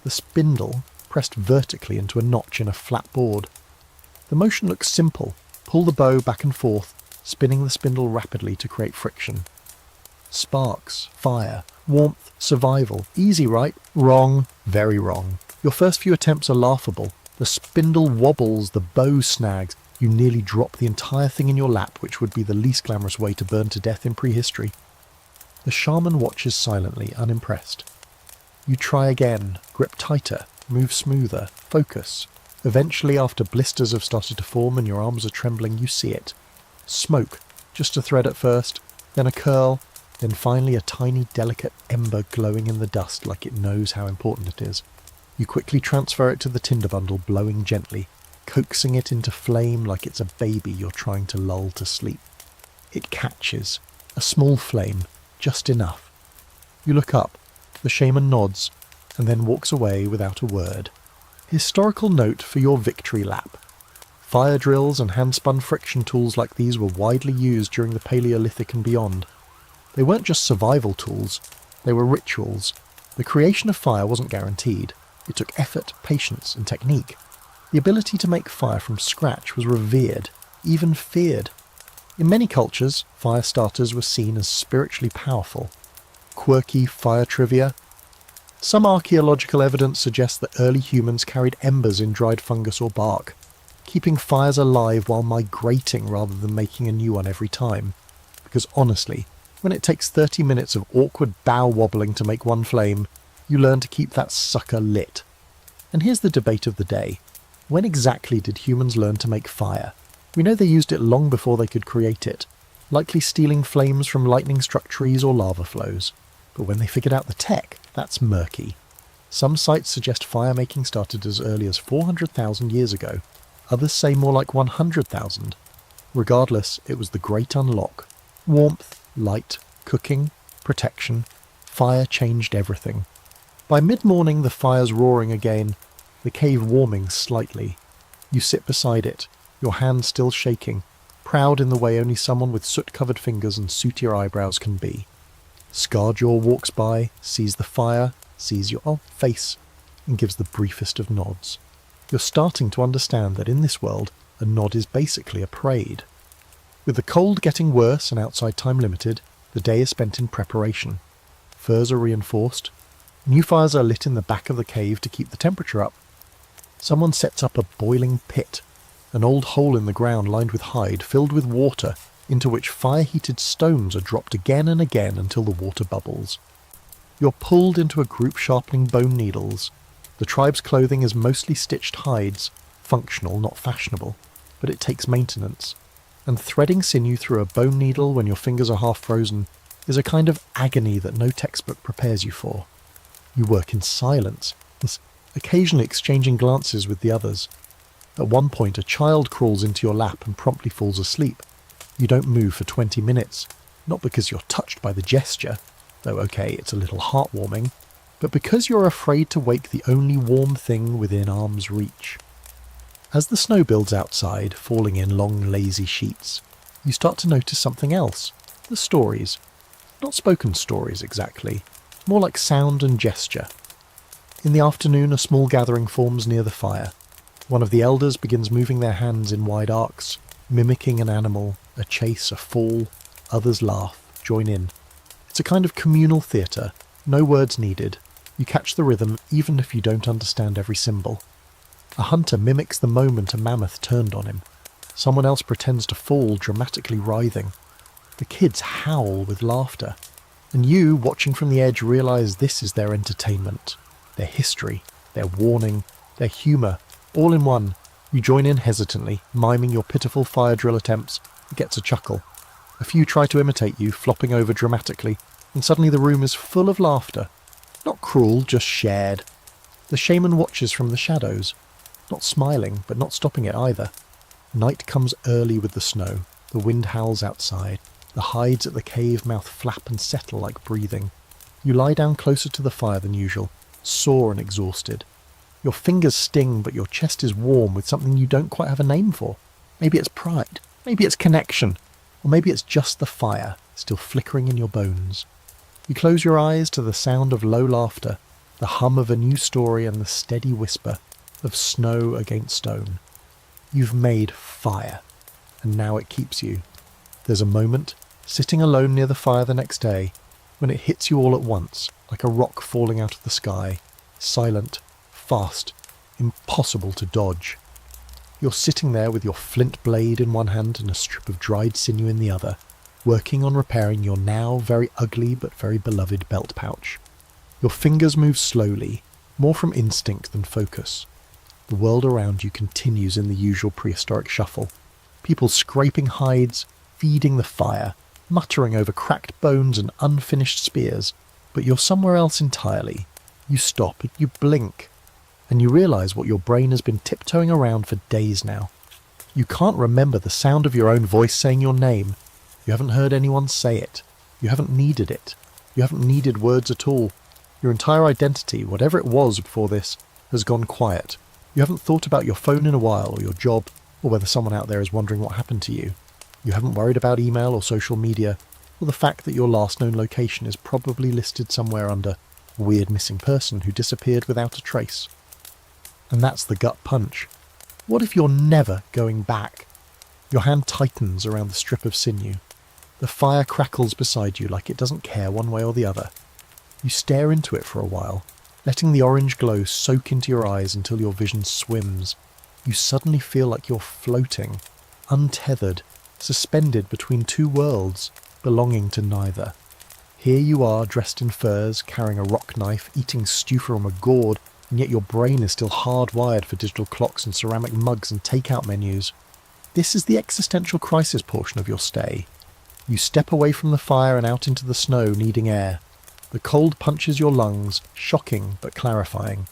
Speaker 1: the spindle pressed vertically into a notch in a flat board. The motion looks simple. Pull the bow back and forth, spinning the spindle rapidly to create friction. Sparks, fire, warmth, survival. Easy, right? Wrong. Very wrong. Your first few attempts are laughable. The spindle wobbles, the bow snags. You nearly drop the entire thing in your lap, which would be the least glamorous way to burn to death in prehistory. The shaman watches silently, unimpressed. You try again, grip tighter, move smoother, focus. Eventually, after blisters have started to form and your arms are trembling, you see it. Smoke, just a thread at first, then a curl, then finally a tiny, delicate ember glowing in the dust like it knows how important it is. You quickly transfer it to the tinder bundle, blowing gently, coaxing it into flame like it's a baby you're trying to lull to sleep. It catches. A small flame, just enough. You look up. The shaman nods, and then walks away without a word. Historical note for your victory lap. Fire drills and hand-spun friction tools like these were widely used during the Paleolithic and beyond. They weren't just survival tools, they were rituals. The creation of fire wasn't guaranteed. It took effort, patience, and technique. The ability to make fire from scratch was revered, even feared. In many cultures, fire starters were seen as spiritually powerful. Quirky fire trivia. Some archaeological evidence suggests that early humans carried embers in dried fungus or bark, keeping fires alive while migrating rather than making a new one every time. Because honestly, when it takes 30 minutes of awkward bow wobbling to make one flame, you learn to keep that sucker lit. And here's the debate of the day. When exactly did humans learn to make fire? We know they used it long before they could create it, likely stealing flames from lightning-struck trees or lava flows. But when they figured out the tech, that's murky. Some sites suggest fire-making started as early as 400,000 years ago. Others say more like 100,000. Regardless, it was the great unlock. Warmth, light, cooking, protection. Fire changed everything. By mid-morning, the fire's roaring again, the cave warming slightly. You sit beside it, your hand still shaking, proud in the way only someone with soot-covered fingers and sootier eyebrows can be. Scarjaw walks by, sees the fire, sees your face, and gives the briefest of nods. You're starting to understand that in this world, a nod is basically a parade. With the cold getting worse and outside time limited, the day is spent in preparation. Furs are reinforced. New fires are lit in the back of the cave to keep the temperature up. Someone sets up a boiling pit, an old hole in the ground lined with hide, filled with water, into which fire-heated stones are dropped again and again until the water bubbles. You're pulled into a group sharpening bone needles. The tribe's clothing is mostly stitched hides, functional, not fashionable, but it takes maintenance. And threading sinew through a bone needle when your fingers are half frozen is a kind of agony that no textbook prepares you for. You work in silence, occasionally exchanging glances with the others. At one point, a child crawls into your lap and promptly falls asleep. You don't move for 20 minutes, not because you're touched by the gesture, though okay, it's a little heartwarming, but because you're afraid to wake the only warm thing within arm's reach. As the snow builds outside, falling in long lazy sheets, you start to notice something else, the stories. Not spoken stories exactly, more like sound and gesture. In the afternoon, a small gathering forms near the fire. One of the elders begins moving their hands in wide arcs, mimicking an animal, a chase, a fall. Others laugh, join in. It's a kind of communal theatre, no words needed. You catch the rhythm even if you don't understand every symbol. A hunter mimics the moment a mammoth turned on him. Someone else pretends to fall, dramatically writhing. The kids howl with laughter. And you, watching from the edge, realise this is their entertainment. Their history, their warning, their humour, all in one. You join in hesitantly, miming your pitiful fire drill attempts. It gets a chuckle. A few try to imitate you, flopping over dramatically, and suddenly the room is full of laughter. Not cruel, just shared. The shaman watches from the shadows, not smiling, but not stopping it either. Night comes early with the snow. The wind howls outside. The hides at the cave mouth flap and settle like breathing. You lie down closer to the fire than usual, sore and exhausted. Your fingers sting, but your chest is warm with something you don't quite have a name for. Maybe it's pride, maybe it's connection, or maybe it's just the fire, still flickering in your bones. You close your eyes to the sound of low laughter, the hum of a new story and the steady whisper of snow against stone. You've made fire, and now it keeps you. There's a moment, sitting alone near the fire the next day, when it hits you all at once, like a rock falling out of the sky, silent, fast, impossible to dodge. You're sitting there with your flint blade in one hand and a strip of dried sinew in the other, working on repairing your now very ugly but very beloved belt pouch. Your fingers move slowly, more from instinct than focus. The world around you continues in the usual prehistoric shuffle. People scraping hides, feeding the fire, muttering over cracked bones and unfinished spears, but you're somewhere else entirely. You stop, you blink, and you realise what your brain has been tiptoeing around for days now. You can't remember the sound of your own voice saying your name. You haven't heard anyone say it. You haven't needed it. You haven't needed words at all. Your entire identity, whatever it was before this, has gone quiet. You haven't thought about your phone in a while, or your job, or whether someone out there is wondering what happened to you. You haven't worried about email or social media, or the fact that your last known location is probably listed somewhere under weird missing person who disappeared without a trace. And that's the gut punch. What if you're never going back? Your hand tightens around the strip of sinew. The fire crackles beside you like it doesn't care one way or the other. You stare into it for a while, letting the orange glow soak into your eyes until your vision swims. You suddenly feel like you're floating, untethered, suspended between two worlds, belonging to neither. Here you are, dressed in furs, carrying a rock knife, eating stew from a gourd, and yet your brain is still hardwired for digital clocks and ceramic mugs and take-out menus. This is the existential crisis portion of your stay. You step away from the fire and out into the snow, needing air. The cold punches your lungs, shocking but clarifying.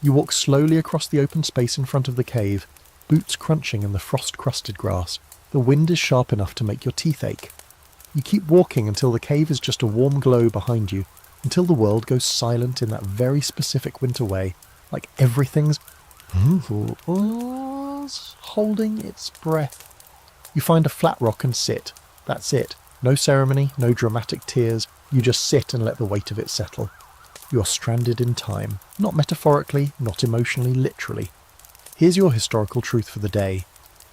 Speaker 1: You walk slowly across the open space in front of the cave, boots crunching in the frost-crusted grass. The wind is sharp enough to make your teeth ache. You keep walking until the cave is just a warm glow behind you, until the world goes silent in that very specific winter way, like everything's holding its breath. You find a flat rock and sit. That's it. No ceremony, no dramatic tears. You just sit and let the weight of it settle. You are stranded in time. Not metaphorically, not emotionally, literally. Here's your historical truth for the day.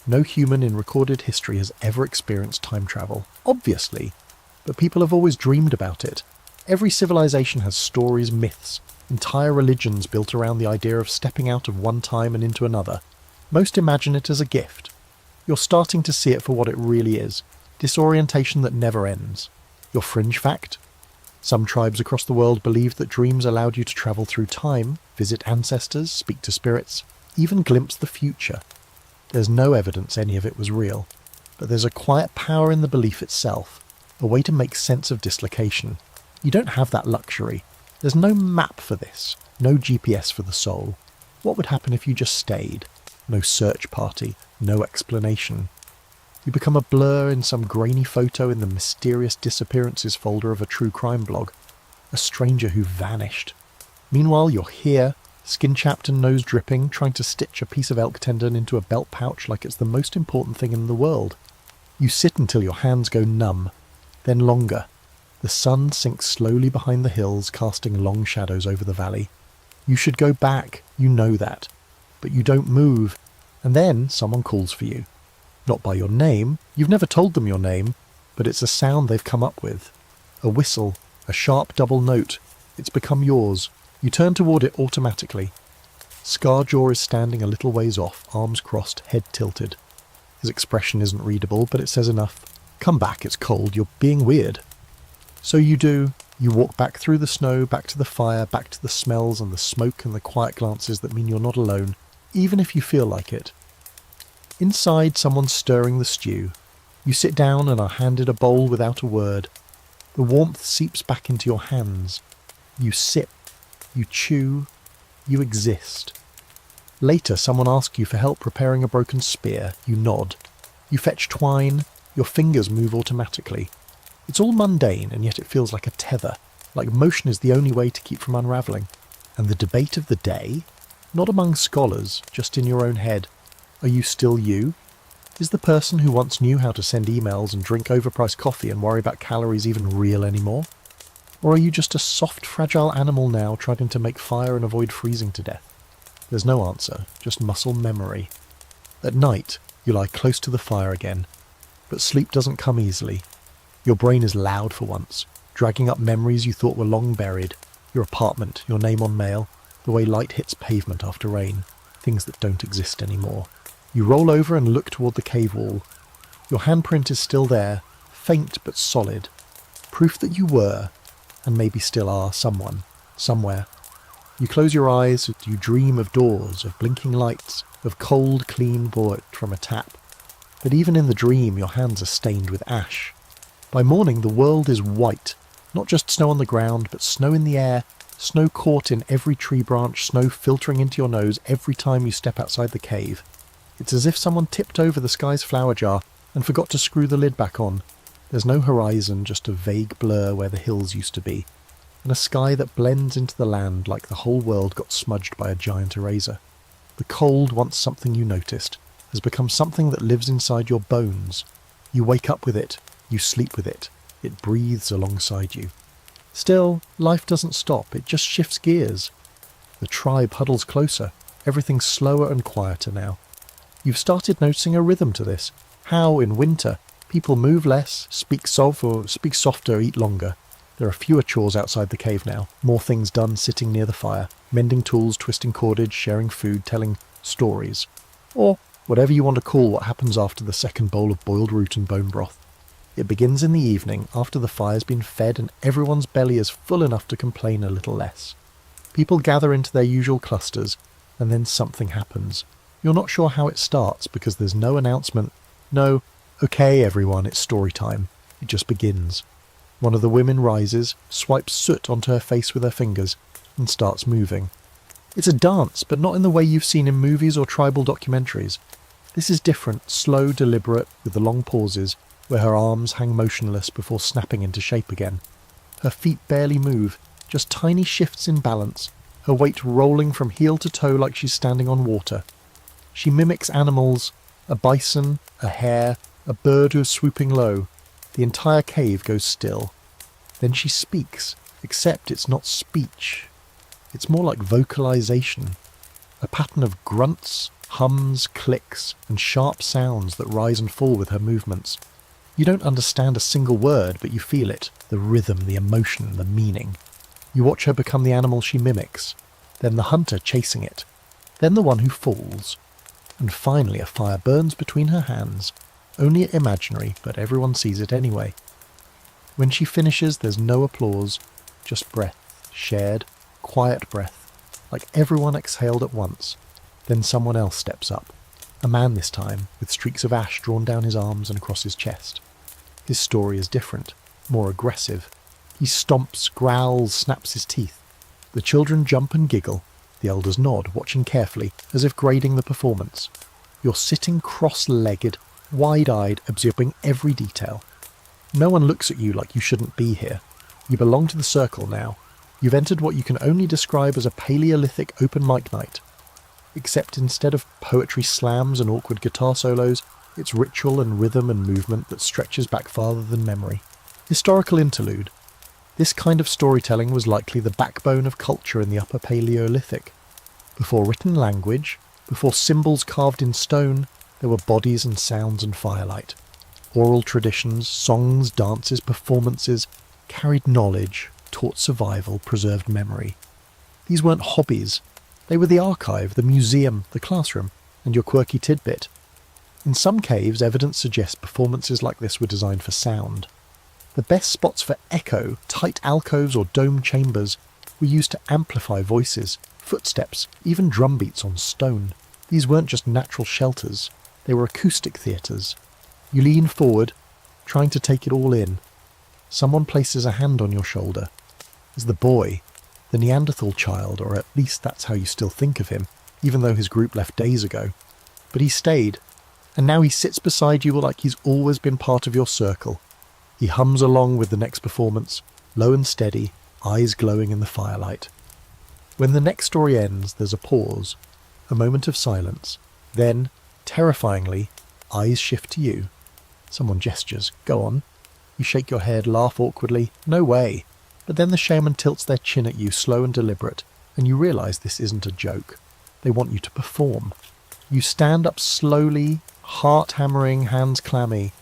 Speaker 1: No human in recorded history has ever experienced time travel. Obviously. But people have always dreamed about it. Every civilization has stories, myths, entire religions built around the idea of stepping out of one time and into another. Most imagine it as a gift. You're starting to see it for what it really is. Disorientation that never ends. Your fringe fact? Some tribes across the world believed that dreams allowed you to travel through time, visit ancestors, speak to spirits, even glimpse the future. There's no evidence any of it was real, but there's a quiet power in the belief itself, a way to make sense of dislocation. You don't have that luxury. There's no map for this, no GPS for the soul. What would happen if you just stayed? No search party, no explanation. You become a blur in some grainy photo in the mysterious disappearances folder of a true crime blog. A stranger who vanished. Meanwhile, you're here, skin-chapped and nose dripping, trying to stitch a piece of elk tendon into a belt pouch like it's the most important thing in the world. You sit until your hands go numb, then longer. The sun sinks slowly behind the hills, casting long shadows over the valley. You should go back, you know that. But you don't move, and then someone calls for you. Not by your name, you've never told them your name, but it's a sound they've come up with. A whistle, a sharp double note. It's become yours. You turn toward it automatically. Scarjaw is standing a little ways off, arms crossed, head tilted. His expression isn't readable, but it says enough. Come back, it's cold, you're being weird. So you do. You walk back through the snow, back to the fire, back to the smells and the smoke and the quiet glances that mean you're not alone, even if you feel like it. Inside, someone's stirring the stew. You sit down and are handed a bowl without a word. The warmth seeps back into your hands. You sip. You chew. You exist. Later, someone asks you for help preparing a broken spear. You nod. You fetch twine. Your fingers move automatically. It's all mundane, and yet it feels like a tether, like motion is the only way to keep from unravelling. And the debate of the day? Not among scholars, just in your own head. Are you still you? Is the person who once knew how to send emails and drink overpriced coffee and worry about calories even real anymore? Or are you just a soft, fragile animal now trying to make fire and avoid freezing to death? There's no answer, just muscle memory. At night, you lie close to the fire again, but sleep doesn't come easily. Your brain is loud for once, dragging up memories you thought were long buried. Your apartment, your name on mail, the way light hits pavement after rain, things that don't exist anymore. You roll over and look toward the cave wall. Your handprint is still there, faint but solid. Proof that you were, and maybe still are, someone, somewhere. You close your eyes, you dream of doors, of blinking lights, of cold, clean water from a tap. But even in the dream, your hands are stained with ash. By morning, the world is white. Not just snow on the ground, but snow in the air, snow caught in every tree branch, snow filtering into your nose every time you step outside the cave. It's as if someone tipped over the sky's flower jar and forgot to screw the lid back on. There's no horizon, just a vague blur where the hills used to be, and a sky that blends into the land like the whole world got smudged by a giant eraser. The cold, once something you noticed, has become something that lives inside your bones. You wake up with it, you sleep with it, it breathes alongside you. Still, life doesn't stop, it just shifts gears. The tribe huddles closer, everything's slower and quieter now. You've started noticing a rhythm to this. How, in winter, people move less, speak softer, eat longer. There are fewer chores outside the cave now, more things done sitting near the fire, mending tools, twisting cordage, sharing food, telling stories. Or whatever you want to call what happens after the second bowl of boiled root and bone broth. It begins in the evening, after the fire's been fed and everyone's belly is full enough to complain a little less. People gather into their usual clusters, and then something happens. You're not sure how it starts because there's no announcement, no, okay everyone, it's story time. It just begins. One of the women rises, swipes soot onto her face with her fingers, and starts moving. It's a dance, but not in the way you've seen in movies or tribal documentaries. This is different, slow, deliberate, with the long pauses, where her arms hang motionless before snapping into shape again. Her feet barely move, just tiny shifts in balance, her weight rolling from heel to toe like she's standing on water. She mimics animals, a bison, a hare, a bird who's swooping low. The entire cave goes still. Then she speaks, except it's not speech. It's more like vocalization, a pattern of grunts, hums, clicks, and sharp sounds that rise and fall with her movements. You don't understand a single word, but you feel it, the rhythm, the emotion, the meaning. You watch her become the animal she mimics, then the hunter chasing it, then the one who falls, and finally a fire burns between her hands, only imaginary, but everyone sees it anyway. When she finishes, there's no applause, just breath, shared, quiet breath, like everyone exhaled at once. Then someone else steps up, a man this time, with streaks of ash drawn down his arms and across his chest. His story is different, more aggressive. He stomps, growls, snaps his teeth. The children jump and giggle. The elders nod, watching carefully, as if grading the performance. You're sitting cross-legged, wide-eyed, absorbing every detail. No one looks at you like you shouldn't be here. You belong to the circle now. You've entered what you can only describe as a Paleolithic open mic night. Except instead of poetry slams and awkward guitar solos, it's ritual and rhythm and movement that stretches back farther than memory. Historical interlude. This kind of storytelling was likely the backbone of culture in the Upper Paleolithic. Before written language, before symbols carved in stone, there were bodies and sounds and firelight. Oral traditions, songs, dances, performances, carried knowledge, taught survival, preserved memory. These weren't hobbies. They were the archive, the museum, the classroom, and your quirky tidbit. In some caves, evidence suggests performances like this were designed for sound. The best spots for echo, tight alcoves or dome chambers, were used to amplify voices, footsteps, even drum beats on stone. These weren't just natural shelters, they were acoustic theatres. You lean forward, trying to take it all in. Someone places a hand on your shoulder. It's the boy, the Neanderthal child, or at least that's how you still think of him, even though his group left days ago. But he stayed, and now he sits beside you like he's always been part of your circle. He hums along with the next performance, low and steady, eyes glowing in the firelight. When the next story ends, there's a pause, a moment of silence. Then, terrifyingly, eyes shift to you. Someone gestures. Go on. You shake your head, laugh awkwardly. No way. But then the shaman tilts their chin at you, slow and deliberate, and you realise this isn't a joke. They want you to perform. You stand up slowly, heart hammering, hands clammy.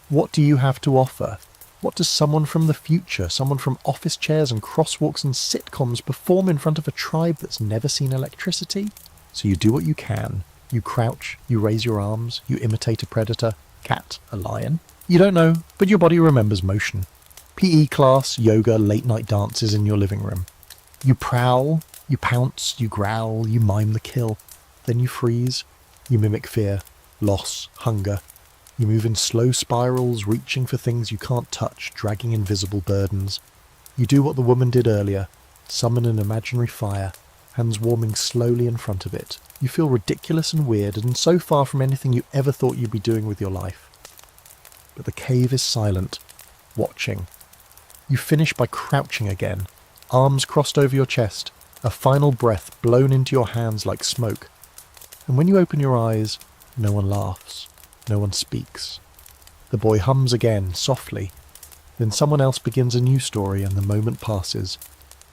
Speaker 1: What do you have to offer? What does someone from the future, someone from office chairs and crosswalks and sitcoms perform in front of a tribe that's never seen electricity? So you do what you can. You crouch, you raise your arms, you imitate a predator, cat, a lion. You don't know, but your body remembers motion. PE class, yoga, late-night dances in your living room. You prowl, you pounce, you growl, you mime the kill. Then you freeze, you mimic fear, loss, hunger. You move in slow spirals, reaching for things you can't touch, dragging invisible burdens. You do what the woman did earlier, summon an imaginary fire, hands warming slowly in front of it. You feel ridiculous and weird, and so far from anything you ever thought you'd be doing with your life. But the cave is silent, watching. You finish by crouching again, arms crossed over your chest, a final breath blown into your hands like smoke. And when you open your eyes, no one laughs, no one speaks. The boy hums again, softly. Then someone else begins a new story and the moment passes.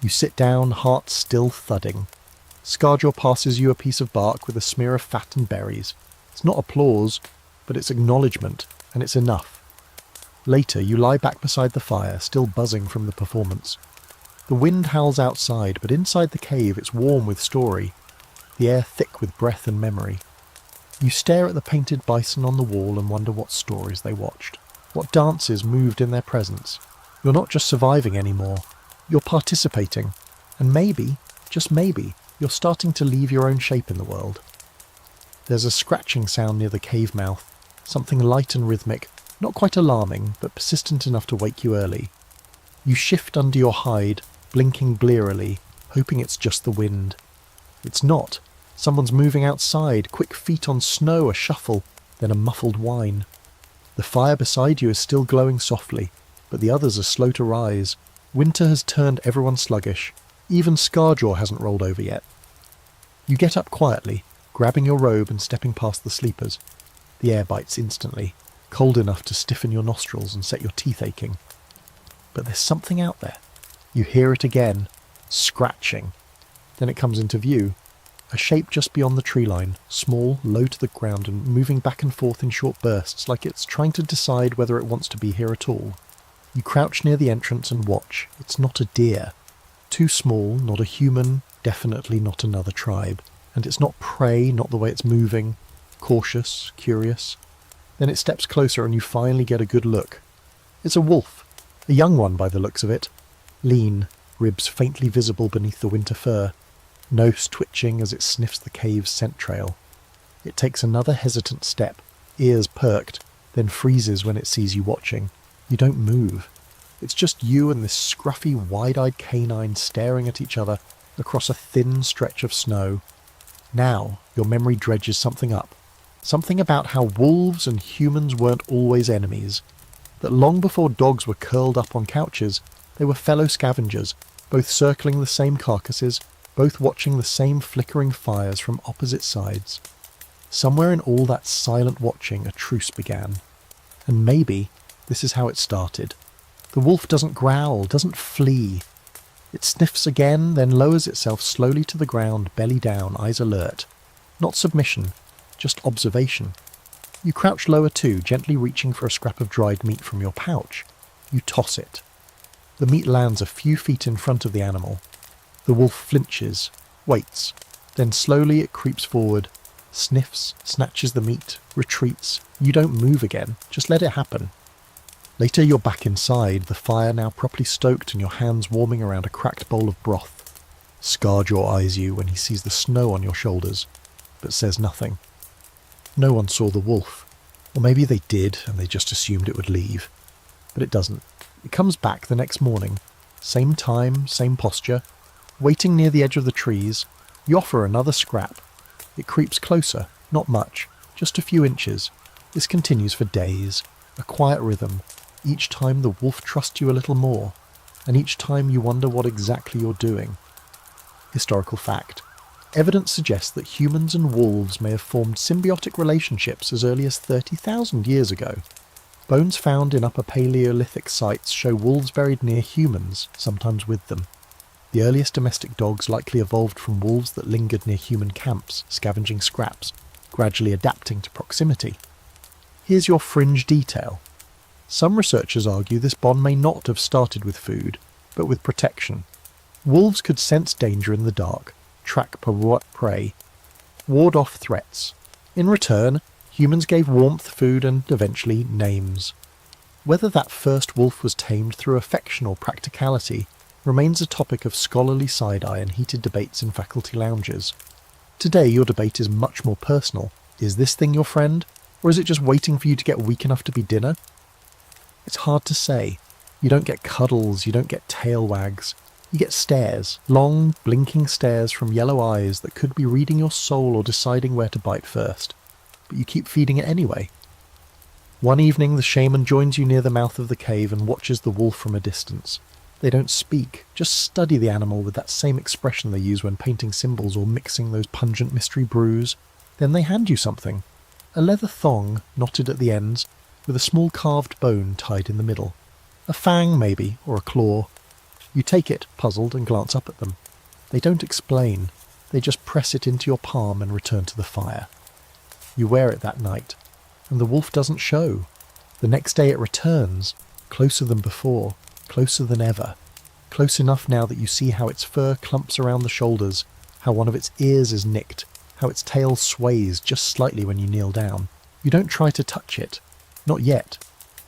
Speaker 1: You sit down, heart still thudding. Scarjaw passes you a piece of bark with a smear of fat and berries. It's not applause, but it's acknowledgement, and it's enough. Later, you lie back beside the fire, still buzzing from the performance. The wind howls outside, but inside the cave it's warm with story, the air thick with breath and memory. You stare at the painted bison on the wall and wonder what stories they watched, what dances moved in their presence. You're not just surviving anymore, you're participating, and maybe, just maybe, you're starting to leave your own shape in the world. There's a scratching sound near the cave mouth, something light and rhythmic, not quite alarming, but persistent enough to wake you early. You shift under your hide, blinking blearily, hoping it's just the wind. It's not. Someone's moving outside, quick feet on snow, a shuffle, then a muffled whine. The fire beside you is still glowing softly, but the others are slow to rise. Winter has turned everyone sluggish. Even Scarjaw hasn't rolled over yet. You get up quietly, grabbing your robe and stepping past the sleepers. The air bites instantly, cold enough to stiffen your nostrils and set your teeth aching. But there's something out there. You hear it again, scratching. Then it comes into view. A shape just beyond the tree line, small, low to the ground and moving back and forth in short bursts, like it's trying to decide whether it wants to be here at all. You crouch near the entrance and watch. It's not a deer. Too small, not a human, definitely not another tribe. And it's not prey, not the way it's moving. Cautious, curious. Then it steps closer and you finally get a good look. It's a wolf. A young one by the looks of it. Lean, ribs faintly visible beneath the winter fur. Nose twitching as it sniffs the cave's scent trail. It takes another hesitant step, ears perked, then freezes when it sees you watching. You don't move. It's just you and this scruffy, wide-eyed canine staring at each other across a thin stretch of snow. Now, your memory dredges something up. Something about how wolves and humans weren't always enemies. That long before dogs were curled up on couches, they were fellow scavengers, both circling the same carcasses, both watching the same flickering fires from opposite sides. Somewhere in all that silent watching, a truce began. And maybe this is how it started. The wolf doesn't growl, doesn't flee. It sniffs again, then lowers itself slowly to the ground, belly down, eyes alert. Not submission, just observation. You crouch lower too, gently reaching for a scrap of dried meat from your pouch. You toss it. The meat lands a few feet in front of the animal. The wolf flinches, waits, then slowly it creeps forward, sniffs, snatches the meat, retreats. You don't move again, just let it happen. Later you're back inside, the fire now properly stoked and your hands warming around a cracked bowl of broth. Scarjaw eyes you when he sees the snow on your shoulders, but says nothing. No one saw the wolf, or maybe they did and they just assumed it would leave. But it doesn't. It comes back the next morning, same time, same posture. Waiting near the edge of the trees, you offer another scrap. It creeps closer, not much, just a few inches. This continues for days, a quiet rhythm. Each time the wolf trusts you a little more, and each time you wonder what exactly you're doing. Historical fact. Evidence suggests that humans and wolves may have formed symbiotic relationships as early as 30,000 years ago. Bones found in Upper Paleolithic sites show wolves buried near humans, sometimes with them. The earliest domestic dogs likely evolved from wolves that lingered near human camps, scavenging scraps, gradually adapting to proximity. Here's your fringe detail. Some researchers argue this bond may not have started with food, but with protection. Wolves could sense danger in the dark, track prey, ward off threats. In return, humans gave warmth, food, and eventually names. Whether that first wolf was tamed through affection or practicality remains a topic of scholarly side-eye and heated debates in faculty lounges. Today your debate is much more personal. Is this thing your friend, or is it just waiting for you to get weak enough to be dinner? It's hard to say. You don't get cuddles, you don't get tail wags. You get stares, long, blinking stares from yellow eyes that could be reading your soul or deciding where to bite first. But you keep feeding it anyway. One evening the shaman joins you near the mouth of the cave and watches the wolf from a distance. They don't speak, just study the animal with that same expression they use when painting symbols or mixing those pungent mystery brews. Then they hand you something. A leather thong, knotted at the ends, with a small carved bone tied in the middle. A fang, maybe, or a claw. You take it, puzzled, and glance up at them. They don't explain. They just press it into your palm and return to the fire. You wear it that night, and the wolf doesn't show. The next day it returns, closer than before, closer than ever. Close enough now that you see how its fur clumps around the shoulders, how one of its ears is nicked, how its tail sways just slightly when you kneel down. You don't try to touch it. Not yet,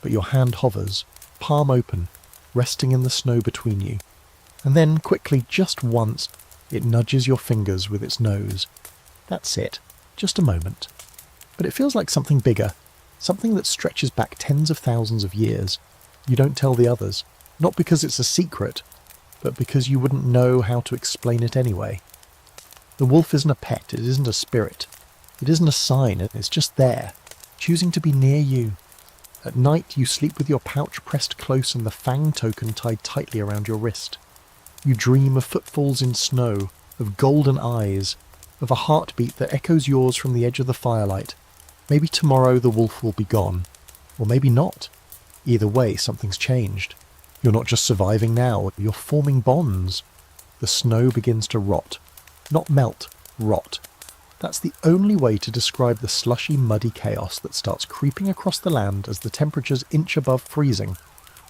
Speaker 1: but your hand hovers, palm open, resting in the snow between you. And then, quickly, just once, it nudges your fingers with its nose. That's it. Just a moment. But it feels like something bigger, something that stretches back tens of thousands of years. You don't tell the others. Not because it's a secret, but because you wouldn't know how to explain it anyway. The wolf isn't a pet, it isn't a spirit. It isn't a sign, it's just there, choosing to be near you. At night you sleep with your pouch pressed close and the fang token tied tightly around your wrist. You dream of footfalls in snow, of golden eyes, of a heartbeat that echoes yours from the edge of the firelight. Maybe tomorrow the wolf will be gone, or maybe not. Either way, something's changed. You're not just surviving now, you're forming bonds. The snow begins to rot. Not melt, rot. That's the only way to describe the slushy, muddy chaos that starts creeping across the land as the temperatures inch above freezing.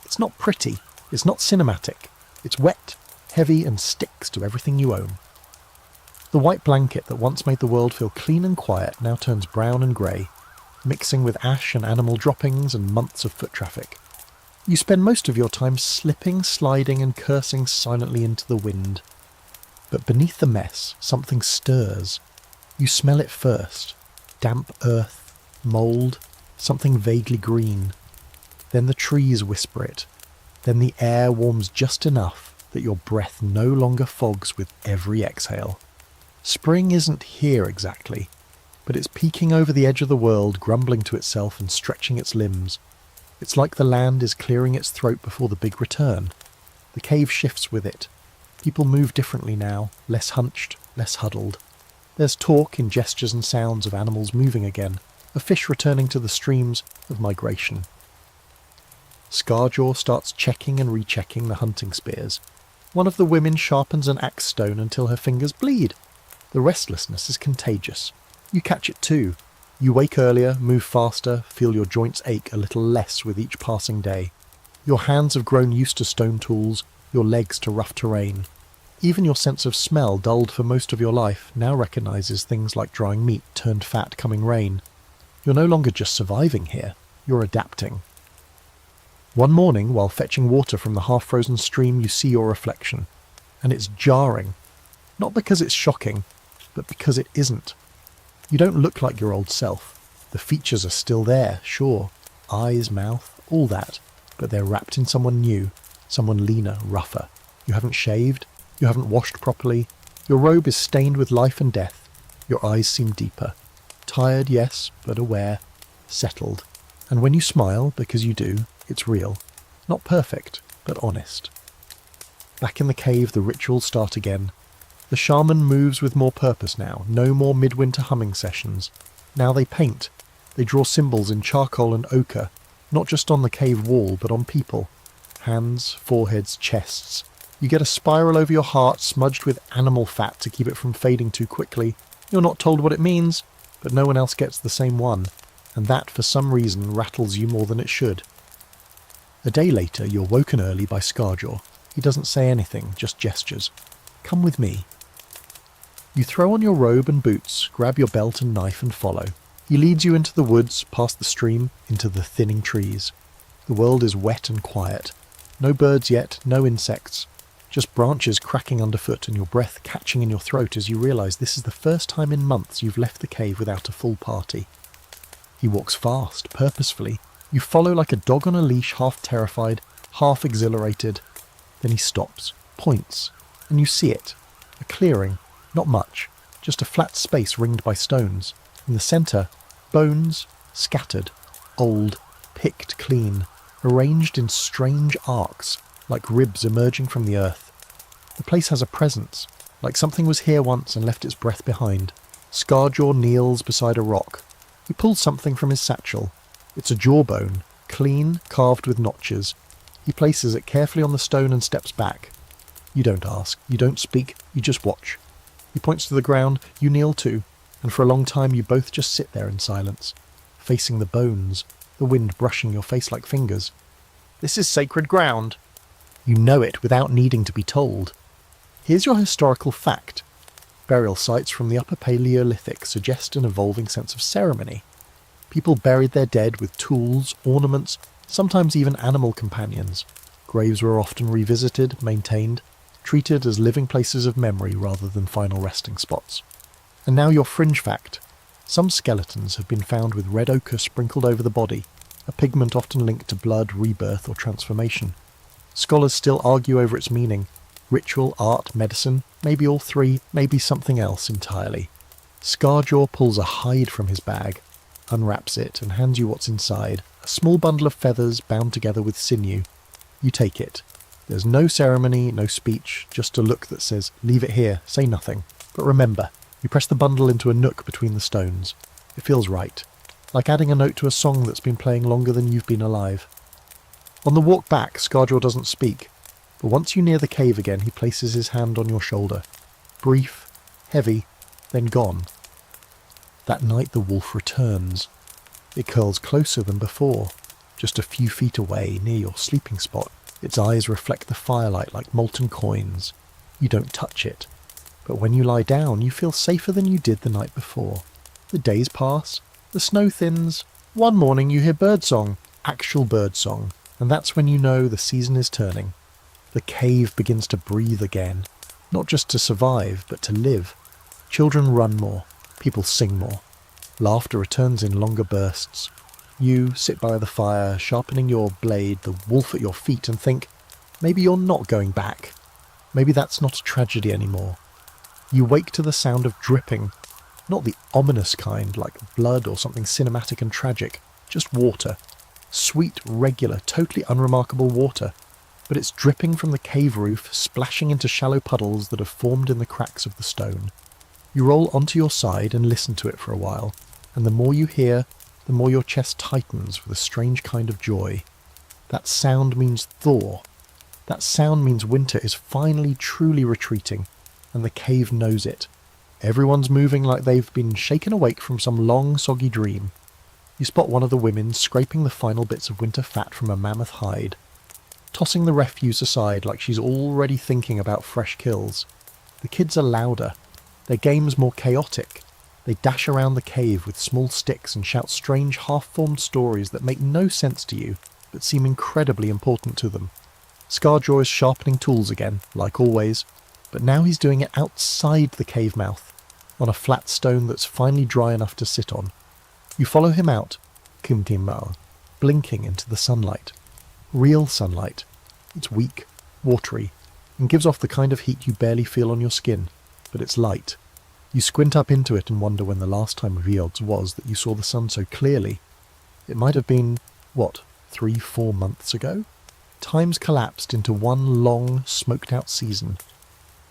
Speaker 1: It's not pretty, it's not cinematic. It's wet, heavy, and sticks to everything you own. The white blanket that once made the world feel clean and quiet now turns brown and grey, mixing with ash and animal droppings and months of foot traffic. You spend most of your time slipping, sliding, and cursing silently into the wind. But beneath the mess, something stirs. You smell it first. Damp earth, mould, something vaguely green. Then the trees whisper it. Then the air warms just enough that your breath no longer fogs with every exhale. Spring isn't here exactly, but it's peeking over the edge of the world, grumbling to itself and stretching its limbs. It's like the land is clearing its throat before the big return. The cave shifts with it. People move differently now, less hunched, less huddled. There's talk in gestures and sounds of animals moving again, of fish returning to the streams, of migration. Scarjaw starts checking and rechecking the hunting spears. One of the women sharpens an axe stone until her fingers bleed. The restlessness is contagious. You catch it too. You wake earlier, move faster, feel your joints ache a little less with each passing day. Your hands have grown used to stone tools, your legs to rough terrain. Even your sense of smell, dulled for most of your life, now recognises things like drying meat turned fat coming rain. You're no longer just surviving here, you're adapting. One morning, while fetching water from the half-frozen stream, you see your reflection. And it's jarring. Not because it's shocking, but because it isn't. You don't look like your old self. The features are still there, sure. Eyes, mouth, all that. But they're wrapped in someone new, someone leaner, rougher. You haven't shaved. You haven't washed properly. Your robe is stained with life and death. Your eyes seem deeper. Tired, yes, but aware. Settled. And when you smile, because you do, it's real. Not perfect, but honest. Back in the cave, the rituals start again. The shaman moves with more purpose now. No more midwinter humming sessions. Now they paint. They draw symbols in charcoal and ochre, not just on the cave wall, but on people. Hands, foreheads, chests. You get a spiral over your heart smudged with animal fat to keep it from fading too quickly. You're not told what it means, but no one else gets the same one, and that for some reason rattles you more than it should. A day later, you're woken early by Scarjaw. He doesn't say anything, just gestures. Come with me. You throw on your robe and boots, grab your belt and knife and follow. He leads you into the woods, past the stream, into the thinning trees. The world is wet and quiet. No birds yet, no insects. Just branches cracking underfoot and your breath catching in your throat as you realise this is the first time in months you've left the cave without a full party. He walks fast, purposefully. You follow like a dog on a leash, half terrified, half exhilarated. Then he stops, points, and you see it. A clearing, not much, just a flat space ringed by stones. In the centre, bones, scattered, old, picked clean, arranged in strange arcs, like ribs emerging from the earth. The place has a presence, like something was here once and left its breath behind. Scarjaw kneels beside a rock. He pulls something from his satchel. It's a jawbone, clean, carved with notches. He places it carefully on the stone and steps back. You don't ask, you don't speak, you just watch. He points to the ground, you kneel too, and for a long time you both just sit there in silence, facing the bones, the wind brushing your face like fingers. This is sacred ground. You know it without needing to be told. Here's your historical fact. Burial sites from the Upper Paleolithic suggest an evolving sense of ceremony. People buried their dead with tools, ornaments, sometimes even animal companions. Graves were often revisited, maintained, treated as living places of memory rather than final resting spots. And now your fringe fact. Some skeletons have been found with red ochre sprinkled over the body, a pigment often linked to blood, rebirth or transformation. Scholars still argue over its meaning. Ritual, art, medicine, maybe all three, maybe something else entirely. Scarjaw pulls a hide from his bag, unwraps it, and hands you what's inside, a small bundle of feathers bound together with sinew. You take it. There's no ceremony, no speech, just a look that says, leave it here, say nothing. But remember, you press the bundle into a nook between the stones. It feels right. Like adding a note to a song that's been playing longer than you've been alive. On the walk back, Scarjaw doesn't speak, but once you near the cave again, he places his hand on your shoulder. Brief, heavy, then gone. That night the wolf returns. It curls closer than before, just a few feet away near your sleeping spot. Its eyes reflect the firelight like molten coins. You don't touch it, but when you lie down you feel safer than you did the night before. The days pass, the snow thins. One morning you hear birdsong, actual birdsong, and that's when you know the season is turning. The cave begins to breathe again, not just to survive, but to live. Children run more, people sing more. Laughter returns in longer bursts. You sit by the fire, sharpening your blade, the wolf at your feet, and think, maybe you're not going back. Maybe that's not a tragedy anymore. You wake to the sound of dripping, not the ominous kind like blood or something cinematic and tragic, just water. Sweet, regular, totally unremarkable water. But it's dripping from the cave roof, splashing into shallow puddles that have formed in the cracks of the stone. You roll onto your side and listen to it for a while, and the more you hear, the more your chest tightens with a strange kind of joy. That sound means thaw. That sound means winter is finally truly retreating, and the cave knows it. Everyone's moving like they've been shaken awake from some long, soggy dream. You spot one of the women scraping the final bits of winter fat from a mammoth hide, tossing the refuse aside like she's already thinking about fresh kills. The kids are louder. Their game's more chaotic. They dash around the cave with small sticks and shout strange half-formed stories that make no sense to you, but seem incredibly important to them. Scarjaw is sharpening tools again, like always, but now he's doing it outside the cave mouth, on a flat stone that's finally dry enough to sit on. You follow him out, Kumtimal, blinking into the sunlight. Real sunlight. It's weak, watery, and gives off the kind of heat you barely feel on your skin, but it's light. You squint up into it and wonder when the last time of the was that you saw the sun so clearly. It might have been, 3-4 months ago? Time's collapsed into one long, smoked-out season.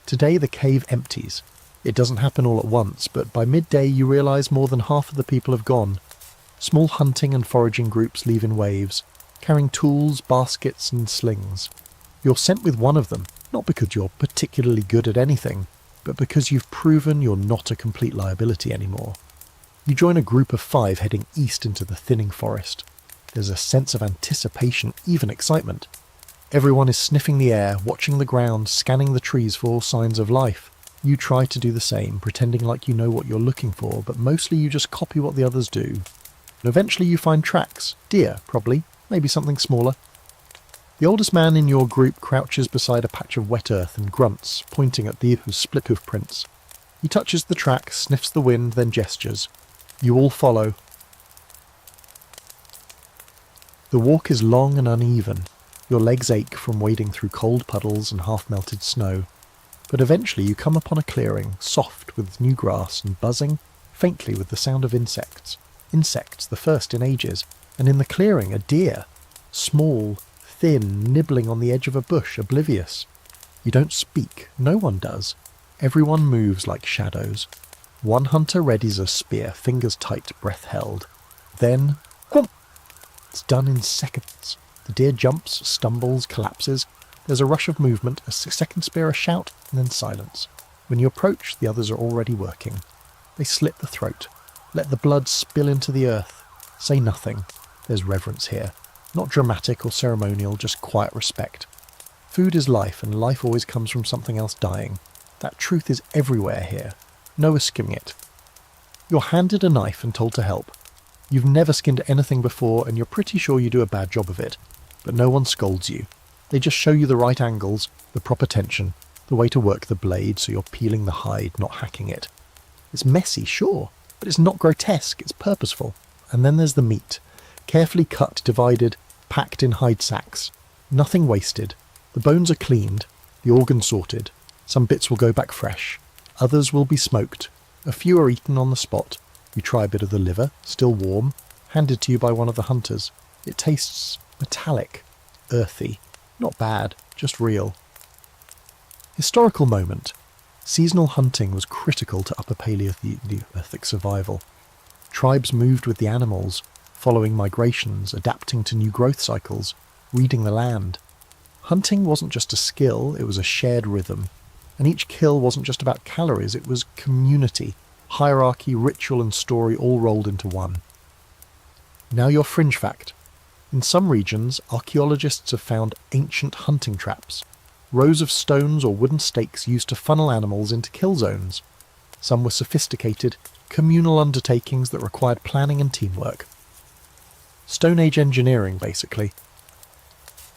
Speaker 1: Today the cave empties. It doesn't happen all at once, but by midday you realise more than half of the people have gone. Small hunting and foraging groups leave in waves, carrying tools, baskets and slings. You're sent with one of them, not because you're particularly good at anything, but because you've proven you're not a complete liability anymore. You join a group of 5 heading east into the thinning forest. There's a sense of anticipation, even excitement. Everyone is sniffing the air, watching the ground, scanning the trees for all signs of life. You try to do the same, pretending like you know what you're looking for, but mostly you just copy what the others do. And eventually you find tracks. Deer, probably. Maybe something smaller. The oldest man in your group crouches beside a patch of wet earth and grunts, pointing at the split hoof prints. He touches the track, sniffs the wind, then gestures. You all follow. The walk is long and uneven. Your legs ache from wading through cold puddles and half-melted snow. But eventually you come upon a clearing, soft with new grass and buzzing, faintly with the sound of insects. Insects, the first in ages. And in the clearing, a deer. Small, thin, nibbling on the edge of a bush, oblivious. You don't speak. No one does. Everyone moves like shadows. One hunter readies a spear, fingers tight, breath held. Then, whoomp! It's done in seconds. The deer jumps, stumbles, collapses. There's a rush of movement, a second spear, a shout, and then silence. When you approach, the others are already working. They slit the throat. Let the blood spill into the earth. Say nothing. There's reverence here. Not dramatic or ceremonial, just quiet respect. Food is life, and life always comes from something else dying. That truth is everywhere here. No skimming it. You're handed a knife and told to help. You've never skinned anything before, and you're pretty sure you do a bad job of it. But no one scolds you. They just show you the right angles, the proper tension, the way to work the blade so you're peeling the hide, not hacking it. It's messy, sure, but it's not grotesque, it's purposeful. And then there's the meat. Carefully cut, divided, packed in hide sacks. Nothing wasted. The bones are cleaned, the organs sorted, some bits will go back fresh, others will be smoked, a few are eaten on the spot. You try a bit of the liver, still warm, handed to you by one of the hunters. It tastes metallic, earthy, not bad, just real. Historical moment. Seasonal hunting was critical to Upper Paleolithic survival. Tribes moved with the animals, following migrations, adapting to new growth cycles, reading the land. Hunting wasn't just a skill, it was a shared rhythm. And each kill wasn't just about calories, it was community, hierarchy, ritual and story all rolled into one. Now your fringe fact. In some regions, archaeologists have found ancient hunting traps, rows of stones or wooden stakes used to funnel animals into kill zones. Some were sophisticated, communal undertakings that required planning and teamwork. Stone Age engineering, basically.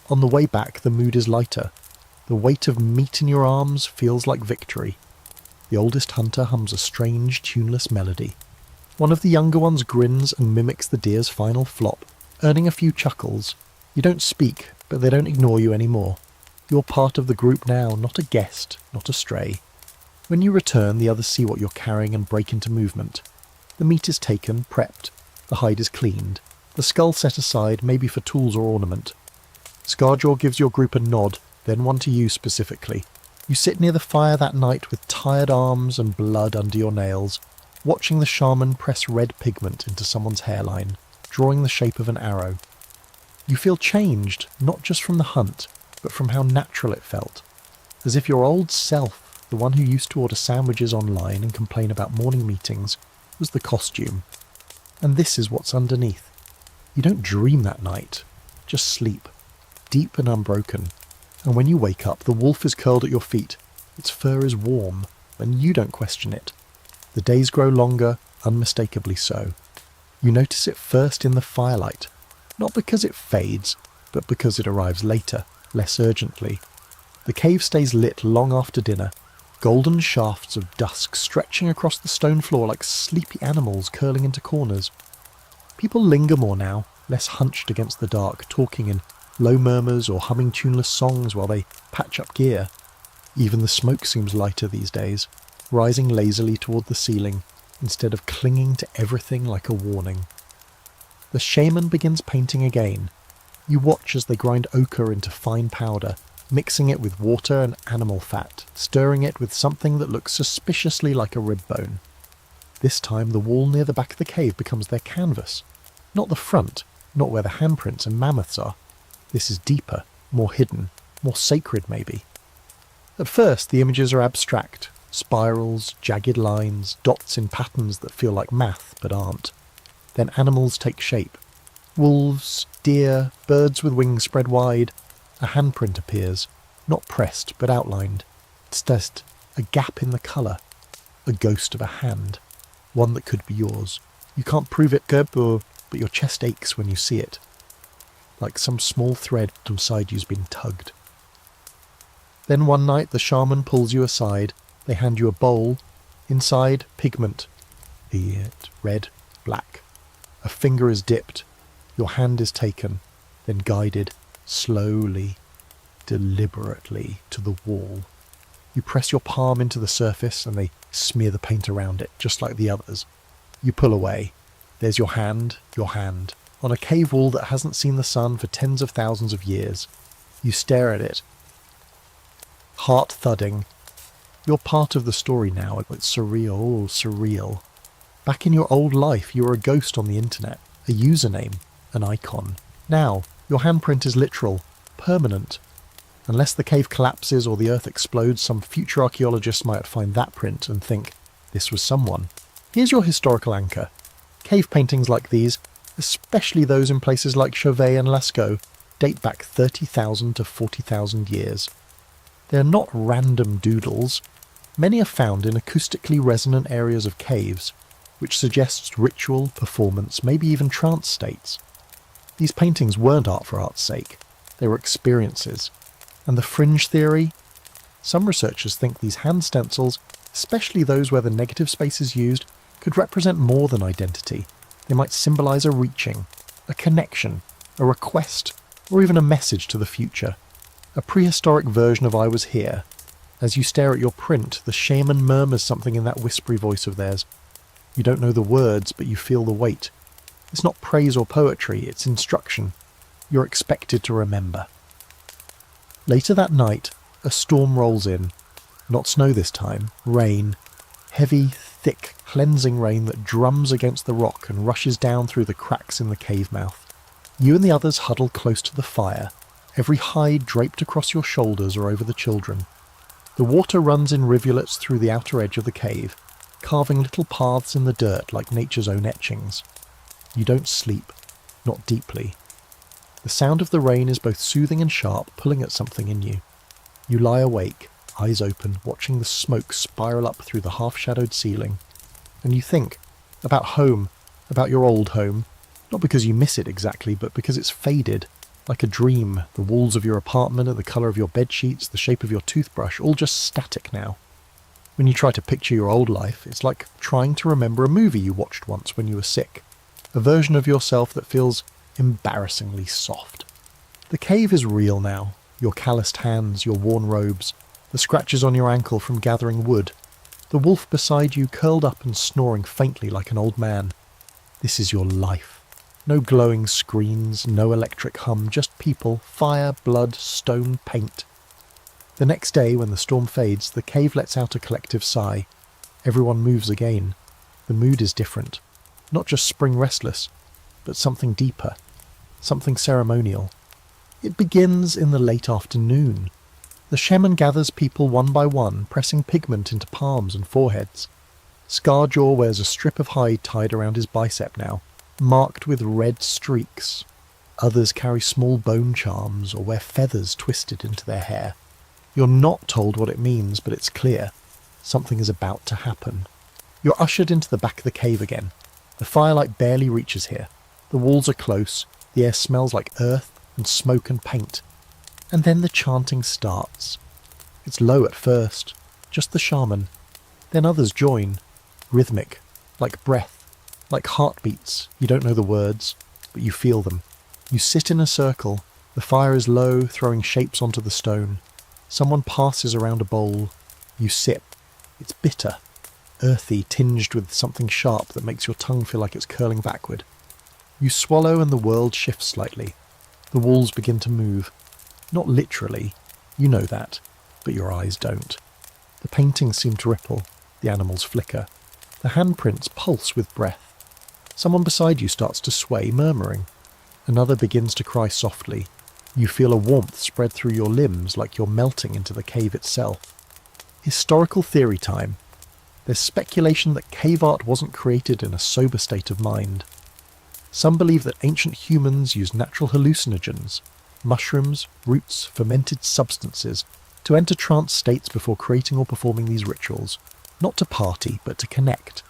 Speaker 1: On the way back, the mood is lighter. The weight of meat in your arms feels like victory. The oldest hunter hums a strange, tuneless melody. One of the younger ones grins and mimics the deer's final flop, earning a few chuckles. You don't speak, but they don't ignore you anymore. You're part of the group now, not a guest, not a stray. When you return, the others see what you're carrying and break into movement. The meat is taken, prepped. The hide is cleaned. The skull set aside, maybe for tools or ornament. Scarjaw gives your group a nod, then one to you specifically. You sit near the fire that night with tired arms and blood under your nails, watching the shaman press red pigment into someone's hairline, drawing the shape of an arrow. You feel changed, not just from the hunt, but from how natural it felt. As if your old self, the one who used to order sandwiches online and complain about morning meetings, was the costume. And this is what's underneath. You don't dream that night, just sleep, deep and unbroken. And when you wake up, the wolf is curled at your feet. Its fur is warm, and you don't question it. The days grow longer, unmistakably so. You notice it first in the firelight, not because it fades, but because it arrives later, less urgently. The cave stays lit long after dinner, golden shafts of dusk stretching across the stone floor like sleepy animals curling into corners. People linger more now, less hunched against the dark, talking in low murmurs or humming tuneless songs while they patch up gear. Even the smoke seems lighter these days, rising lazily toward the ceiling, instead of clinging to everything like a warning. The shaman begins painting again. You watch as they grind ochre into fine powder, mixing it with water and animal fat, stirring it with something that looks suspiciously like a rib bone. This time the wall near the back of the cave becomes their canvas. Not the front, not where the handprints and mammoths are. This is deeper, more hidden, more sacred maybe. At first the images are abstract, spirals, jagged lines, dots in patterns that feel like math but aren't. Then animals take shape. Wolves, deer, birds with wings spread wide. A handprint appears, not pressed but outlined. It's just a gap in the colour, a ghost of a hand, one that could be yours. You can't prove it, but your chest aches when you see it, like some small thread inside you's been tugged. Then one night the shaman pulls you aside. They hand you a bowl. Inside, pigment. Be it red, black. A finger is dipped. Your hand is taken, then guided, slowly, deliberately, to the wall. You press your palm into the surface and they smear the paint around it, just like the others. You pull away. There's your hand, on a cave wall that hasn't seen the sun for tens of thousands of years. You stare at it, heart thudding. You're part of the story now. It's surreal. Back in your old life, you were a ghost on the internet, a username, an icon. Now, your handprint is literal, permanent. Unless the cave collapses or the earth explodes, some future archaeologist might find that print and think, this was someone. Here's your historical anchor. Cave paintings like these, especially those in places like Chauvet and Lascaux, date back 30,000 to 40,000 years. They're not random doodles. Many are found in acoustically resonant areas of caves, which suggests ritual, performance, maybe even trance states. These paintings weren't art for art's sake. They were experiences. And the fringe theory? Some researchers think these hand stencils, especially those where the negative space is used, could represent more than identity. They might symbolize a reaching, a connection, a request, or even a message to the future. A prehistoric version of I Was Here. As you stare at your print, the shaman murmurs something in that whispery voice of theirs. You don't know the words, but you feel the weight. It's not praise or poetry, it's instruction. You're expected to remember. Later that night, a storm rolls in. Not snow this time, rain. Heavy, thick, cleansing rain that drums against the rock and rushes down through the cracks in the cave mouth. You and the others huddle close to the fire, every hide draped across your shoulders or over the children. The water runs in rivulets through the outer edge of the cave, carving little paths in the dirt like nature's own etchings. You don't sleep, not deeply. The sound of the rain is both soothing and sharp, pulling at something in you. You lie awake, eyes open, watching the smoke spiral up through the half-shadowed ceiling. And you think about home, about your old home, not because you miss it exactly, but because it's faded, like a dream. The walls of your apartment are the colour of your bedsheets, the shape of your toothbrush, all just static now. When you try to picture your old life, it's like trying to remember a movie you watched once when you were sick, a version of yourself that feels embarrassingly soft. The cave is real now, your calloused hands, your worn robes, the scratches on your ankle from gathering wood, the wolf beside you curled up and snoring faintly like an old man. This is your life. No glowing screens, no electric hum, just people, fire, blood, stone, paint. The next day, when the storm fades, the cave lets out a collective sigh. Everyone moves again. The mood is different. Not just spring restless, but something deeper, something ceremonial. It begins in the late afternoon. The shaman gathers people one by one, pressing pigment into palms and foreheads. Scarjaw wears a strip of hide tied around his bicep now, marked with red streaks. Others carry small bone charms or wear feathers twisted into their hair. You're not told what it means, but it's clear. Something is about to happen. You're ushered into the back of the cave again. The firelight barely reaches here. The walls are close. The air smells like earth and smoke and paint. And then the chanting starts. It's low at first, just the shaman. Then others join, rhythmic, like breath, like heartbeats. You don't know the words, but you feel them. You sit in a circle. The fire is low, throwing shapes onto the stone. Someone passes around a bowl. You sip. It's bitter, earthy, tinged with something sharp that makes your tongue feel like it's curling backward. You swallow and the world shifts slightly. The walls begin to move. Not literally, you know that, but your eyes don't. The paintings seem to ripple, the animals flicker. The handprints pulse with breath. Someone beside you starts to sway, murmuring. Another begins to cry softly. You feel a warmth spread through your limbs like you're melting into the cave itself. Historical theory time. There's speculation that cave art wasn't created in a sober state of mind. Some believe that ancient humans used natural hallucinogens, mushrooms, roots, fermented substances, to enter trance states before creating or performing these rituals, not to party, but to connect,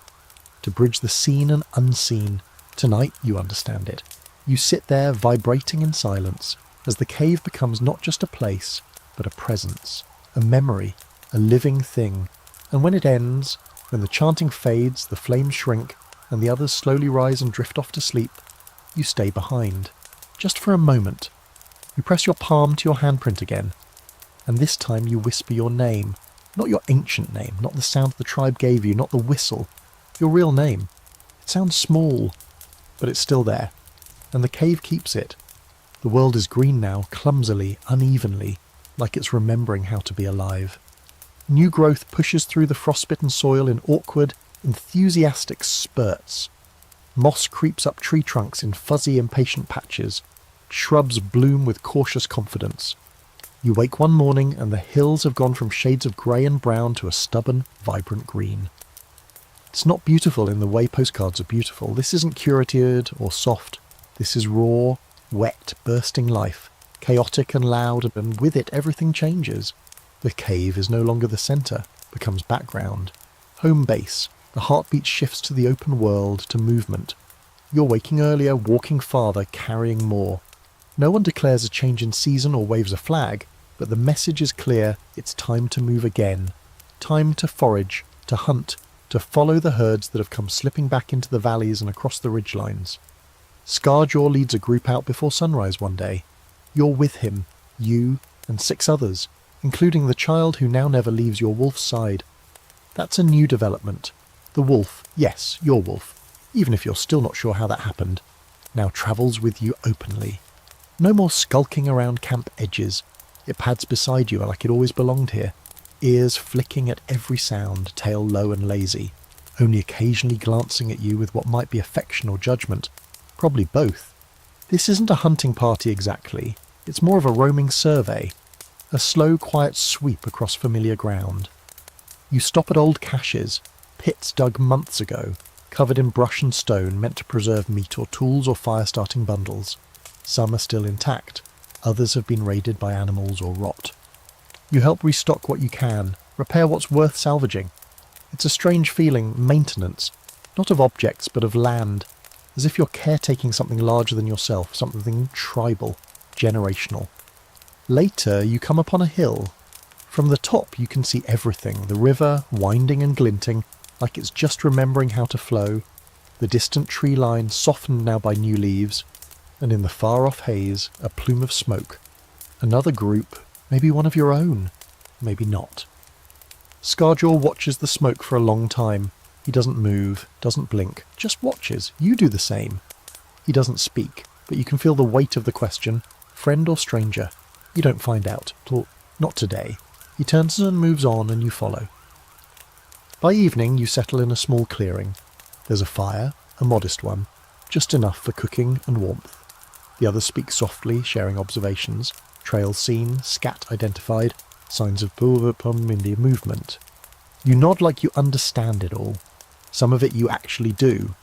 Speaker 1: to bridge the seen and unseen. Tonight, you understand it. You sit there vibrating in silence, as the cave becomes not just a place, but a presence, a memory, a living thing. And when it ends, when the chanting fades, the flames shrink, and the others slowly rise and drift off to sleep, you stay behind, just for a moment. You press your palm to your handprint again, and this time you whisper your name, not your ancient name, not the sound the tribe gave you, not the whistle, your real name. It sounds small, but it's still there, and the cave keeps it. The world is green now, clumsily, unevenly, like it's remembering how to be alive. New growth pushes through the frostbitten soil in awkward, enthusiastic spurts. Moss creeps up tree trunks in fuzzy, impatient patches. Shrubs bloom with cautious confidence. You wake one morning and the hills have gone from shades of grey and brown to a stubborn, vibrant green. It's not beautiful in the way postcards are beautiful. This isn't curated or soft. This is raw, wet, bursting life, chaotic and loud, and with it everything changes. The cave is no longer the centre, becomes background. Home base, the heartbeat shifts to the open world, to movement. You're waking earlier, walking farther, carrying more. No one declares a change in season or waves a flag, but the message is clear: it's time to move again. Time to forage, to hunt, to follow the herds that have come slipping back into the valleys and across the ridgelines. Scarjaw leads a group out before sunrise one day. You're with him, you, and 6 others, including the child who now never leaves your wolf's side. That's a new development. The wolf, yes, your wolf, even if you're still not sure how that happened, now travels with you openly. No more skulking around camp edges. It pads beside you like it always belonged here, ears flicking at every sound, tail low and lazy, only occasionally glancing at you with what might be affection or judgment, probably both. This isn't a hunting party exactly, it's more of a roaming survey, a slow, quiet sweep across familiar ground. You stop at old caches, pits dug months ago, covered in brush and stone meant to preserve meat or tools or fire-starting bundles. Some are still intact, others have been raided by animals or rot. You help restock what you can, repair what's worth salvaging. It's a strange feeling, maintenance, not of objects but of land, as if you're caretaking something larger than yourself, something tribal, generational. Later you come upon a hill. From the top you can see everything, the river winding and glinting like it's just remembering how to flow, the distant tree line softened now by new leaves, and in the far-off haze a plume of smoke. Another group, maybe one of your own, maybe not. Scarjaw watches the smoke for a long time. He doesn't move, doesn't blink, just watches. You do the same. He doesn't speak, but you can feel the weight of the question, friend or stranger. You don't find out, or not today. He turns and moves on and you follow. By evening you settle in a small clearing. There's a fire, a modest one, just enough for cooking and warmth. The others speak softly, sharing observations, trails seen, scat identified, signs of India movement. You nod like you understand it all. Some of it you actually do.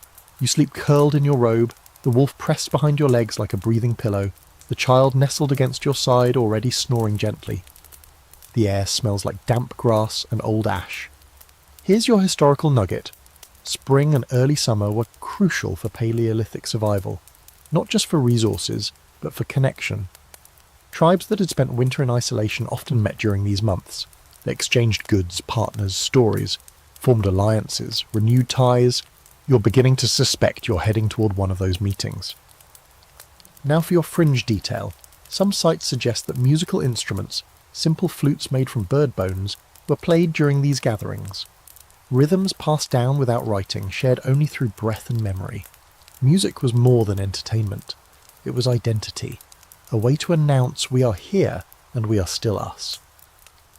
Speaker 1: You sleep curled in your robe, the wolf pressed behind your legs like a breathing pillow, the child nestled against your side already snoring gently. The air smells like damp grass and old ash. Here's your historical nugget. Spring and early summer were crucial for Paleolithic survival, not just for resources, but for connection. Tribes that had spent winter in isolation often met during these months. They exchanged goods, partners, stories, formed alliances, renewed ties. You're beginning to suspect you're heading toward one of those meetings. Now for your fringe detail. Some sites suggest that musical instruments, simple flutes made from bird bones, were played during these gatherings. Rhythms passed down without writing, shared only through breath and memory. Music was more than entertainment. It was identity, a way to announce we are here and we are still us.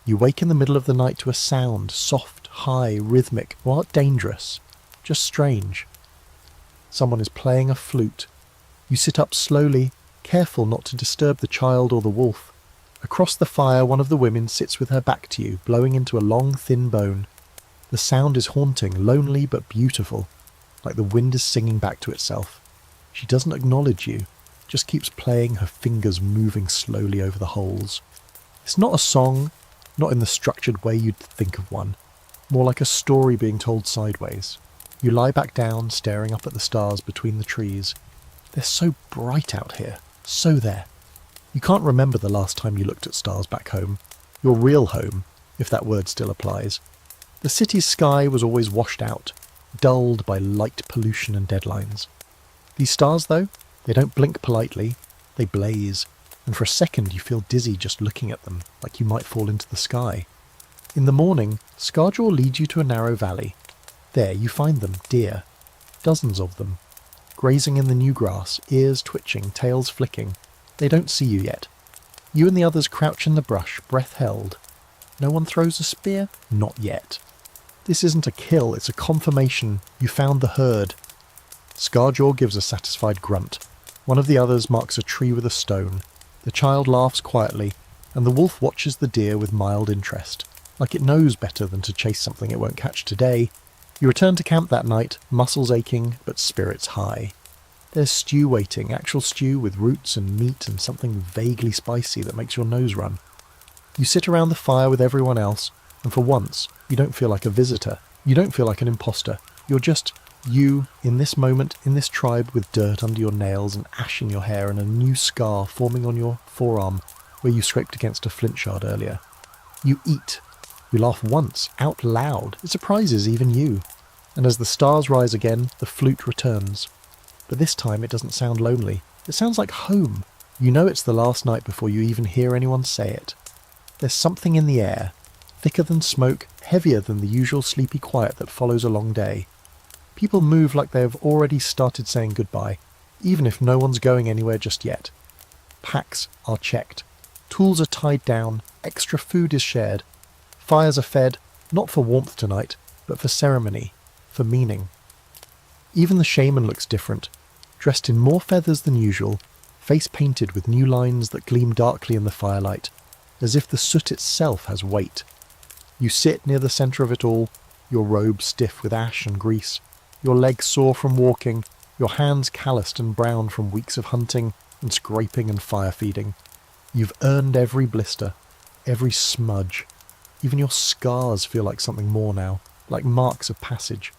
Speaker 1: You wake in the middle of the night to a sound, soft, high, rhythmic, not dangerous, just strange. Someone is playing a flute. You sit up slowly, careful not to disturb the child or the wolf. Across the fire, one of the women sits with her back to you, blowing into a long, thin bone. The sound is haunting, lonely but beautiful, like the wind is singing back to itself. She doesn't acknowledge you, just keeps playing, her fingers moving slowly over the holes. It's not a song, not in the structured way you'd think of one, more like a story being told sideways. You lie back down, staring up at the stars between the trees. They're so bright out here, so there. You can't remember the last time you looked at stars back home. Your real home, if that word still applies. The city's sky was always washed out, dulled by light pollution and deadlines. These stars, though, they don't blink politely, they blaze, and for a second you feel dizzy just looking at them, like you might fall into the sky. In the morning, Scarjaw leads you to a narrow valley. There you find them, deer, dozens of them, grazing in the new grass, ears twitching, tails flicking. They don't see you yet. You and the others crouch in the brush, breath held. No one throws a spear? Not yet. This isn't a kill, it's a confirmation you found the herd. Scarjaw gives a satisfied grunt. One of the others marks a tree with a stone. The child laughs quietly, and the wolf watches the deer with mild interest, like it knows better than to chase something it won't catch today. You return to camp that night, muscles aching, but spirits high. There's stew waiting, actual stew with roots and meat and something vaguely spicy that makes your nose run. You sit around the fire with everyone else, and for once, you don't feel like a visitor. You don't feel like an imposter. You're just you, in this moment, in this tribe, with dirt under your nails and ash in your hair and a new scar forming on your forearm where you scraped against a flint shard earlier. You eat. You laugh once, out loud. It surprises even you. And as the stars rise again, the flute returns. But this time it doesn't sound lonely. It sounds like home. You know it's the last night before you even hear anyone say it. There's something in the air, thicker than smoke, heavier than the usual sleepy quiet that follows a long day. People move like they have already started saying goodbye, even if no one's going anywhere just yet. Packs are checked. Tools are tied down, extra food is shared. Fires are fed, not for warmth tonight, but for ceremony, for meaning. Even the shaman looks different, dressed in more feathers than usual, face painted with new lines that gleam darkly in the firelight, as if the soot itself has weight. You sit near the centre of it all, your robe stiff with ash and grease, your legs sore from walking, your hands calloused and brown from weeks of hunting and scraping and fire feeding. You've earned every blister, every smudge. Even your scars feel like something more now, like marks of passage.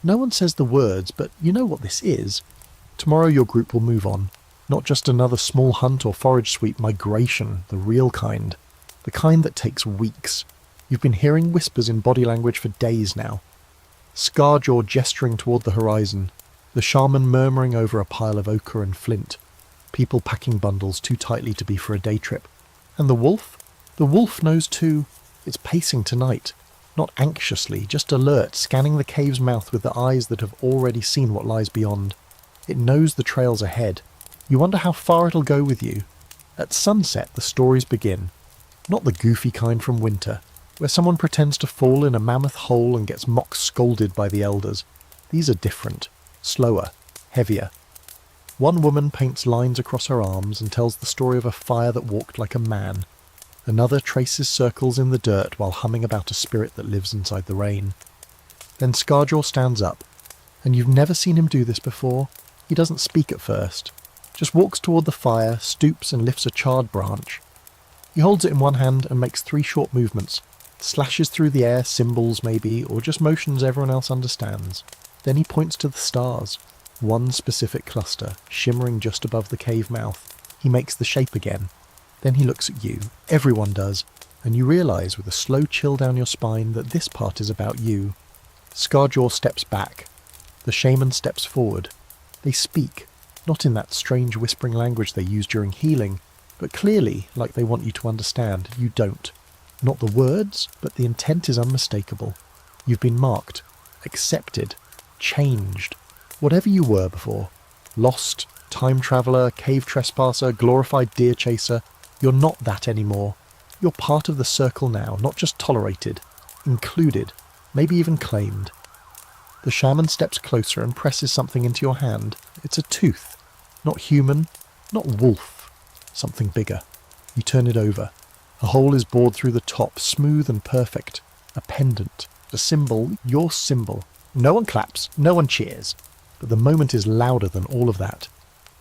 Speaker 1: No one says the words, but you know what this is. Tomorrow your group will move on. Not just another small hunt or forage sweep migration, the real kind. The kind that takes weeks. You've been hearing whispers in body language for days now. Scarjaw gesturing toward the horizon, the shaman murmuring over a pile of ochre and flint, people packing bundles too tightly to be for a day trip. And the wolf? The wolf knows too. It's pacing tonight. Not anxiously, just alert, scanning the cave's mouth with the eyes that have already seen what lies beyond. It knows the trails ahead. You wonder how far it'll go with you. At sunset, the stories begin. Not the goofy kind from winter, where someone pretends to fall in a mammoth hole and gets mock scolded by the elders. These are different, slower, heavier. One woman paints lines across her arms and tells the story of a fire that walked like a man. Another traces circles in the dirt while humming about a spirit that lives inside the rain. Then Scarjaw stands up, and you've never seen him do this before. He doesn't speak at first, just walks toward the fire, stoops and lifts a charred branch. He holds it in one hand and makes 3 short movements, slashes through the air, symbols maybe, or just motions everyone else understands. Then he points to the stars, one specific cluster, shimmering just above the cave mouth. He makes the shape again. Then he looks at you, everyone does, and you realise with a slow chill down your spine that this part is about you. Scarjaw steps back. The shaman steps forward. They speak, not in that strange whispering language they use during healing, but clearly, like they want you to understand, you don't. Not the words, but the intent is unmistakable. You've been marked, accepted, changed. Whatever you were before, lost, time traveller, cave trespasser, glorified deer chaser, you're not that anymore. You're part of the circle now, not just tolerated, included, maybe even claimed. The shaman steps closer and presses something into your hand. It's a tooth. Not human, not wolf. Something bigger. You turn it over. A hole is bored through the top, smooth and perfect. A pendant. A symbol, your symbol. No one claps, no one cheers. But the moment is louder than all of that.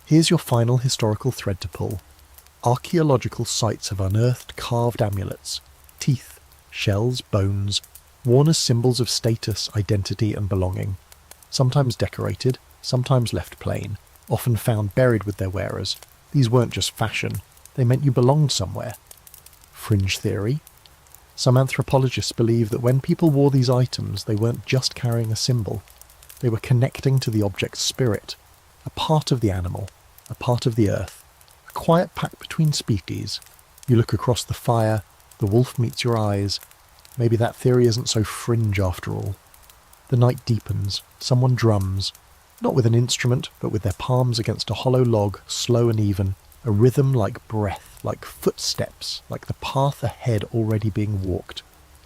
Speaker 1: Here's your final historical thread to pull. Archaeological sites have unearthed carved amulets, teeth, shells, bones, worn as symbols of status, identity and belonging. Sometimes decorated, sometimes left plain, often found buried with their wearers. These weren't just fashion, they meant you belonged somewhere. Fringe theory. Some anthropologists believe that when people wore these items, they weren't just carrying a symbol. They were connecting to the object's spirit, a part of the animal, a part of the earth. A quiet pact between species. You look across the fire, the wolf meets your eyes. Maybe that theory isn't so fringe after all. The night deepens, someone drums, not with an instrument, but with their palms against a hollow log, slow and even, a rhythm like breath, like footsteps, like the path ahead already being walked.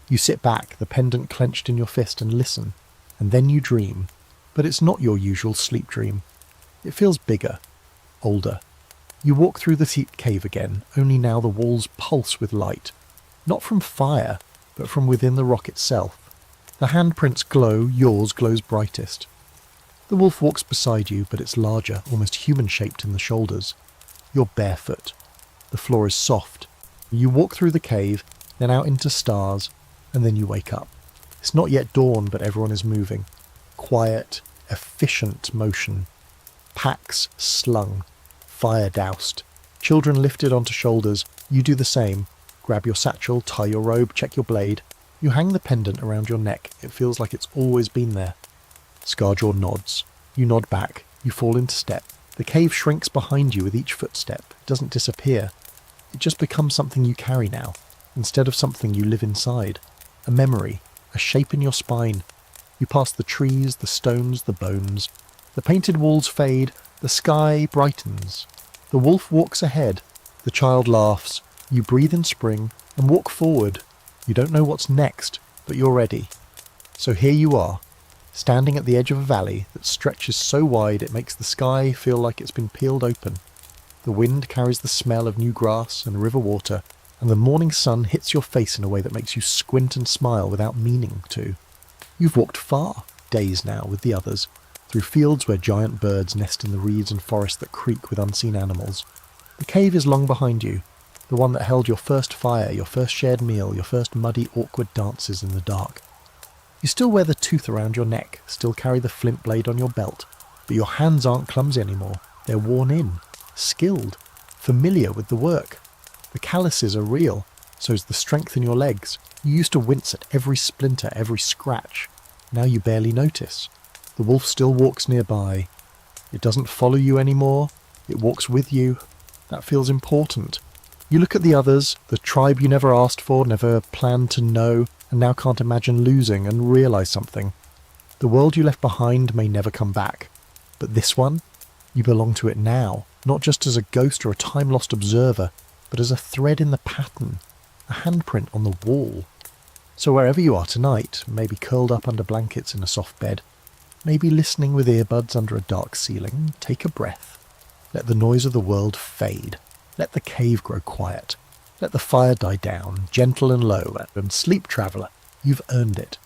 Speaker 1: You sit back, the pendant clenched in your fist, and listen, and then you dream. But it's not your usual sleep dream. It feels bigger, older. You walk through the deep cave again, only now the walls pulse with light. Not from fire, but from within the rock itself. The handprints glow, yours glows brightest. The wolf walks beside you, but it's larger, almost human-shaped in the shoulders. You're barefoot. The floor is soft. You walk through the cave, then out into stars, and then you wake up. It's not yet dawn, but everyone is moving. Quiet, efficient motion. Packs slung. Fire doused. Children lifted onto shoulders. You do the same. Grab your satchel, tie your robe, check your blade. You hang the pendant around your neck. It feels like it's always been there. Scarjaw nods. You nod back. You fall into step. The cave shrinks behind you with each footstep. It doesn't disappear. It just becomes something you carry now, instead of something you live inside. A memory, a shape in your spine. You pass the trees, the stones, the bones. The painted walls fade, the sky brightens. The wolf walks ahead, the child laughs. You breathe in spring and walk forward. You don't know what's next, but you're ready. So here you are, standing at the edge of a valley that stretches so wide it makes the sky feel like it's been peeled open. The wind carries the smell of new grass and river water, and the morning sun hits your face in a way that makes you squint and smile without meaning to. You've walked far, days now, with the others, through fields where giant birds nest in the reeds and forests that creak with unseen animals. The cave is long behind you, the one that held your first fire, your first shared meal, your first muddy, awkward dances in the dark. You still wear the tooth around your neck, still carry the flint blade on your belt, but your hands aren't clumsy anymore. They're worn in, skilled, familiar with the work. The calluses are real, so is the strength in your legs. You used to wince at every splinter, every scratch. Now you barely notice. The wolf still walks nearby. It doesn't follow you anymore. It walks with you. That feels important. You look at the others, the tribe you never asked for, never planned to know, and now can't imagine losing, and realise something. The world you left behind may never come back. But this one? You belong to it now, not just as a ghost or a time-lost observer, but as a thread in the pattern, a handprint on the wall. So wherever you are tonight, maybe curled up under blankets in a soft bed, maybe listening with earbuds under a dark ceiling, take a breath. Let the noise of the world fade. Let the cave grow quiet. Let the fire die down, gentle and low, and sleep, traveller. You've earned it.